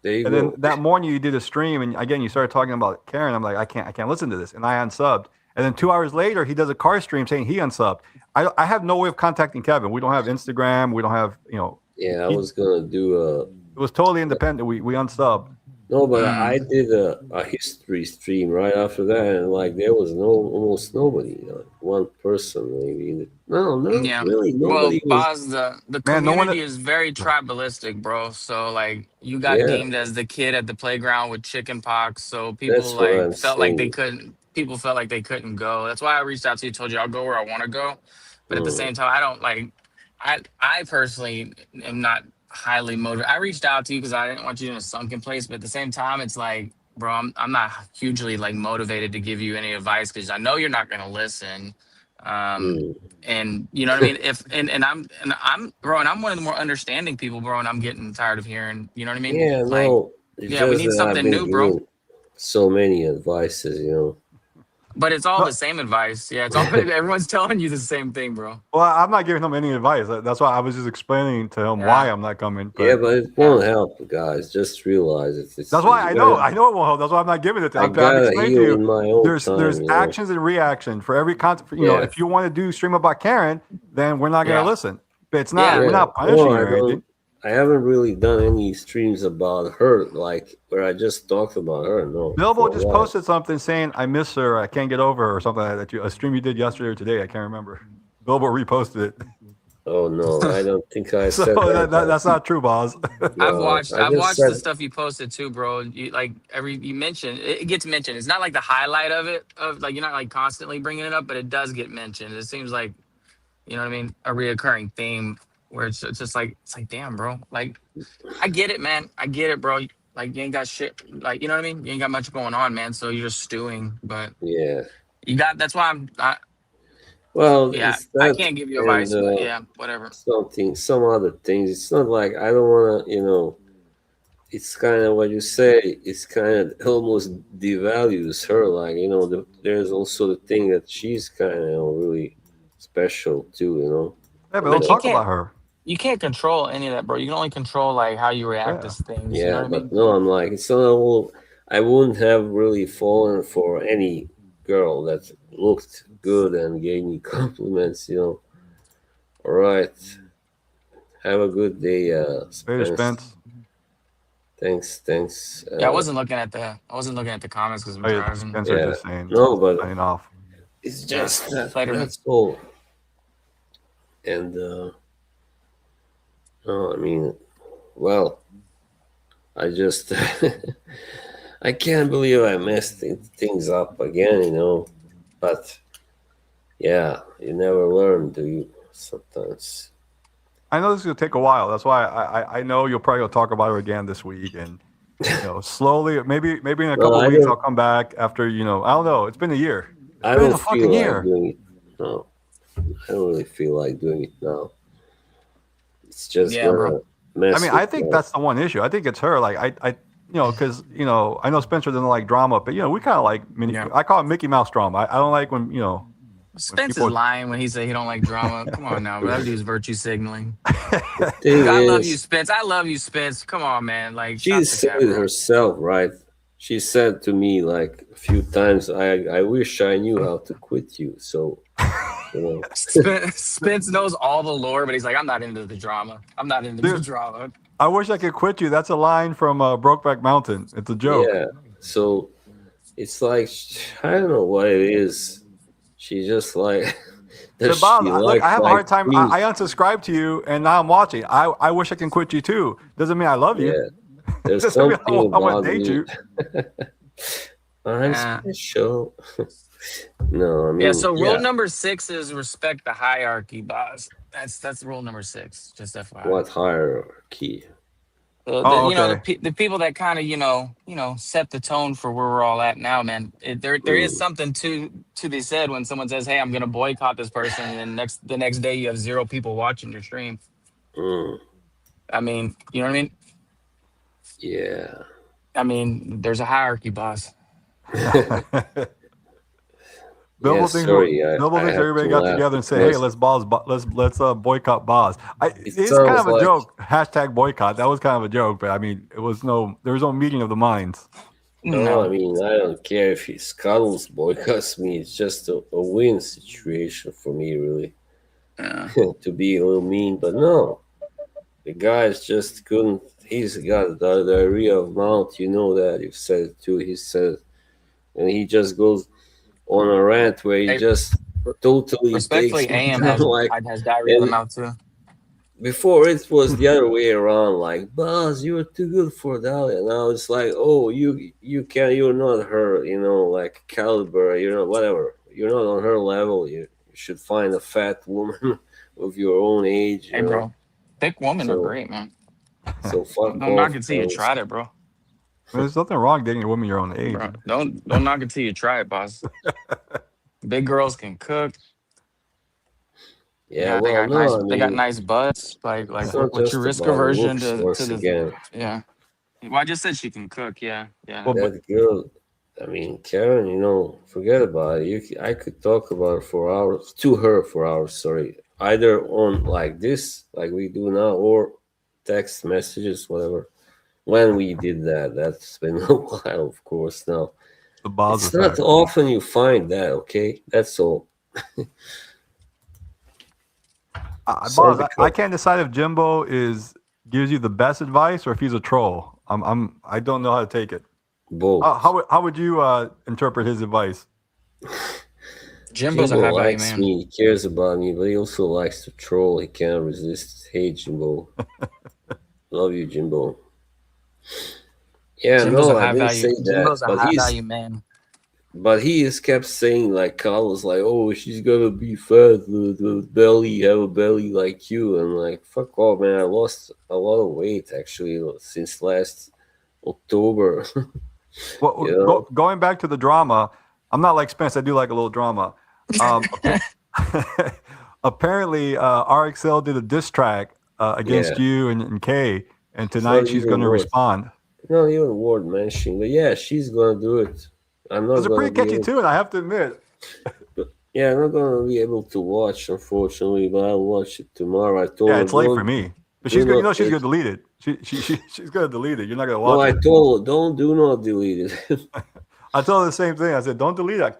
there you and go. then that morning you did a stream, and again you started talking about Karen. I'm like, I can't listen to this, and I unsubbed. And then 2 hours later, he does a car stream saying he unsubbed. I have no way of contacting Kevin. We don't have Instagram. We don't have Yeah, I was gonna do It was totally independent. We unsubbed. no, but I did a history stream right after that, and like there was almost nobody, one person maybe. No, Yeah. really Well, nobody was. Boz, the Man, no community one. is very tribalistic, bro. So like you got Yeah, deemed as the kid at the playground with chicken pox. So people that's what like I'm felt like they saying. couldn't people felt like they couldn't go. That's why I reached out to you, told you I'll go where I want to go. But at the Mm, same time, I don't like I personally am not highly motivated. I reached out to you because I didn't want you in a sunken place, but at the same time, it's like, bro, I'm not hugely like motivated to give you any advice because I know you're not gonna listen. Um, mm. and you know what I mean? If and I'm bro, and I'm one of the more understanding people, bro, and I'm getting tired of hearing, you know what I mean? Yeah, Like, no, it's yeah, we just need that I've something been new, bro. giving so many advices. But it's all No, the same advice. Yeah, it's all everyone's telling you the same thing, bro. well, I'm not giving him any advice. That's why I was just explaining to him why Yeah, I'm not coming. Yeah, But but it yeah, won't help, guys. Just realize it. that's why I know. I know it won't help. That's why I'm not giving it to. I I'm gotta explaining to heal you. in my own There's time. actions and reaction for every content. Yeah, If you want to do stream about Karen, then we're not going to yeah, listen. But it's not. yeah. We're yeah. not punishing No, you I or anything. don't. I haven't really done any streams about her, like where I just talked about her. No, Bilbo for a just while. posted something saying I miss her. I can't get over her or something like that. A stream you did yesterday or today. I can't remember. Bilbo reposted it. Oh no, I don't think I So said that. that's not true, Boz. No, I I've just watched said the stuff you posted too, bro. You like you mentioned it gets mentioned. It's not like the highlight of it of like you're not like constantly bringing it up, but it does get mentioned. It seems like you know what I mean, a reoccurring theme where it's just like damn, bro. Like I get it, man. I get it, bro. Like you ain't got shit. Like you know what I mean. You ain't got much going on, man. So you're just stewing. But yeah. you got. That's why Well, yeah. it's I that can't give you and advice, but yeah, whatever. some other things. It's not like I don't want to, it's kind of what you say. It's kind of almost devalues her. Like there's also the thing that she's kind of really special too. Yeah, but don't But you And talk can't. about her. You can't control any of that, bro. You can only control like how you react to Yeah. things. You know yeah, what I but mean? no, I'm like it's not all. I wouldn't have really fallen for any girl that looked good and gave me compliments. All right. Have a good day, Later, Spence. Spence. Thanks. Yeah, I wasn't looking at the comments because I'm Oh, yeah, driving. Spencer Yeah. just saying No, but signing off. it's Yeah, just that later, man. that's all. And no, I mean, well, I just I can't believe I messed things up again. But yeah, you never learn, do you? Sometimes. I know this is gonna take a while. That's why I know you'll probably go talk about her again this week, and slowly, maybe in a Well, couple of I weeks don't. I'll come back after I don't know. It's been a year. It's I been don't a feel fucking like year. doing it. No, I don't really feel like doing it now. It's just Yeah, bro. gonna mess I mean, with I think my. that's the one issue. I think it's her. Like because I know Spencer doesn't like drama, but we kind of like mini. Yeah. I call it Mickey Mouse drama. I don't like when Spence is people. lying when he said he don't like drama. Come on now, bro. That dude's virtue signaling. Thing I love you, is, Spence. I love you, Spence. Come on, man. Like, she stop the said cap, it bro. herself, right? she said to me like a few times, I wish I knew how to quit you. So, you know, Spence knows all the lore, but he's like, I'm not into the drama. I'm not into the Dude, drama. I wish I could quit you. That's a line from Brokeback Mountain. It's a joke. yeah. So it's like, I don't know what it is. She just like, does But Bob, she look, I have a like hard time. being, I unsubscribed to you, and now I'm watching. I wish I can quit you too. Doesn't mean I love you. yeah, there's Doesn't mean something I want about to date me. you. I'm Yeah. special. No, I Yeah. mean, So rule yeah. number 6 is respect the hierarchy, boss. That's rule number 6. Just FYI. What hierarchy? Oh, You know okay. the people that kind of set the tone for where we're all at now, man. There is Mm, something to be said when someone says, "Hey, I'm gonna boycott this person," and then the next day you have 0 people watching your stream. mm, I mean, you know what I mean? yeah. I mean, there's a hierarchy, boss. Yeah, sorry, Bilbo I thinks had to everybody got laugh together and say, "Hey, because let's boycott Boz." it It's kind sounds of a like, joke. Hashtag boycott. That was kind of a joke, but I mean, there was no meeting of the minds. no, I No, mean, I don't care if he scuttles boycotts me. It's just a win situation for me, really, yeah, to be a little mean. But no, the guys just couldn't. He's got the diarrhea of mouth. You know that. You've said it too. He said, and he just goes on a rant where he hey, just totally takes respectfully, me AM down, like, has diarrhea of the and mouth too. before it was the other way around, like, Buzz, you're too good for Dahlia. Now it's like, oh, you're not her, like caliber, whatever. You're not on her level. You should find a fat woman of your own age. Hey, bro, thick women are So great, man. so Don't, fuck don't knock off, it till you fellas. tried it, bro. There's nothing wrong dating a woman your own age. Bro, don't knock it till you try it, boss. Big girls can cook. Yeah, Yeah, they well, got nice. no, I They got mean, nice butts. Like it's not what's your just risk about the aversion looks to once the? again. Yeah. Well, I just said she can cook. Yeah, yeah. Well, but That girl, I mean, Karen, forget about it. I could talk about her for hours, to her for hours, sorry. Either on like this, like we do now, or text messages, whatever. When we did that, that's been a while, of course, now. the Boz It's not effect. often you find that, okay? That's all. So Boz, I because can't decide if Jimbo gives you the best advice or if he's a troll. I don't know how to take it. both. How would you interpret his advice? Jimbo's a Jimbo high value likes man. me, he cares about me, but he also likes to troll. He can't resist. Hey, Jimbo. Love you, Jimbo. Yeah, Jimbo's a no, I high didn't value. say that, Jimbo's a high value man. but he has kept saying like Carlos, like, oh, she's gonna be fat, the belly, have a belly like you, and like, fuck off, man. I lost a lot of weight actually since last October. Well, you know, going back to the drama, I'm not like Spence. I do like a little drama. Appa- Apparently, RXL did a diss track yeah, against you and Kay, and it's not tonight she's even going to worth, respond. not even worth mentioning. But yeah, she's gonna do it. I'm It's not a gonna pretty be catchy able. tune, I have to admit. Yeah, I'm not gonna be able to watch, unfortunately, but I'll watch it tomorrow. I Yeah, told her, it's late for don't me, but do she's good. You know, not she's take. going to delete it. She's going to delete it. You're not going to No, watch I it. told her, don't do not delete it. I told her the same thing. I said, don't delete it.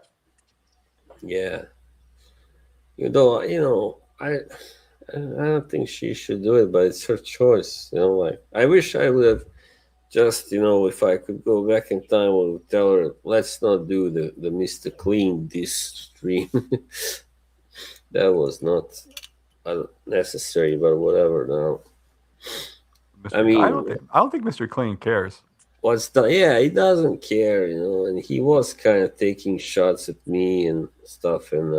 Yeah, I don't think she should do it, but it's her choice. Like I wish I would have just, if I could go back in time, I would tell her, let's not do the Mr. Clean this stream. That was not necessary, but whatever. Now, I mean, I don't think Mr. Clean cares. what's the? Yeah, he doesn't care, and he was kind of taking shots at me and stuff, and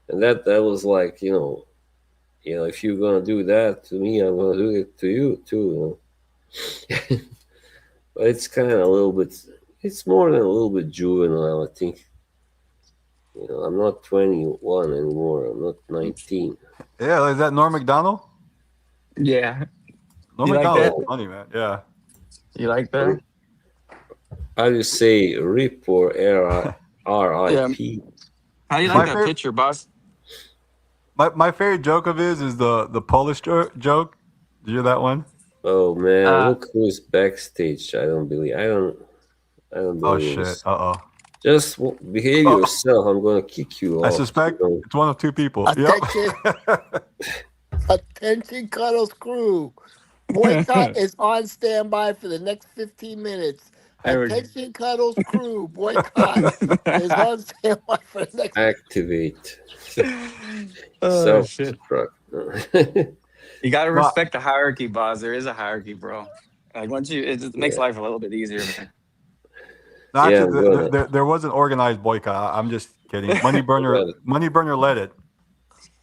that was like, if you're gonna do that to me, I'm gonna do it to you too. But it's kind of a little bit. It's more than a little bit juvenile, I think. I'm not 21 anymore. I'm not 19. Yeah, is that Norm Macdonald? Yeah. Norm You like Macdonald's that? Oh, funny, man. Yeah. You like that? how do you say RIP or Yeah. RIP? How do you My like that favorite, picture, boss? my favorite joke of his is the Polish joke. Did you hear that one? Oh man, Uh, look who's backstage. I don't believe. I don't. I don't Oh believe shit. this. Uh Just behave oh. yourself. I'm gonna kick you I off. suspect it's one of two people. Attention, Yep. attention, Cuddles crew. Boycott is on standby for the next 15 minutes. Attention, Cuddles crew. Boycott is on standby for the next. Activate Oh shit! self-destruct. You gotta No, respect the hierarchy, boss. There is a hierarchy, bro. Like once you, it just makes Yeah, life a little bit easier, man. no, yeah. actually, I'm gonna. there was an organized boycott. I'm just kidding. I'm gonna. Money Burner led it.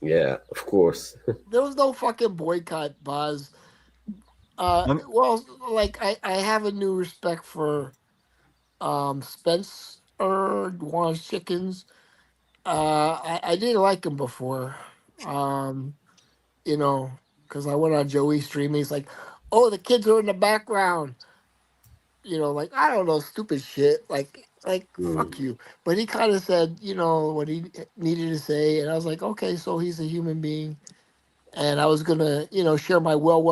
Yeah, of course. There was no fucking boycott, Boz. Money, Well, like I have a new respect for Spencer Warren's chickens. I didn't like him before. Um, you know, because I went on Joey's stream. He's like, "Oh, the kids are in the background." Like I don't know, stupid shit. Like Hmm. fuck you. But he kind of said, what he needed to say, and I was like, okay, so he's a human being, and I was gonna, share my well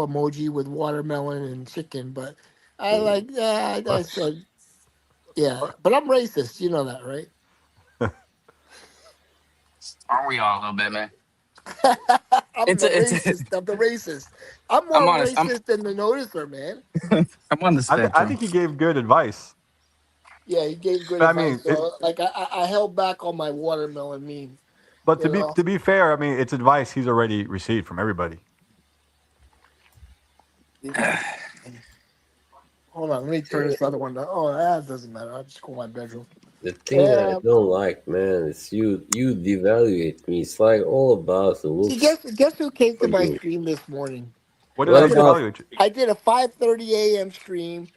emoji with watermelon and chicken, but I Hmm. like, yeah, I said, yeah, but I'm racist. You know that, right? Aren't we all a little bit, man? I'm It's the a, it's. racist of the racist. I'm I'm more honest. racist than the noticer, man. I'm on the I spectrum. think he gave good advice. Yeah, he gave good I mean, advice. So like I held back on my watermelon meme. but You know. to be fair, I mean, it's advice he's already received from everybody. Hold on, let me turn this other one down. Oh, that doesn't matter. I'll just go in my bedroom. The thing that I Yeah. don't like, man, is you devaluate me. It's like all about the See, looks guess who came for to my you. stream this morning? What did I What I did a about devalue? I did a 5:30 a.m. stream,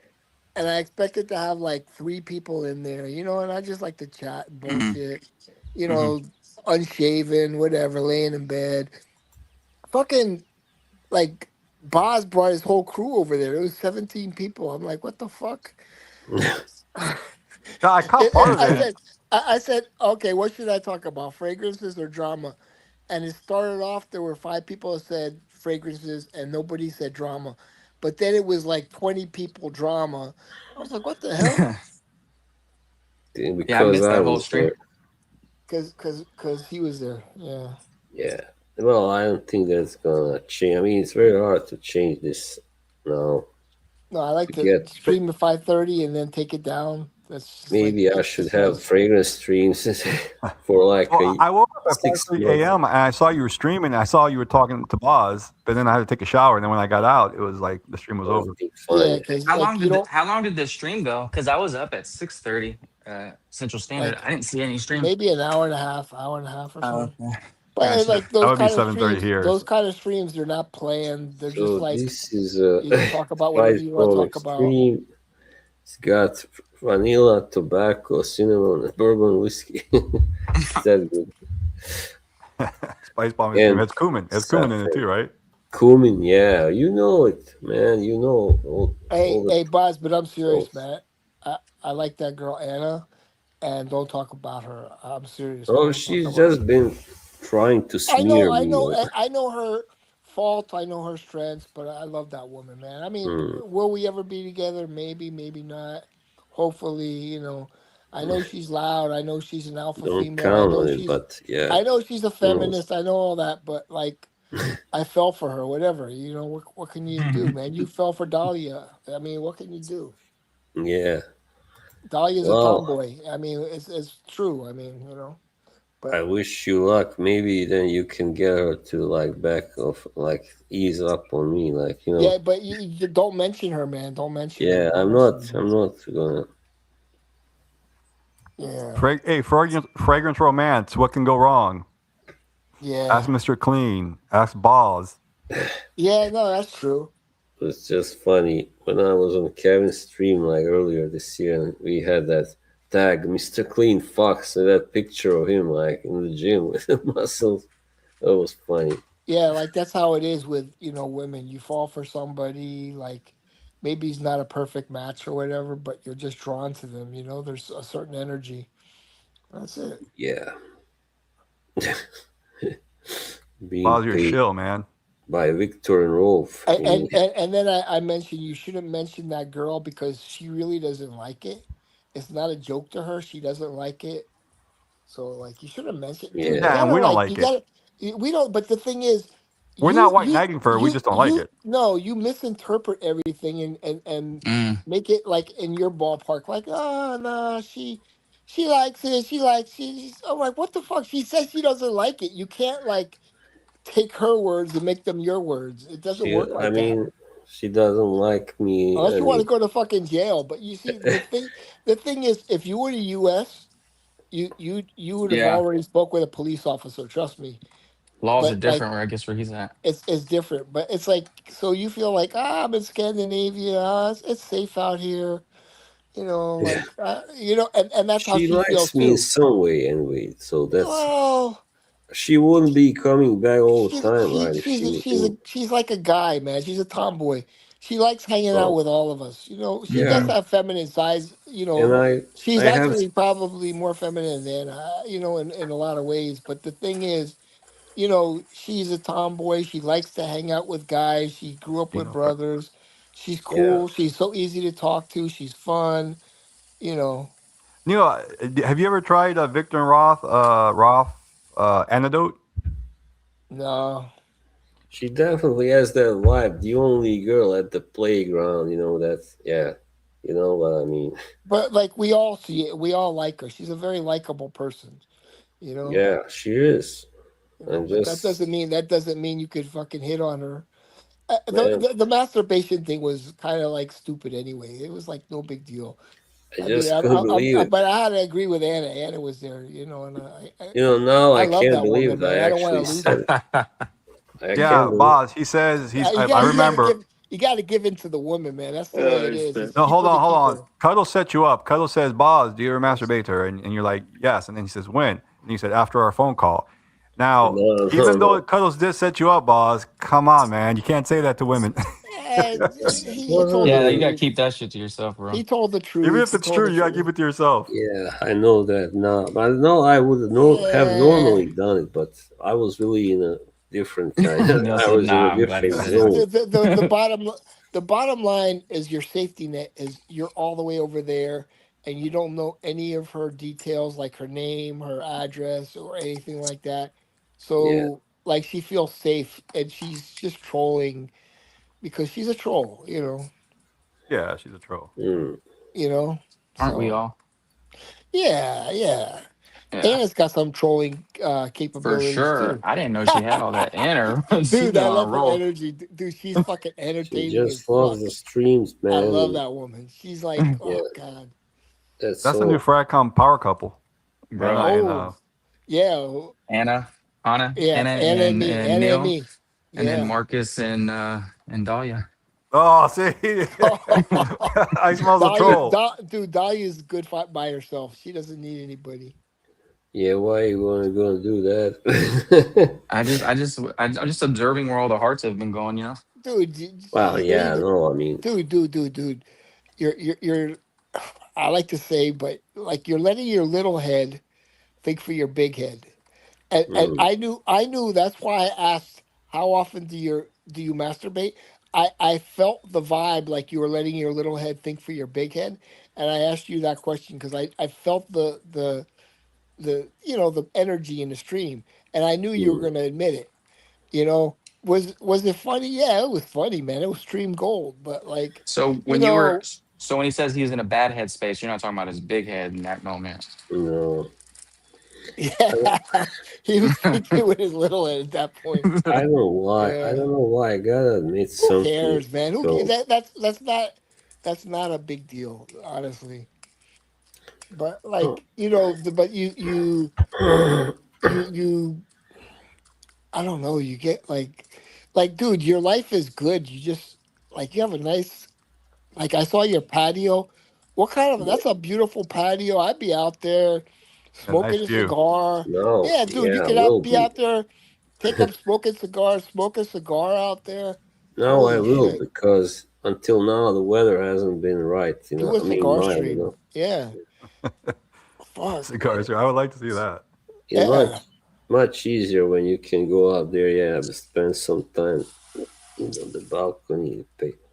and I expected to have like 3 people in there, and I just like to chat and Hmm. bullshit, Hmm. unshaven, whatever, laying in bed. Fucking like Boz brought his whole crew over there. It was 17 people. I'm like, what the fuck? Yeah, I caught part of I it. said, I said, okay, what should I talk about? Fragrances or drama? And it started off, there were 5 people that said fragrances and nobody said drama. But then it was like 20 people drama. I was like, what the hell? Yeah, I because missed I that whole was stream. there? Cause he was there. Yeah. Yeah. Well, I don't think that's gonna change. I mean, it's very hard to change this now. No, I like To to get stream at 5:30 and then take it down. That's just like maybe I should have exercise. fragrance streams for like Well, I woke up at five 6 thirty months. a.m. and I saw you were streaming. I saw you were talking to Boz, but then I had to take a shower. And then when I got out, it was like the stream was over. Something Yeah, funny. because like How long did the stream go? Because I was up at 6:30 Central Standard. like I didn't see any stream. maybe an hour and a half or Oh, something. okay. But Gotcha. like That those would be kind of 7:30 streams, here. those kind of streams, they're not planned. They're just So like this is talk about whatever Spice you want to Ball talk about. Extreme. It's got vanilla, tobacco, cinnamon, and bourbon whiskey. Is that good? Spice bomb is cream. And It's cumin. It's cumin in it saffron. too, right? Cumin, yeah. You know it, man. You know all the Hey, Buzz, but I'm serious, sauce. man. I like that girl Anna, and don't talk about her. I'm serious, man. Oh, Don't talk she's about her. just been trying to I know, smear I me. know, I know her faults. I know her strengths, but I love that woman, man. I mean, Hmm. will we ever be together? Maybe, maybe not. Hopefully, I know she's loud. I know she's an alpha Don't female. count on it, but yeah, I know she's a who knows? feminist. I know all that, but like, I fell for her. Whatever, what can you do, man? You fell for Dahlia. I mean, what can you do? Yeah. Dahlia's a Well, tomboy. I mean, it's true. I mean, I but wish you luck. Maybe then you can get her to like back off, like ease up on me, like yeah, but you don't mention her, man. Don't mention her. Yeah, Don't I'm mention not. her. I'm not gonna. Yeah, Hey, fragrance romance. What can go wrong? yeah, Ask Mr. Clean. Ask Boz. yeah. No, that's true. It's just funny when I was on Kevin's stream like earlier this year, and we had that tag Mr. Clean Fox and that picture of him like in the gym with the muscles. That was funny. Yeah, like that's how it is with women. You fall for somebody, like maybe he's not a perfect match or whatever, but you're just drawn to them. There's a certain energy. That's it. Yeah, being Boz, you're a paid. shill, man. by Victor and Rolf. And then I mentioned you shouldn't mention that girl because she really doesn't like it. It's not a joke to her. She doesn't like it. So like you shouldn't mention, dude. You Yeah, Yeah, and gotta we don't like like you it. gotta. We don't. But the thing is, We're not white knighting for her. We just don't like you it. no, you misinterpret everything and Mm. make it like in your ballpark. Like oh no, she likes it. She likes. She's. I'm like what the fuck. She says she doesn't like it. You can't like take her words and make them your words. It doesn't she. work I like that. mean, she doesn't like me. Unless I you want to mean, go to fucking jail. But you see, the thing is, if you were the U.S., you would have Yeah, already spoke with a police officer. Trust me. laws are But like, different where I guess where he's at. it's different. But it's like, so you feel like I'm in Scandinavia. It's safe out here. yeah, And that's how she she feels likes me in too. some way anyway. So that's Well, she wouldn't be coming back all the she's time, she right? If she's a, she she's a would. she's like a guy, man. She's a tomboy. She likes hanging out Oh, with all of us. She does Mm. have feminine sides. and She's I have, actually probably more feminine than in a lot of ways. But the thing is, she's a tomboy. She likes to hang out with guys. She grew up You with know, but brothers. She's yeah. cool. She's so easy to talk to. She's fun. You know, Neil, have you ever tried Victor and Roth antidote? no. She definitely has that vibe. The only girl at the playground, that's, yeah. You know what I mean? But like we all see it. We all like her. She's a very likable person. You know. Yeah, she is. And But that just, doesn't mean you could fucking hit on her. man, The masturbation thing was kind of like stupid anyway. It was like no big deal. I I mean, just couldn't believe it. but I had to agree with Anna. Anna was there, and Now I I love can't that believe woman, it. man. I I don't want to actually lose said her. it. I can't Yeah, believe boss. He says Yeah, I remember. you got to give in to the woman, man. That's the way it is. Shit. It's No, cheaper to hold keep on. her. Cuddle set you up. Cuddle says, "Boz, do you ever masturbate to her?" And you're like, "Yes." And then he says, "When?" And you said, "After our phone call." Now, No, no, even though no. Cuddles did set you up, Boz, come on, man, you can't say that to women. And It he told wasn't the Yeah, you really, gotta truth. keep that shit to yourself, bro. He told the Even truth. if He it's told true, the you gotta keep truth. it to yourself. yeah, I know that now. But no, I would have Yeah. normally done it, but I was really in a different kind. Neil I said, was in a "Nah, I'm glad he different said the, zone. the, the, the bottom the bottom line is your safety net is you're all the way over there and you don't know any of her details like her name, her address, or anything like that. Yeah. So like she feels safe and she's just trolling because she's a troll, Yeah, she's a troll. Mm. you know. aren't we So all?" yeah. Yeah, Anna's got some trolling for capabilities sure. too. I didn't know she had all that in her. She's Dude, been I on a love her roll. energy. Dude, she's fucking She entertaining as just loves fuck. the streams, I man. love And that woman. She's like, yeah, oh god. that's That's the new so. Fragcom power couple. Anna Bro. and Oh, yeah, Anna, Anna, yeah. Anna, Anna and me, and Anna and Neil, me. and then Yeah. Marcus and Dahlia. oh, see, I smell the troll. Dude, Dahlia's good fight by herself. She doesn't need anybody. Yeah, why you gonna do that? I'm just observing where all the hearts have been going. Dude, Well, she's yeah, leaving. no, I mean, Dude. You're. I like to say, but like you're letting your little head think for your big head. And mm, I knew that's why I asked how often do you masturbate? I felt the vibe like you were letting your little head think for your big head, and I asked you that question because I felt the energy in the stream, and I knew you were mm, going to admit it. Was it funny? Yeah, it was funny, man. It was stream gold, but like So you when you were, know, so when he says he's in a bad headspace, you're not talking about his big head in that moment. no. yeah, he was thinking with his little head at that point. I don't know why. I Yeah. don't know why. I gotta admit Who something. cares, man? Who cares? So, That's not a big deal, honestly. But oh, like but you I don't know. You get dude, your life is good. You just like you have a nice like I saw your patio. What kind of yeah, that's a beautiful patio. I'd be out there A nice smoking a view. cigar. no, Yeah, dude, you yeah, could will be be. out there, take up smoking cigars, smoke a cigar out there. No, I Holy will shit. because until now the weather hasn't been right. Do a I mean, cigar mine. stream. Yeah. Fuck, man. Cigars. I would like to see that. It's Yeah. much easier when you can go out there. Yeah, but spend some time. the balcony,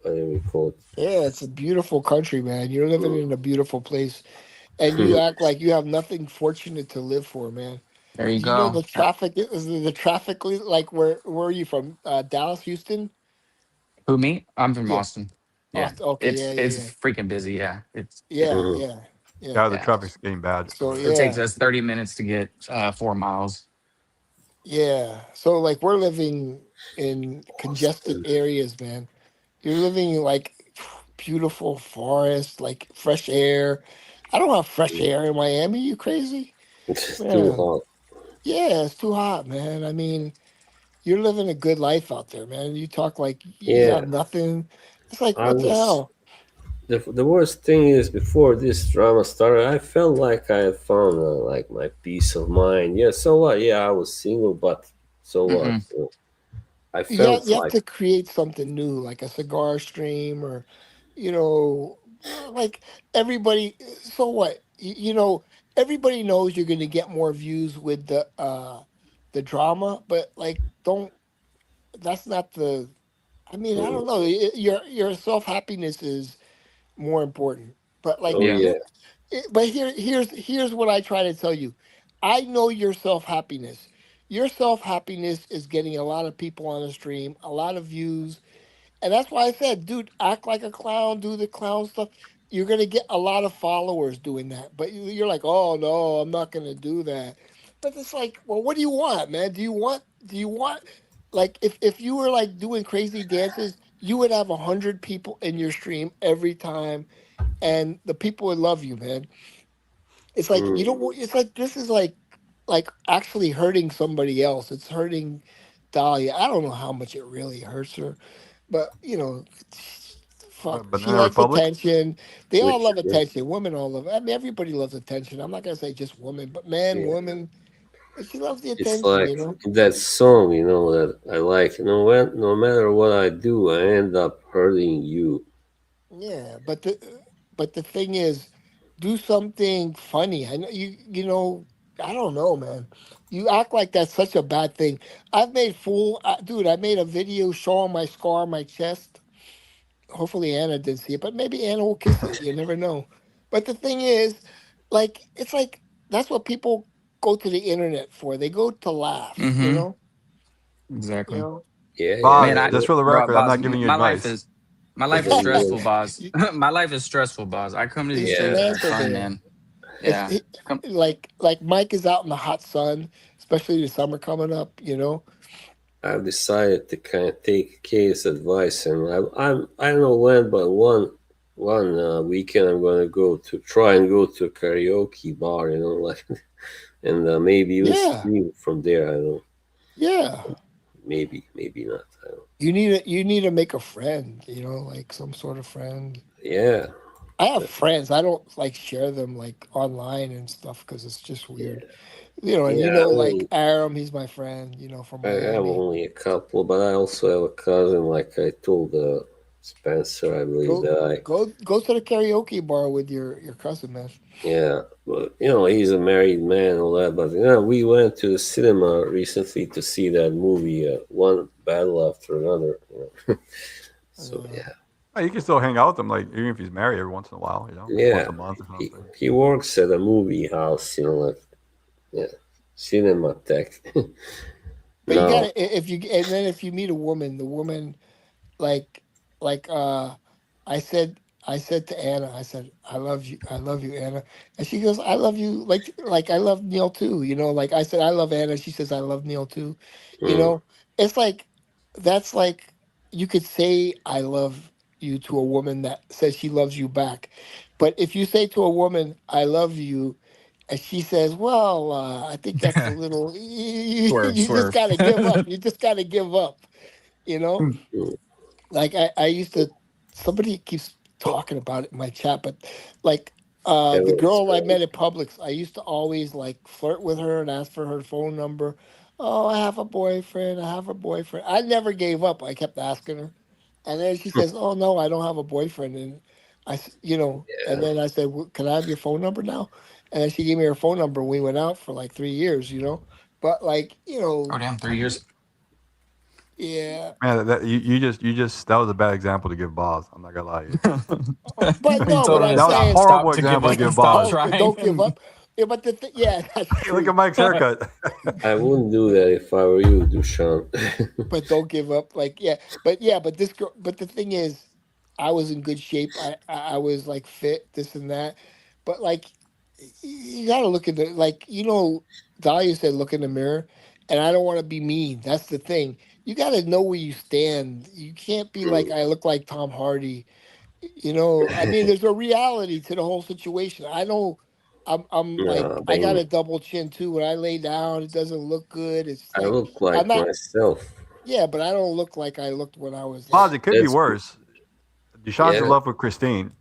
whatever you call Yeah, it's a beautiful country, man. You're living it. in a beautiful place, and you act like you have nothing fortunate to live for, man. There you Do you know go. the traffic? Is the traffic like where are you from? Dallas, Houston? Who, me? I'm from Yeah. Austin. Oh, Yeah, okay. Yeah, it's yeah, yeah, freaking busy. Yeah, yeah, Mhm. yeah, yeah. Yeah, the yeah. traffic's getting bad So over there. It takes yeah, us 30 minutes to get 4 miles. yeah. So like we're living in congested areas, man. You're living in like beautiful forest, like fresh air. I don't have fresh air in Miami. You crazy, It's too man? hot. Yeah, it's too hot, man. I mean, you're living a good life out there, man. You talk like you Yeah, have nothing. It's like I what the was. hell? The worst thing is before this drama started, I felt like I had found like my peace of mind. Yeah, so what? Yeah, I was single, but so what? Hmm. I Yeah, felt you have like to create something new, like a cigar stream, or you know, like everybody. So what? Everybody knows you're going to get more views with the drama, but like, don't. That's not the. I mean, I mm, don't know. Your self happiness is more important. But like, oh Yeah. yeah, but here's what I try to tell you. I know your self happiness. Your self happiness is getting a lot of people on the stream, a lot of views, and that's why I said, dude, act like a clown, do the clown stuff. You're gonna get a lot of followers doing that. But you're like, oh no, I'm not gonna do that. But it's like, well, what do you want, man? Do you want like if you were like doing crazy dances, you would have 100 people in your stream every time, and the people would love you, man. It's like mm, you don't. It's like this is like actually hurting somebody else. It's hurting Dahlia. I don't know how much it really hurts her, but fuck, she Banana likes Republic. attention. They all which love attention. Women all love. I mean, everybody loves attention. I'm not gonna say just women, but men, yeah, women. She loves the it's attention. like that song, that I like. No matter what I do, I end up hurting you. Yeah, but the thing is, do something funny. I know you. I don't know, man. You act like that's such a bad thing. I've made dude. I made a video showing my scar on my chest. Hopefully Anna didn't see it, but maybe Anna will kiss it. You never know. But the thing is, like, it's like that's what people go to the internet for. They go to laugh. You Hmm. know. You Exactly. know. Yeah, yeah, Man, Boz, I, just for the bro, record, I'm boss, not giving you my life advice. is my but life is then you stressful, boss. You- My life is stressful, boss. I come to these it's streams yeah, to have mental, fun, man. man. It's Yeah. Come. like Mike is out in the hot sun, especially the summer coming up. You know. I've decided to kind of take Kay's advice, and I don't know when, but one weekend I'm gonna try and go to a karaoke bar, like, and maybe even Yeah, stream from there. I don't know, yeah. maybe not. I don't know. You need to make a friend. Like some sort of friend. Yeah, I have but friends. I don't like share them like online and stuff because it's just yeah, weird. And yeah. like Aram, he's my friend. From I have Miami. only a couple, but I also have a cousin. Like I told Spencer, I believe Go that I go to the karaoke bar with your cousin, man. Yeah, but he's a married man and all that. But we went to the cinema recently to see that movie, one battle after another. So Uh, yeah, Oh, you can still hang out with him, like even if he's married every once in a while, once yeah. a month or He something. he works at a movie house, like, yeah, cinema tech. but you Now, gotta if you and then if you meet a woman, the woman like like I said I said to Anna, I said, I love you, Anna. And she goes, I love you like I love Neil too, like I said I love Anna, she says I love Neil too. You mm, know? It's like that's like you could say I love you to a woman that says she loves you back. But if you say to a woman, I love you, and she says, well, I think that's a little Swerve, you just swerve. gotta give up. You just gotta give up, you know? mm, Like I used to somebody keeps talking about it in my chat, but like the Kevin's girl I right. met at Publix, I used to always like flirt with her and ask for her phone number. Oh, I have a boyfriend. I have a boyfriend. I never gave up. I kept asking her. And then she says, "Oh no, I don't have a boyfriend." And and Yeah, then I said, "Can I have your phone number now?" And then she gave me her phone number. We went out for like 3 years. But like, Oh damn, 3 years. Yeah. Man, that was a bad example to give Boz. I'm not gonna lie to you. But He no, told but him I'm to That was a saying, horrible stop to give example to up and give stop Boz. oh, trying. don't give up. Yeah, but yeah, that's Hey, look true. at Mike's haircut. I wouldn't do that if I were you, Dushan. But don't give up. Like, but this girl. But the thing is, I was in good shape. I was like fit, this and that. But like, you gotta look at the like. Dahlia said, look in the mirror, and I don't want to be mean. That's the thing. You gotta know where you stand. You can't be like, Mm. I look like Tom Hardy. I mean, there's a reality to the whole situation. I know. I'm like, Yeah, I I got mean, a double chin too. When I lay down, it doesn't look good. It's I like look I'm like not. myself. Yeah, but I don't look like I looked when I was Boz, like. it could be That's worse. Deshaun's in yeah. love with Christine,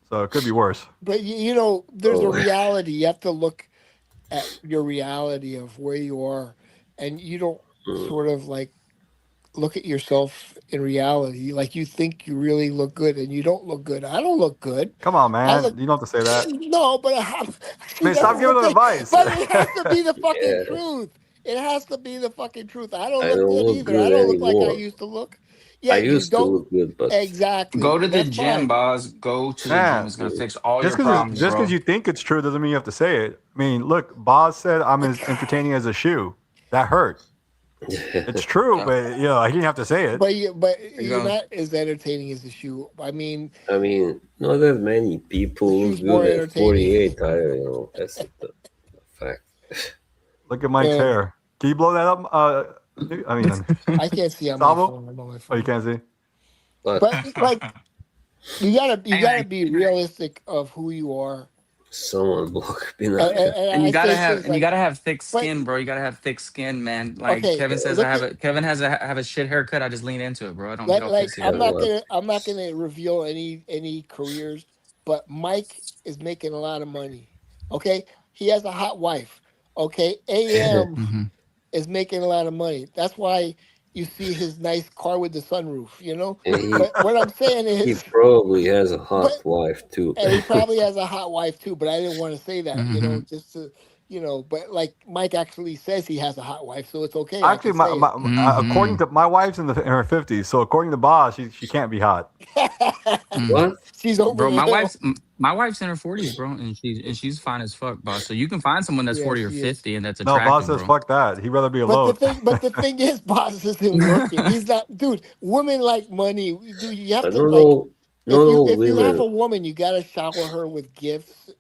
so it could be worse. But there's a Oh, reality. You have to look at your reality of where you are, and you don't mm, sort of like look at yourself in reality. Like you think you really look good, and you don't look good. I don't look good. Come on, I man. look You don't have to say that. no, but I have. I See, mean, that's stop the giving them thing. advice. But it has to be the fucking yeah, truth. It has to be the fucking truth. I don't I look don't good look either. I good don't look like I anymore. used to look. I Yeah, you used to don't look good, but exactly, Go to and the that's gym, fine. boss. Go to the gym. Man, It's gonna mm, fix all just your because problems, just because bro. you think it's true doesn't mean you have to say it. I mean, look, Boz said I'm as entertaining as a shoe. That hurt. It's true, Yeah. but I didn't have to say it. But There you you're go. not as entertaining as the shoe. I mean, I mean, not that many the people look shoe's good more at entertaining. 48. That's the fact. Look at Mike's Yeah, hair. Can you blow that up? I mean, I can't see on my Salvo? phone. I'm on my Oh, you phone. can't see. But But like, you gotta Anyway, be realistic of who you are. someone block And, Pinaka. and, and I say things and you like, gotta have thick but skin, bro. You gotta have thick skin, man. Like okay, Kevin says, look at Kevin has have a shit haircut. I just lean into it, bro. I don't get like all like pissy I'm about it. not What? gonna I'm not gonna reveal any careers, but Mike is making a lot of money. Okay, he has a hot wife. Okay, AM Hmm. is making a lot of money. That's why you see his nice car with the sunroof. And But what I'm saying he is, probably has a but hot wife too. and he probably has a hot wife too. But I didn't want to say that. Hmm. Just to. But like Mike actually says he has a hot wife, so it's okay. I Actually, can say according Hmm. to my wife's in her 50s, so according to Boz, she can't be hot. it. Mm. What? She's over Bro, the hill. my wife's in her 40s, bro, and she's fine as fuck, boss. So you can find someone that's Yeah, 40 or she is. 50 and that's No, Boz attractive, says bro. fuck that. He'd rather be But the alone. thing, but the thing is, boss isn't working. He's not, dude. Women like money. Dude, you have I to don't like know. Not all if you have women. a woman, you gotta shower her with gifts.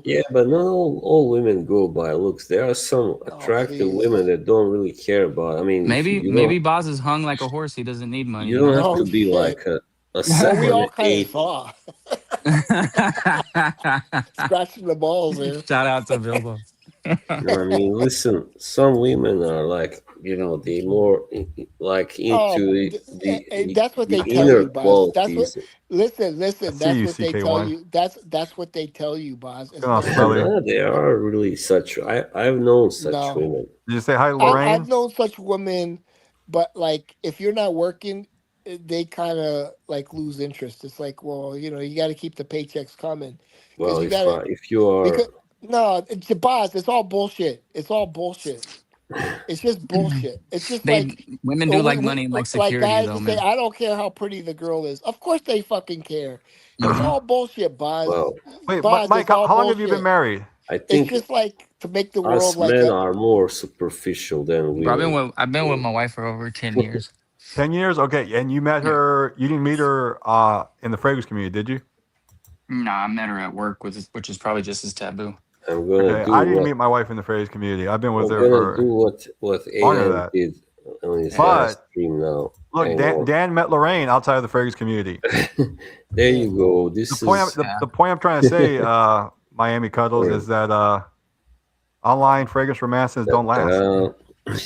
Yeah, but not all women go by looks. There are some Oh attractive women please, that don't really care about. I mean, if Maybe you maybe don't, Boz is hung like a horse. He doesn't need money, you you don't know. have to no be like shit. a Well, we seven all kind of eight. saw scratching the balls there. Shout out to Bilbo. I mean, listen, some women are like, they more like into That's what the they tell inner you, Boz. That's what. qualities. I Listen. see That's you, what they tell CK1. you. That's what they tell you, Boz. It's Come on, not true. Smelly. No, there are really such. I've known such No. women. Did you say hi to I've Lorraine? known such women, but like if you're not working, they kind of like lose interest. It's like, well, you got to keep the paychecks coming because Well, you got to if you are, because no, it's boss. It's all bullshit. It's all bullshit. It's just bullshit. It's just They like women do like money and like like security guys though, that say, man. I don't care how pretty the girl is. Of course they fucking care. It's Hmm. all bullshit, Boz. well, Wait, Boz, Mike, it's how all long have you been bullshit. married? I It's think just like to make the world us like men a are more superficial than Bro, women. I've been with Mm. my wife for over 10 years. 10 years? Okay, and you met Yeah. her, you didn't meet her in the fragrance community, did you? Nah, I met her at work, which is probably just as taboo. I'm gonna Okay, do I didn't what meet my wife in the fragrance community. I've been with I'm her gonna do for what longer than AM that. did on his Yeah. last But stream now. look, Hang on. Dan met Lorraine outside of the fragrance community. There yeah. you go. The This point, is Yeah. the point I'm trying to say, Miami Cuddles, is that online fragrance romances don't last.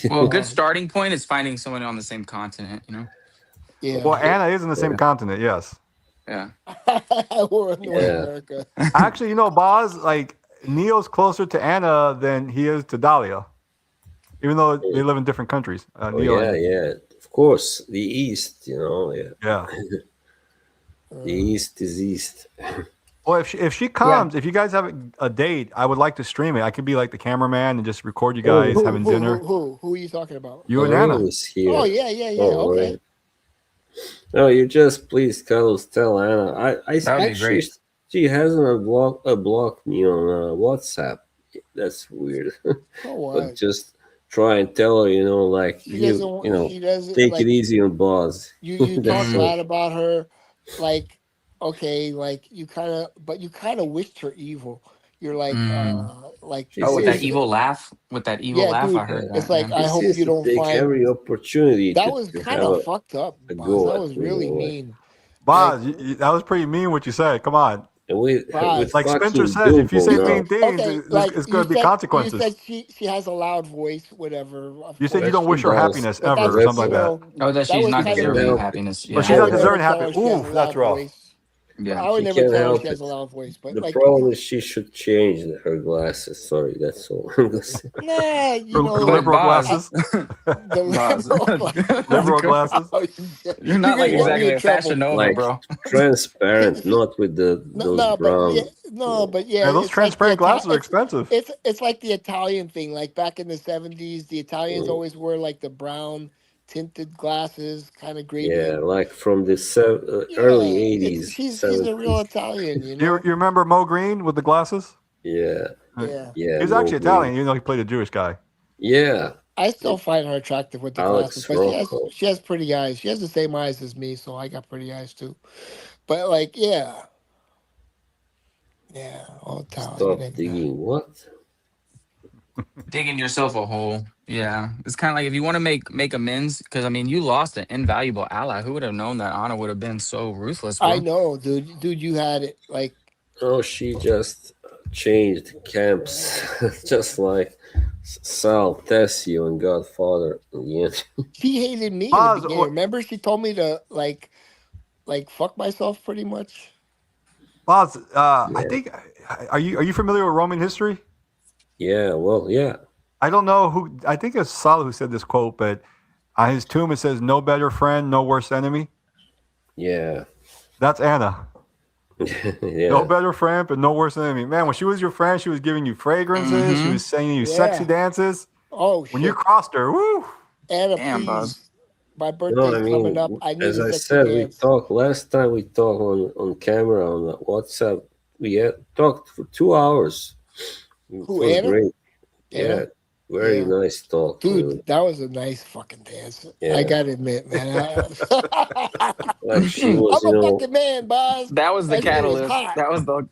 Well, a good No, starting point is finding someone on the same continent, you know? yeah. Well, Anna is in the same yeah, continent, yes. Yeah. We're in North yeah. America. Actually, Boz, like Neo's closer to Anna than he is to Dahlia, even though they live in different countries. Oh Neo yeah, and yeah. Of course, the East. Yeah. yeah. The East is East. Well, Well, if she comes, if you guys have a date, I would like to stream it. I could be like the cameraman and just record you Oh, guys having dinner. Who are you talking about? You and Lorraine Anna. is here. Oh yeah. Oh, Okay. Lorraine. No, you just please, Carlos, tell Anna. I That would be actually great. she hasn't blocked me on WhatsApp. That's weird. So But what? just try and tell her, like She doesn't. She doesn't take it like easy on Boz. you. Talk That's Mm. all. bad about her, like okay, like you kind of, but you kind of wished her evil. You're Mm. like She Oh, with that seems seriously, evil laugh. With that evil yeah, laugh, I dude. heard yeah, It's that. like Yeah. I she hope seems you to don't take find every opportunity that to, was to kind have of fucked up, a boss. go That at was me, really like. mean. Like, Boz, that was pretty mean what you said. Come on. And with boss. Like Spencer fucking says, if you Dumbo say now. mean things, Okay, like it's going to be you consequences. said she has a loud voice, whatever. Of You said you But course, don't she wish her does. happiness but ever that's or something That's like that. Oh, that that she's was not she kind of can't deserving of help it. happiness. But I she's Yeah. not would Yeah, never deserving tell happy. her she has a Oof, that's loud rough. voice. Yeah. I would she never can't tell her help she has it. a loud voice, but The like, problem is she should change her glasses. Sorry, that's all. I'm gonna say. nah, Her But liberal Boz, I, glasses. the Boz, liberal, Liberal glasses. oh, shit. you're You're not gonna like get me exactly in a trouble. fashion nova, Like bro. transparent, not with No, those no, but yeah, brown. no, but yeah, Man, those it's like the transparent glasses are expensive. it's like the Italian thing. Like back in the 70s, the Italians Mm, always wore like the brown tinted glasses, kind of yeah, gradient. like from the early Yeah, it's '80s, she's a real '70s. Italian, You remember Mo Green with the glasses? Yeah, Yeah, yeah, He's Mo actually Italian, Green. even though he played a Jewish guy. Yeah, I still find her attractive with the glasses, Alex but Rocco. she has pretty eyes. She has the same eyes as me, so I got pretty eyes too. But like, yeah, all Italian. Stop And, digging. What? Digging yourself a hole. Yeah. It's kind of like if you want to make amends, because I mean, you lost an invaluable ally. Who would have known that Anna would have been so ruthless, I bro? know, dude. Dude, you had it. Like, Oh, she just changed camps, just like Sal, Tessio, and Godfather in the end. she hated me in the Oz, beginning. Remember, she told me to like fuck myself, pretty much. Oz, I Yeah, think are you familiar with Roman history? yeah, well, yeah, I don't know who. I think it's Salah who said this quote, but on his tomb it says, "No better friend, no worse enemy." yeah, That's Anna. No yeah. better friend, but no worse enemy. Man, when she was your friend, she was giving you fragrances. She Mm-hmm. was singing you sexy Yeah. dances. Oh When you shit, crossed her, woo! Anna, Damn, Boz. please. My No, birthday's I coming mean, up. I need as a I sexy said, we dance. talked last time. We talked on camera on WhatsApp. We had talked for 2 hours. It Who, was Anna? great. Yeah, Anna? very Yeah. nice talk, Dude, really. that was a nice fucking dance. I Yeah, gotta admit, man. like she was, I'm a fucking man, boss. That was the That shit was catalyst. hot.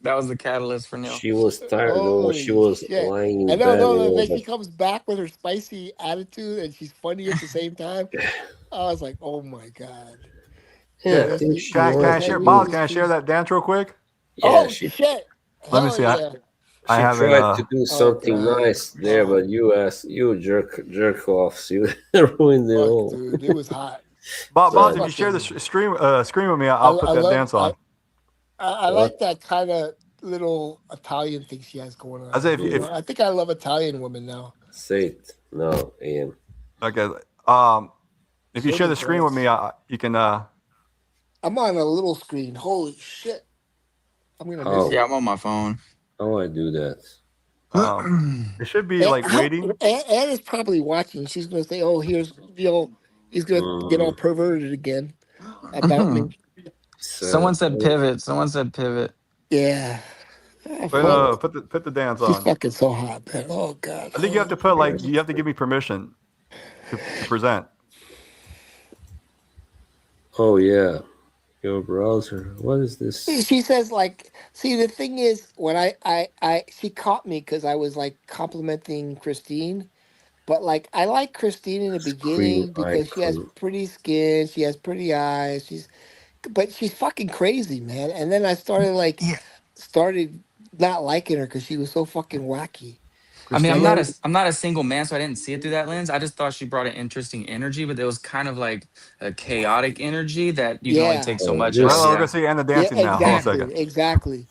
That was the catalyst for Neil. she was tired. When she Holy was shit. lying I in know, bed, no, no, then but she comes back with her spicy attitude and she's funny at the same time. I was like, oh my God. yeah, Yeah, I that's think the, she Can the I wanted to share, Henry Boz? do. Can I share Industries. that dance real quick? Yeah, Oh she shit. Let me Hell see. yeah. I she have it. tried to do Oh something God. nice there, Oh but you jerk offs, you ruined it fuck, all. dude. It was hot. Boz, But if you share the Fucking screen with me, I I'll put I that love dance on. I what? like that kind of little Italian thing she has going I on. say You know, I think I love Italian women now. Say it. No, Ian. okay, if you She'll share be the screen with jealous. me, you can. I'm on a little screen. Holy shit. I'm gonna miss How? it. Yeah, I'm on my phone. How I do that? Um, it should be And, like waiting. Anna's probably watching. She's gonna say, "Oh, here's He's gonna get all Mm, perverted again about me." Someone sad. said pivot. Someone said pivot. Yeah. Ah, But fuck. Oh, put the dance She's on. fucking so hot, man. Oh God. I think you have Oh, to put yeah. like you have to give me permission to present. Oh, yeah. Your browser. What is this? she says like, see, the thing is, when she caught me because I was like complimenting Christine, but like I like Christine in the Screen beginning because she has icon. pretty skin, she has pretty eyes, but she's fucking crazy, man. And then I started started not liking her because she was so fucking wacky. I mean, And Christine. then I'm not a single man, so I didn't see it through that lens. I just thought she brought an interesting energy, but it was kind of like a chaotic energy that you can only yeah, take so Oh, much of. Well, we're this. gonna Yeah. see Anna yeah, dancing now. Hold on a second. exactly.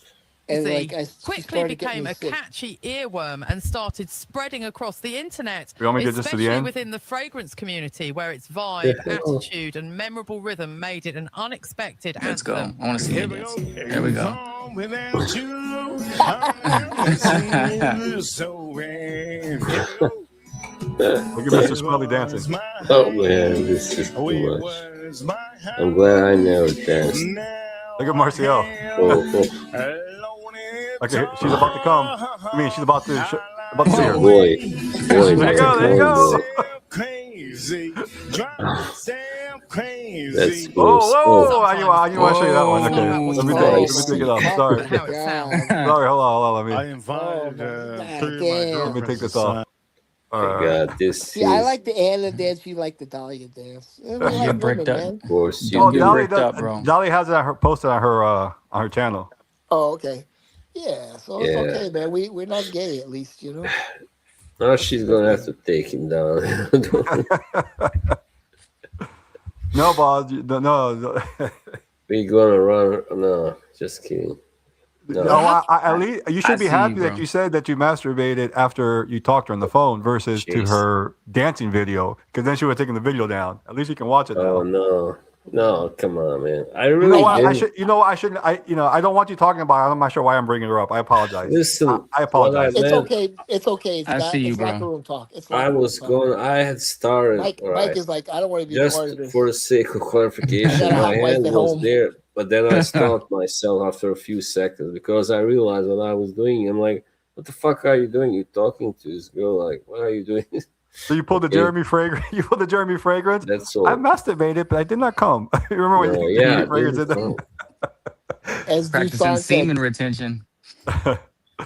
and See, like she quickly started getting became me a sick. catchy earworm and started spreading across the internet, We want me to get this to the especially end? within the fragrance community, where its vibe, Oh, attitude, and memorable rhythm made it an unexpected Let's go. anthem. I want to see you dance. There we go. Without you, I'm so bad. Here we go. Look at Mr. Smiley dancing. oh man, this is too much. I'm glad I never danced. Look at Marcial. Oh, Okay, she's about to come. I mean, she's about to see oh her. boy, There you my go. There you go. Crazy, drive myself crazy. That's Oh, close. whoa! I didn't want to show you that one. Sometimes Okay, it's not let me about what take, you let me say, take it off. Oh, Sorry, but how it sounds. sorry. Hold on. I Let me invited God three of my damn. let me take girlfriends this to off. All I right. got this. See, I like the Anna dance. You like the Dahlia dance. We You like get bricked women, up. man. Of course, Don't Oh, get do. Dolly bricked up, bro. Dolly has it posted on her channel. Oh, okay. Yeah, so it's Yeah. okay, man. We're not gay, at least, you know. Now she's gonna have to take him down. No, Bob. No. We gonna run? No, just kidding. No, No, at least you should I be see happy you, that bro. you said that you masturbated after you talked to her on the phone versus to Jeez. her dancing video, because then she would have taken the video down. At least you can watch it Oh now. no, come on, man. I You know really what? didn't. I shouldn't. I don't want you talking about it. I'm not sure why I'm bringing her up. I apologize. Listen, I what I apologize. It's meant, okay. It's okay. I see you, It's locker bro. room talk. It's I locker room was talk. going. I had started. All Mike right, is like, I don't want to be a part just of this. for the sake of I clarification, got a my hot wife hand at was home. there, but then I stopped myself after a few seconds because I realized what I was doing. I'm like, what the fuck are you doing? You're talking to this girl. Like, what are you doing? So you pulled the Okay, Jeremy fragrance. You pulled the Jeremy fragrance. that's I all. masturbated, but I did not come. You remember when No, the yeah, Jeremy I fragrance didn't did come. As Practicing Dusan said, semen retention. that?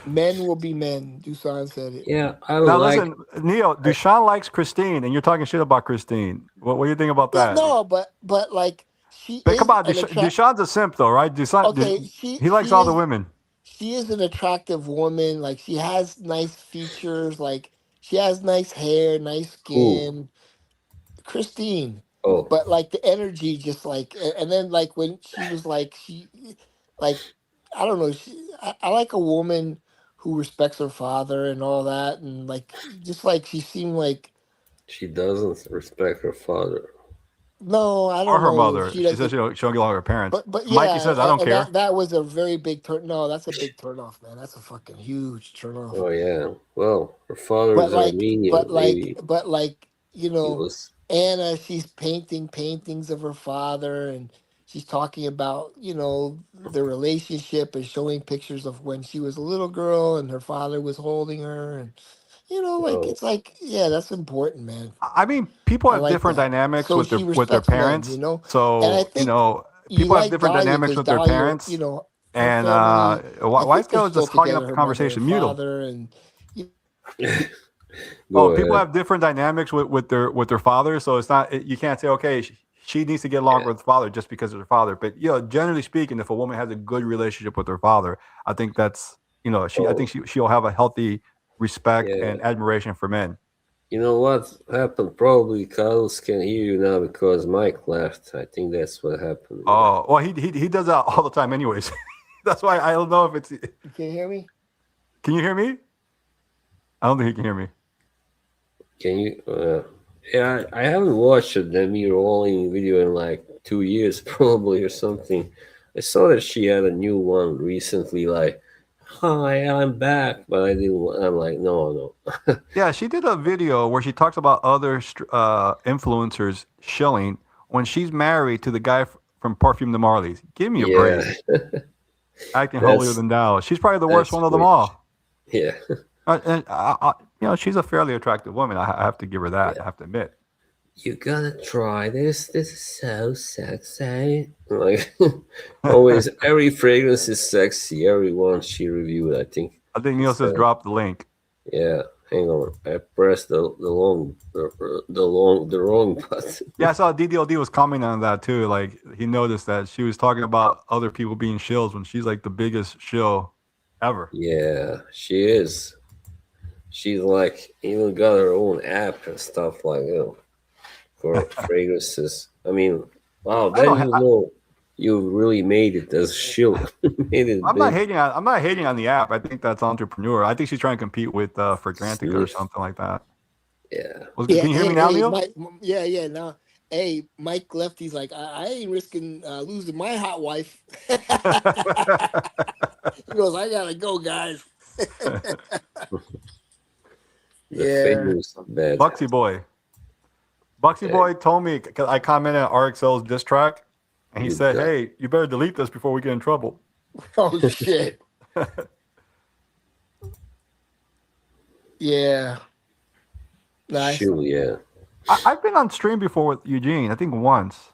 men will be men. Dusan said it. Yeah, I Now like. listen, Neil. Dushan likes Christine, and you're talking shit about Christine. What do you think about Yeah, that? no, but like she But come is on, an attract. Dushan's a simp, though, right? Okay, He likes she all the is women. she is an attractive woman. Like she has nice features. Like she has nice hair, nice Who? skin. Christine, Oh, but like the energy, just like, and then like when she was like like I don't know. I like a woman who respects her father and all that, and like just like she seemed like she doesn't respect her father. no, I Or don't her know. mother. She She says doesn't. she don't get along with her parents. But Mikey yeah, says, I don't and care. that was a very big turn. No, that's a big turn off, man. That's a fucking huge turn off. Oh yeah. Well, her father But is like, Armenian. Maybe you he know, was. Anna, she's painting paintings of her father, and she's talking about, the relationship and showing pictures of when she was a little girl and her father was holding her, and like Oh, it's like, yeah, that's important, man. I mean, people I have like different that. dynamics So with she their respects men, parents. and I So think you people have like different Dahlia dynamics because with their Dahlia, parents. her And family. I why is think they're Gail still just hogging up together, the her mother and conversation? Mute him. father, and you Oh, go people ahead. have different dynamics with their father, so it's not you can't say okay she needs to get along Yeah. with her father just because of her father. But generally speaking, if a woman has a good relationship with her father, I think that's I think Oh, she'll have a healthy respect yeah. and admiration for men. You know what happened? Probably Carlos can hear you now because Mike left. I think that's what happened. Oh, well, he does that all the time, anyways. That's why I don't know if it's. can hear me. Can you hear me? I don't think he can hear me. Can you? Yeah, I haven't watched a Demi Rolling video in like 2 years, probably or something. I saw that she had a new one recently, like, "Hi, I'm back," but I didn't. I'm like, no, no. Yeah, she did a video where she talks about other influencers shilling when she's married to the guy from Perfume de Marley's. Give me a break. Yeah, Acting holier that's than thou. She's probably the worst that's one of them crazy. all. Yeah, And she's a fairly attractive woman. I have to give her that. yeah. I have to admit. You gotta try this. This is so sexy. Like always, every fragrance is sexy. Every one she reviewed, I think. I think Neil It's says drop the link. yeah. Hang on, I pressed the wrong button. Yeah, I saw DDLD was commenting on that too. Like he noticed that she was talking about other people being shills when she's like the biggest shill ever. Yeah, she is. She's like even got her own app and stuff like for fragrances. I mean, wow. I Then don't. you know. you really made it as shield, made it big. I'm not hating on the app. I think that's entrepreneur. I think she's trying to compete with Fragrantica or Sniff. something like that. Yeah. Yeah, Can you hear me hey, now, hey, Neil? Mike. Yeah, yeah. Now, hey, Mike left. He's like, I ain't risking losing my hot wife. He goes, I gotta go, guys. The Yeah. famous bad. Buxy Boy. Buxy Uh, Boy told me, 'cause I commented on RXL's diss track, and he good said, guy. "Hey, you better delete this before we get in trouble." Oh shit. Yeah. Nice. Shield, yeah. I've been on stream before with Eugene. I think once.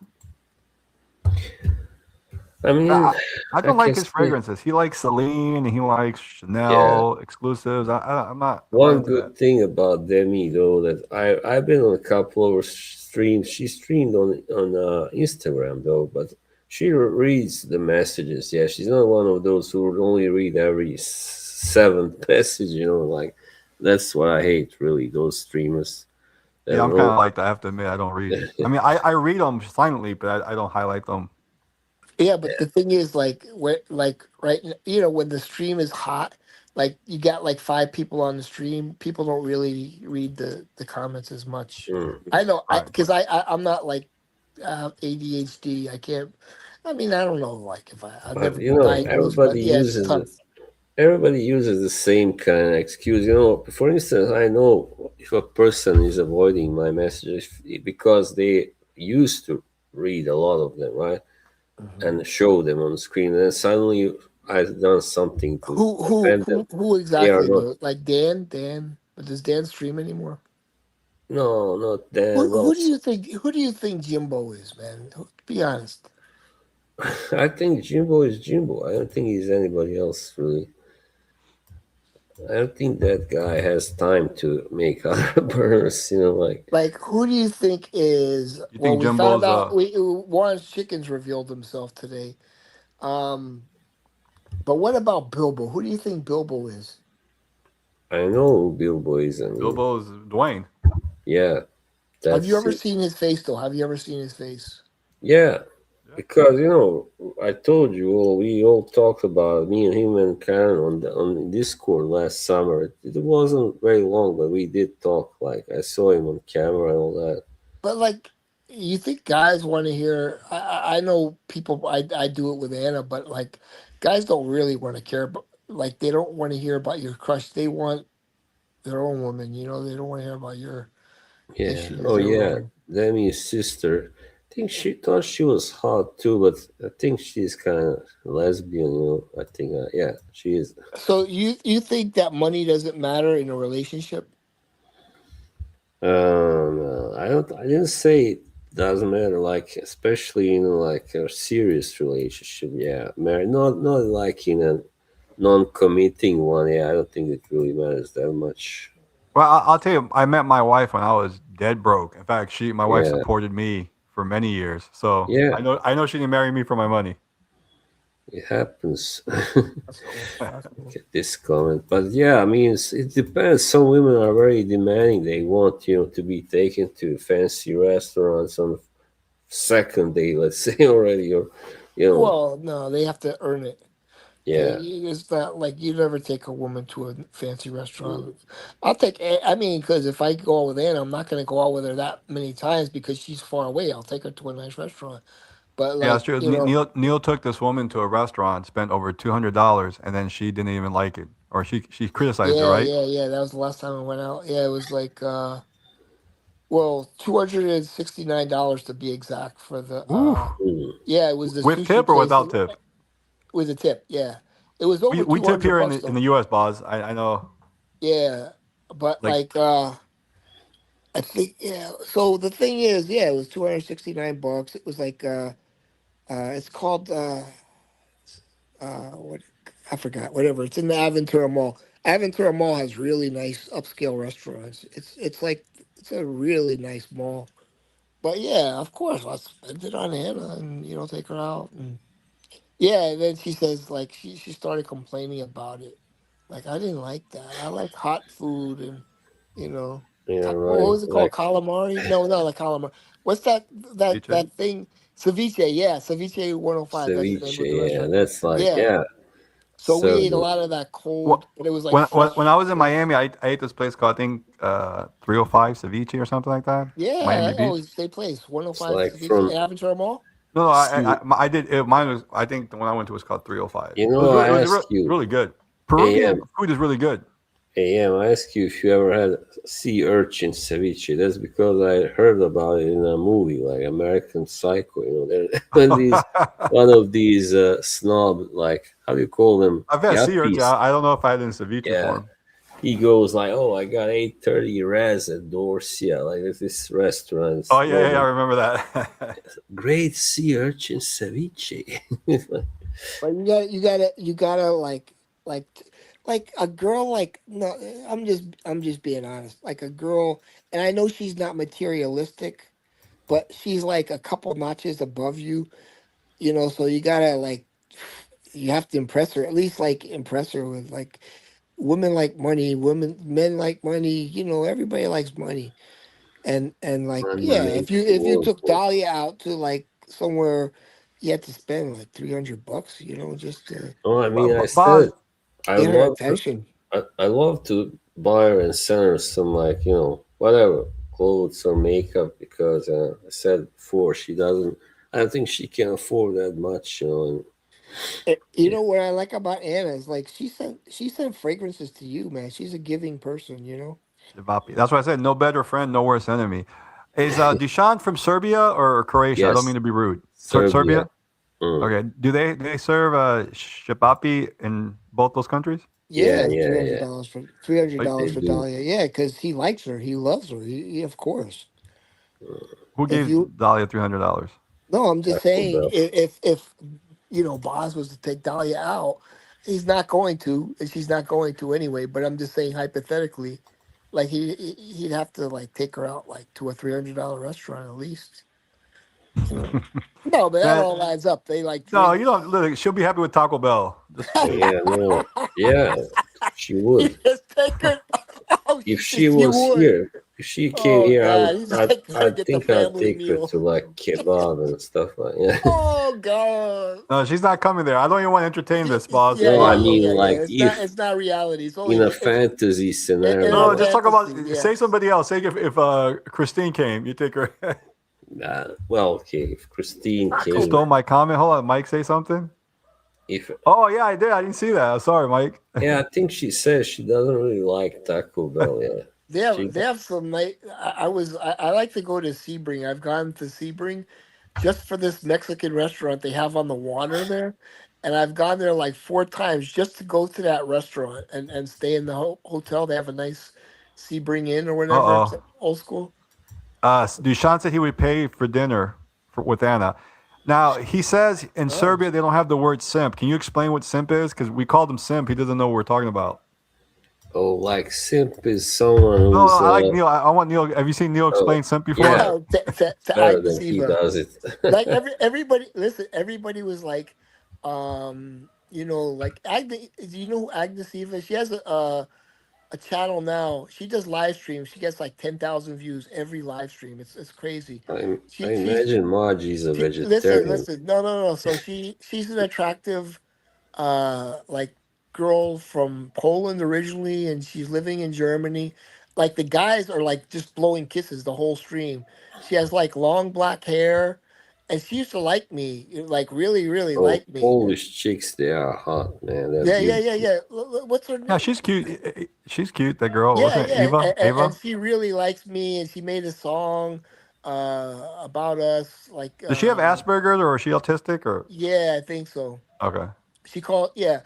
I mean, I, I I don't like can his say, fragrances. He likes Celine and he likes yeah. Chanel exclusives. I'm not One into that. good thing about Demi though that I've been on a couple of her streams. She streamed on Instagram though, but she reads the messages. Yeah, she's not one of those who would only read every seventh message. Like that's what I hate really. Those streamers that Yeah, I'm would kind only, of like that. I have to admit, I don't read. I mean, I read them silently, but I don't highlight them. Yeah, but the thing is, like, like, when the stream is hot, like, you got like five people on the stream. People don't really read the comments as much. mm. I know, Right. because I'm not like ADHD. I can't. I mean, I don't know. Like, if I've But never been diagnosed, but yeah, it's tough. everybody uses the same kind of excuse. For instance, I know if a person is avoiding my messages because they used to read a lot of them, right? Mhm. And show them on the screen, and then suddenly I've done something to Who who offend them. who who They are exactly not. though? Like Dan? But does Dan stream anymore? No, not them. Who Well, do you think? Who do you think Jimbo is, man? Be honest. I think Jimbo is Jimbo. I don't think he's anybody else really. I don't think that guy has time to make other burners. Like Like, who do you think is? You Well, think we found Jumbo's out. Warren's Chickens revealed himself today. Um, but what about Bilbo? Who do you think Bilbo is? I know who Bilbo is. I mean, Bilbo's Dwayne? yeah, Have you that's ever it. seen his face though? Have you ever seen his face? Yeah, Yeah. because I told you all we all talked about me and him and Karen on Discord last summer. It wasn't very long, but we did talk. Like I saw him on camera and all that. But like, you think guys want to hear? I know people. I do it with Anna, but like, guys don't really want to care. But like, they don't want to hear about your crush. They want their own woman. They don't want to hear about your Yeah. issues Oh or yeah. whatever. Demi's sister. I think she thought she was hot too, but I think she's kind of lesbian. I think yeah, she is. So you think that money doesn't matter in a relationship? No, I don't. I didn't say it doesn't matter. Like especially like a serious relationship. Yeah, married. Not like in a non-committing one. Yeah, I don't think it really matters that much. Well, I'll tell you, I met my wife when I was dead broke. In fact, my wife Yeah, supported me for many years. So yeah, I know she didn't marry me for my money. it happens. That's cool. That's cool. Get this comment, but yeah, I mean, it depends. Some women are very demanding. They want to be taken to fancy restaurants on the second day, let's say already, or you know, Well, no, they have to earn it. yeah, It's not like you never take a woman to a fancy restaurant. I'll take. I mean, because if I go out with Anna, I'm not going to go out with her that many times because she's far away. I'll take her to a nice restaurant. But Yeah, that's like, true. Neil took this woman to a restaurant, spent over $200, and then she didn't even like it, or she criticized it, yeah, right? yeah, yeah. That was the last time I went out. Yeah, it was like, well, $269 to be exact for the. Ooh, mm, Yeah, it was the with sushi tip or place without tip? with a tip. Yeah, it was over We two tip hundred here bucks in though. the U.S., Boz. I know. Yeah, but Like like, I think yeah. So the thing is, yeah, it was $269. It was like it's called what I forgot. Whatever. It's in the Aventura Mall. Aventura Mall has really nice upscale restaurants. It's like it's a really nice mall. But yeah, of course, I'll spend it on Anna and take her out and yeah. And then she says like she started complaining about it. Like I didn't like that. I like hot food and you know yeah, what right. was it called? Like Calamari? No, not like calamari. What's that ceviche. thing? Ceviche, yeah, Ceviche 105. That's the name Ceviche, of the yeah, restaurant. that's like, Yeah. yeah, So we so ate a good. lot of that What cold, but it was like when fresh I was in fish. Miami, I ate this place called I think 305 Ceviche or something like that. Yeah, Miami I Beach. always stay place It's 105 like Ceviche in from Aventura Mall. No, no, sea. I did mine was I think the one I went to was called 305. You It was know, I ask you, really good. Peruvian AM, food is really good. AM, I ask you if you ever had sea urchin ceviche. That's because I heard about it in a movie like American Psycho. You know, there when these one of these snob, like how do you call them, I've had sea urchin. yuppies? I don't know if I had it in ceviche Yeah, form. he goes like, "Oh, I got 8:30 res at Dorsia. Like there's this restaurant, Oh it's yeah, yeah, I normal. remember that. Great sea urchin ceviche." It's like, But you gotta like like a girl like no I'm just being honest. Like a girl, and I know she's not materialistic, but she's like a couple notches above you, so you gotta like you have to impress her, at least like impress her with like women like money, men like money, everybody likes money. And like money yeah, if makes you the if you world took go. Dahlia out to like somewhere you had to spend like $300, just to No, I mean, I said Boz, I get her love to. attention. I love to buy her and send her some like whatever clothes or makeup because I said before she doesn't. I don't think she can afford that much. And You yeah, know what I like about Anna is like she sent fragrances to you, man. She's a giving person. Shivapi. That's why I said no better friend, no worse enemy. Is Dushan from Serbia or Croatia? I don't mean yes, to be rude. Serbia. Serbia. Mm. Okay. Do they serve shivapi in both those countries? Yeah, Yeah, three yeah, hundred yeah. dollars for three hundred Like, dollars They for do. Dahlia. Yeah, because he likes her, he loves her. Of course. who If gave you Dahlia $300? No, I'm just Taco saying Bell. if Boz was to take Dahlia out, he's not going to, and she's not going to anyway. But I'm just saying hypothetically, like he'd have to like take her out like to a $300 restaurant at least. No, but that Man, all adds up. They like no, drink. you don't. Look, she'll be happy with Taco Bell. Just wait. Yeah, no, yeah, she He would. just take her. Oh If shit, she she was would. here, if she came Oh here, I would. god, he's like, gotta I get the think I'd family take her meal. to like kebab and stuff like. Yeah. Oh god. No, she's not coming there. I don't even want to entertain this, boss. Yeah, No, yeah, I yeah, mean yeah, yeah. like It's not. if It's not reality. It's in a only. fantasy In No, a scenario. just talk about fantasy. say Yes. somebody else. Say if Christine came, you take her. Well, okay, if Christine You Taco came, stole Bell. my comment. Hold on, Mike. Say something. if Oh yeah, I did. I didn't see that. Sorry, Mike. yeah, I think she says she doesn't really like Taco Bell. Yeah, They she have they have some night. I like to go to Sebring. I've gone to Sebring just for this Mexican restaurant they have on the water there, and I've gone there like four times just to go to that restaurant and stay in the hotel. They have a nice Sebring Inn or Uh whatever. It's oh. old school. Dushan said he would pay for dinner with Anna. Now he says in Oh. Serbia they don't have the word simp. Can you explain what simp is? Because we called him simp. He doesn't know what we're talking about. oh like simp is someone No, no, who's I like Neil. I want Neil. Have you seen Neil oh explain simp before? yeah To better than he Agdesiva. does it. Like everybody listen, everybody was like like Agnes, do you know who Agnes Eva is? She has a channel now. She does live streams. She gets like 10,000 views every live stream. It's crazy. I She's imagine Margie's a listen, vegetarian. listen. No. So she's an attractive like girl from Poland originally, and she's living in Germany. Like the guys are like just blowing kisses the whole stream. She has like long black hair, and she used to like me, like really, really Oh, like me. Polish chicks, they are hot, man. They're Yeah, yeah, beautiful. yeah, yeah. What's her Yeah, name? she's cute. She's cute. That girl. Yeah, Wasn't it yeah, Eva? and Ava? she really likes me, and she made a song about us. Like, Does she have Asperger's or is she autistic or? yeah, I think so. Okay. She called, yeah,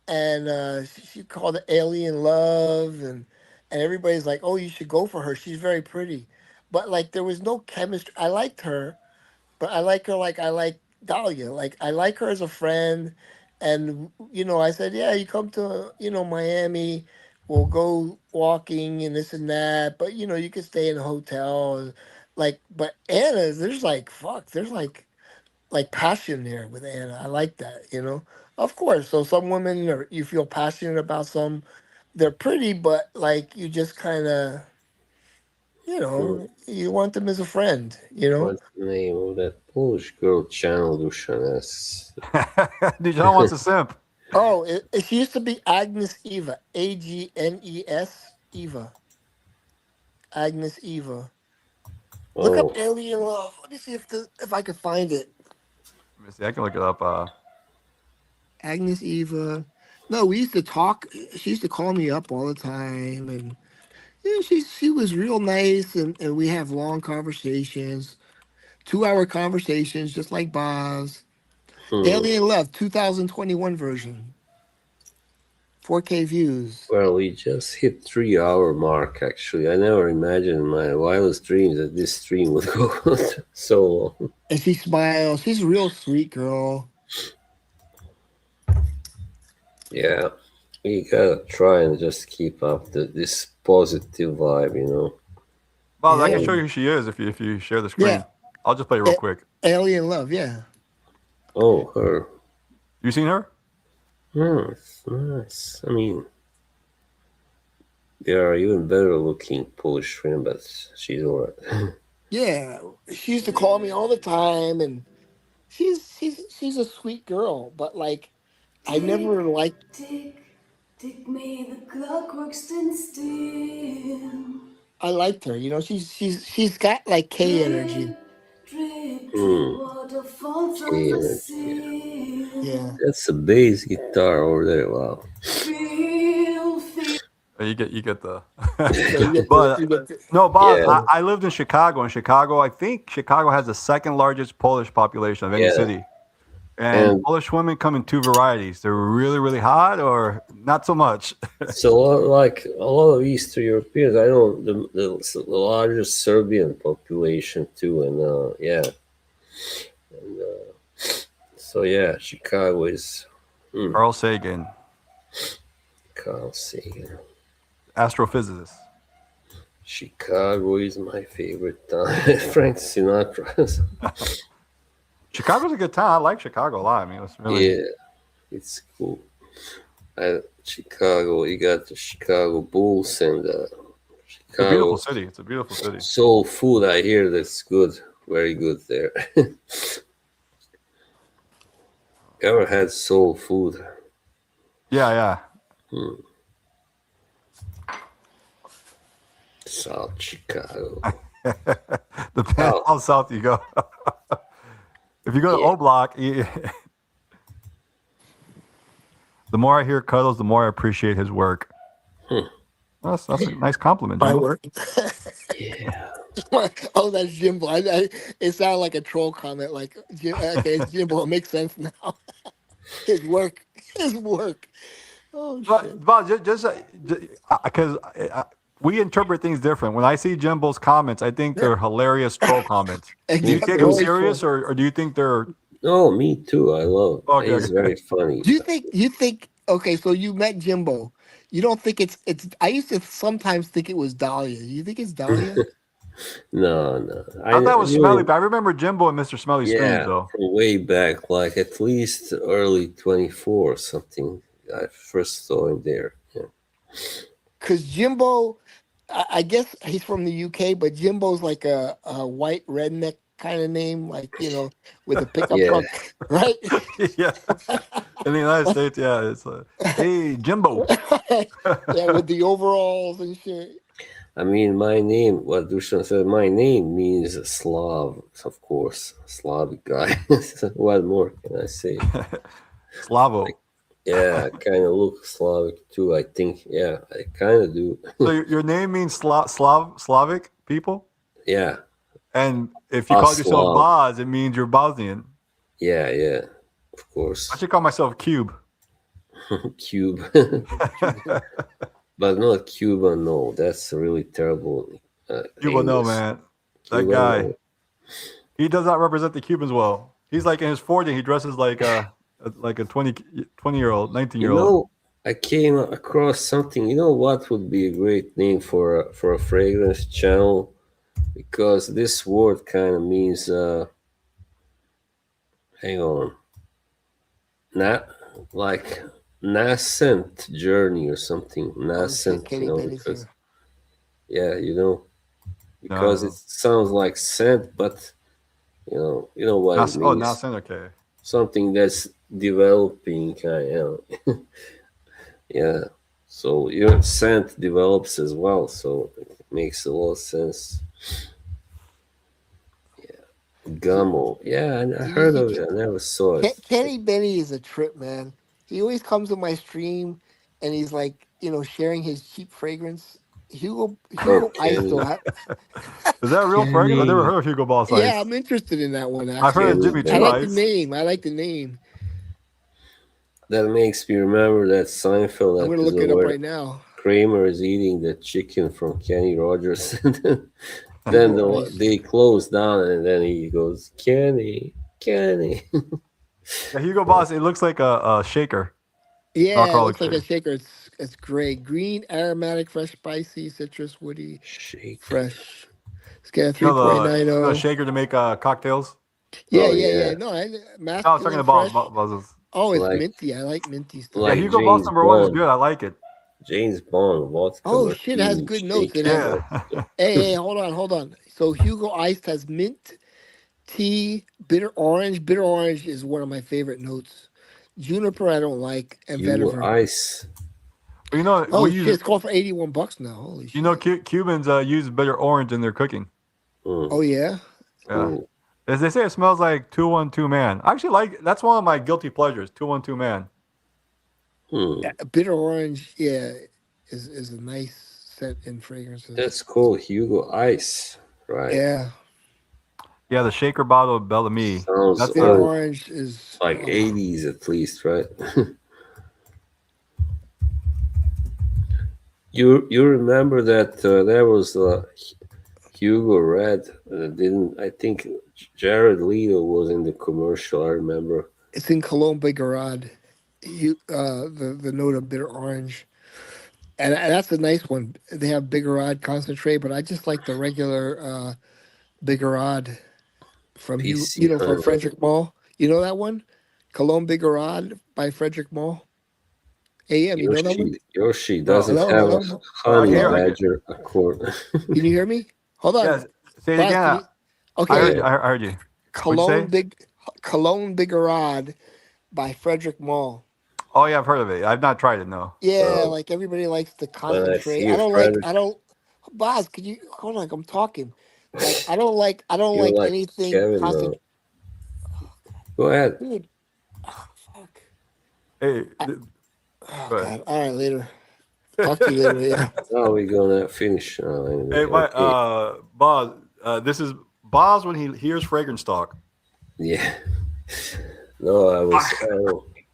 and she called it Alien Love, and everybody's like, oh, you should go for her. She's very pretty, but like there was no chemistry. I liked her, but I like her like I like Dahlia. Like I like her as a friend, and I said, yeah, you come to Miami, we'll go walking and this and that. But you could stay in a hotel. Like, but Anna, there's like fuck, there's like passion there with Anna. I like that. Of course. So some women are you feel passionate about some. They're pretty, but like you just kind of you want them as a friend. You know. What's the name of that Polish girl channel, Dushan? Dijon wants a simp. Oh, she used to be Agnes Eva, Agnes Eva, Agnes Eva. Look up Oh, Alien Love. Let me see if I could find it. Let me see. I can look it up. Agnes Eva. No, we used to talk. She used to call me up all the time, and yeah, she was real nice, and we have long conversations, 2 hour conversations, just like Boz. hmm. Alien Love, 2021 version, 4K views, Well, we just hit 3 hour mark. Actually, I never imagined in my wildest dreams that this stream would go so long. and she smiles. She's a real sweet girl. Yeah, we gotta try and just keep up this positive vibe, Bob, I can Yeah, show you who she is if you share the yeah. screen. I'll just play it real quick. Alien Love, yeah. Oh, her. You seen her? Nice. I mean, there are even better looking Polish women, but she's alright. Yeah, she used to call me all the time, and she's a sweet girl. But like, I never Tick, liked. tick, tick me, the clock works stand still. I liked her. She's got like K energy. Drip, drip, drip, Hmm. waterfall from Okay, the energy. ceiling. Yeah, That's a bass guitar over there. Wow. Feel, feel. You get the. yeah. You get the, But you get the, no, Bob. Yeah, I lived in Chicago. In Chicago, I think Chicago has the second largest Polish population of any yeah. city. And And Polish women come in two varieties. They're really, really hot, or not so much. so, like a lot of Eastern Europeans, I know the largest Serbian population too, and yeah, and so yeah, Chicago is Carl Sagan, Carl Sagan. astrophysicist. Chicago is my favorite town. Frank Sinatra. Chicago's a good town. I like Chicago a lot. I mean, it's really. Yeah, it's cool. Chicago, you got the Chicago Bulls and It's a beautiful Chicago city. It's a beautiful city. soul food. I hear that's good, very good there. Ever had soul food? Yeah, South Chicago. yeah. Depends Oh, how south you go. If you go to yeah. O Block, the more I hear Cuddles, the more I appreciate his work. Hmm. That's a nice compliment, my Jimbo. work. Yeah. Oh, that's Jimbo. It sounded like a troll comment. Like, okay, it's Jimbo. It makes sense now. His work. His work. Oh shit. But just because we interpret things different. When I see Jimbo's comments, I think they're hilarious troll comments. Do you Exactly. take them Always serious, troll. or do you think they're No, me too. I love. okay? He's very funny. Do you think okay, so you met Jimbo. You don't think it's I used to sometimes think it was Dahlia. You think it's Dahlia? No, I thought it was knew Smelly, him. but I remember Jimbo and Mr. Smelly streams Yeah, though. from way back, like at least early 24 or something. I first saw him there. Yeah. Because Jimbo, I guess he's from the UK, but Jimbo's like a white redneck kind of name, like with a pickup Yeah. truck, right? Yeah, in the United States, yeah, it's hey Jimbo. Yeah, with the overalls and shit. I mean, my name, what Dushan said, my name means Slav, of course, Slavic guy. What more can I say? Slavo. Yeah, I kind of look Slavic too, I think. Yeah, I kind of do. So your name means Slavic people, Yeah, and if you call yourself Slav. Boz, it means you're Bosnian. yeah, of course. I should call myself Cube. Cube. But not Cuban, no. That's really terrible. Cuba, no English. man, that Cuban, guy. no. He does not represent the Cubans well. He's like in his 40s. He dresses like a 20-year-old, 19-year-old. I came across something. You know what would be a great name for a fragrance channel? Because this word kind of means. Hang on. Like nascent journey or something. Oh shit, Nascent, Katy Perry's because here. yeah, because it No. sounds like scent, but you know what it Oh, now means. send okay. Something that's developing, kind of. Yeah. So your scent develops as well, so it makes a lot of sense. Gummo. Yeah, I heard of it. I never saw it. Kenny Benny is a trip, man. He always comes to my stream, and he's like, sharing his cheap fragrance. Oh, Hugo Ice Kenny. though. Is that a real fragrance? I never Kenny. heard of Hugo Boss Yeah, Ice. I'm interested in that one I've heard of actually. Kenny Jimmy I Choo like Benny. the Ice. name. I like the name. That makes me remember that Seinfeld I'm gonna look episode it up where right now. Kramer is eating the chicken from Kenny Rogers. Then Hugo Ice. they close down, and then he goes, Kenny, Kenny. Yeah, Hugo Boss. It looks like a shaker, Yeah, it alcoholic looks like a shaker. shaker. It's great. Green, aromatic, fresh, spicy, citrus, woody, Shaker. fresh. It's got a You know the 3.90. shaker to make cocktails. Yeah, Oh yeah, yeah. yeah, No, No, I was talking masculine, about fresh. buzzes. Oh, it's like minty. I like minty Yeah, stuff. like Hugo Boss James number one is Bond. good. I like it. James Bond vodka Oh shit, it has martini good notes. It shaking has. Yeah. that stuff. Hey, hold on. So Hugo Ice has mint, tea, bitter orange. Bitter orange is one of my favorite notes. Juniper, I don't like, and Hugo vetiver. Ice. You know Oh we shit, use. it's called for $81 now. Holy You know shit. Cubans use bitter orange in their cooking. Mm, Oh yeah. Yeah. cool. As they say, it smells like 212 Man. I actually like that's one of my guilty pleasures. 212 Man. Hmm. Bitter orange, yeah, is a nice scent in fragrances. That's called Hugo Ice, right? Yeah, Yeah, the shaker bottle of Bellamy. Sounds That's bitter the old, orange is. like Oh, 80s at least, right? You remember that there was Hugo Red? Didn't I think Jared Leto was in the commercial? I remember. it's in Cologne Bigarad. The note of bitter orange, and that's a nice one. They have Bigarad concentrate, but I just like the regular Bigarad from PC from Honey. Frederick Mall. You know that one, Cologne Bigarad by Frederick Mall. AM, you know that one? Yoshi no. doesn't Hello, have a hello, I can honey hear. hello. badger accord. Can you hear me? Hold on, Yes. Say it Boz. Can again. you? I Okay, heard Yeah, you. I heard you. What'd you Cologne say? Big Cologne Bigarad by Frederick Mall. Oh yeah, I've heard of it. I've not tried it. No. Yeah, no. like everybody likes the When I concentrate. hear Frederick, I don't Boz, could you hold on, I'm talking. Like I don't you're like like anything Kevin now. concentrate. Go ahead. Dude, oh, fuck. Hey. I, Go oh ahead. god. All right, later. Talk to you later. Yeah. Now we're gonna finish. Anyway, Hey, my okay. Boz. This is Boz when he hears fragrance talk. Yeah. No,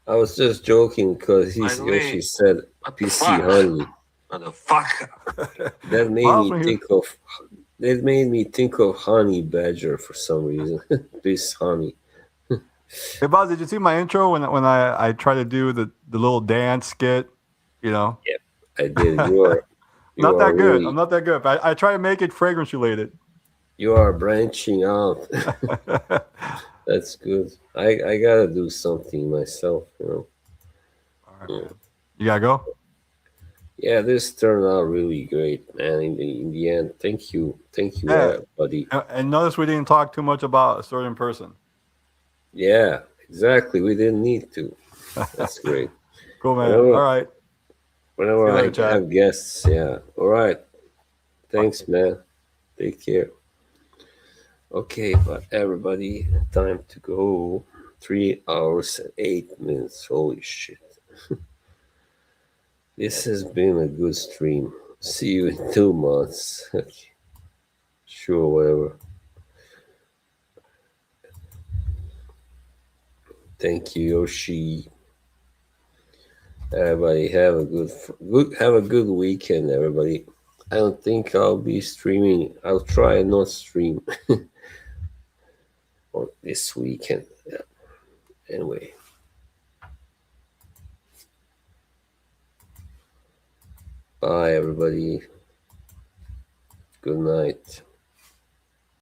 I was just joking because she said PC honey. That made Boz me when he think of honey badger for some reason. This honey. Hey, Boz, did you see my intro when I try to do the little dance skit? You know, Yep, I did. You not are that good. I'm really not that good, but I try to make it fragrance related. you are branching out. That's good. I gotta do something myself. All right, man. You gotta go. Yeah, this turned out really great, man. In the end, thank you, Yeah, buddy. and notice we didn't talk too much about a certain person. Yeah, exactly. We didn't need to. That's great. Cool, man. Whenever All right. See whenever you I later, Chad. have guests, yeah. All right. Bye. Thanks, man. Take care. Okay, but everybody, time to go. 3 hours and 8 minutes. Holy shit. This has been a good stream. See you in 2 months. Okay. Sure, whatever. Thank you, Yoshi. Everybody have a good weekend, everybody. I don't think I'll be streaming. I'll try and not stream on this weekend. Yeah. Anyway. Bye, everybody. Good night.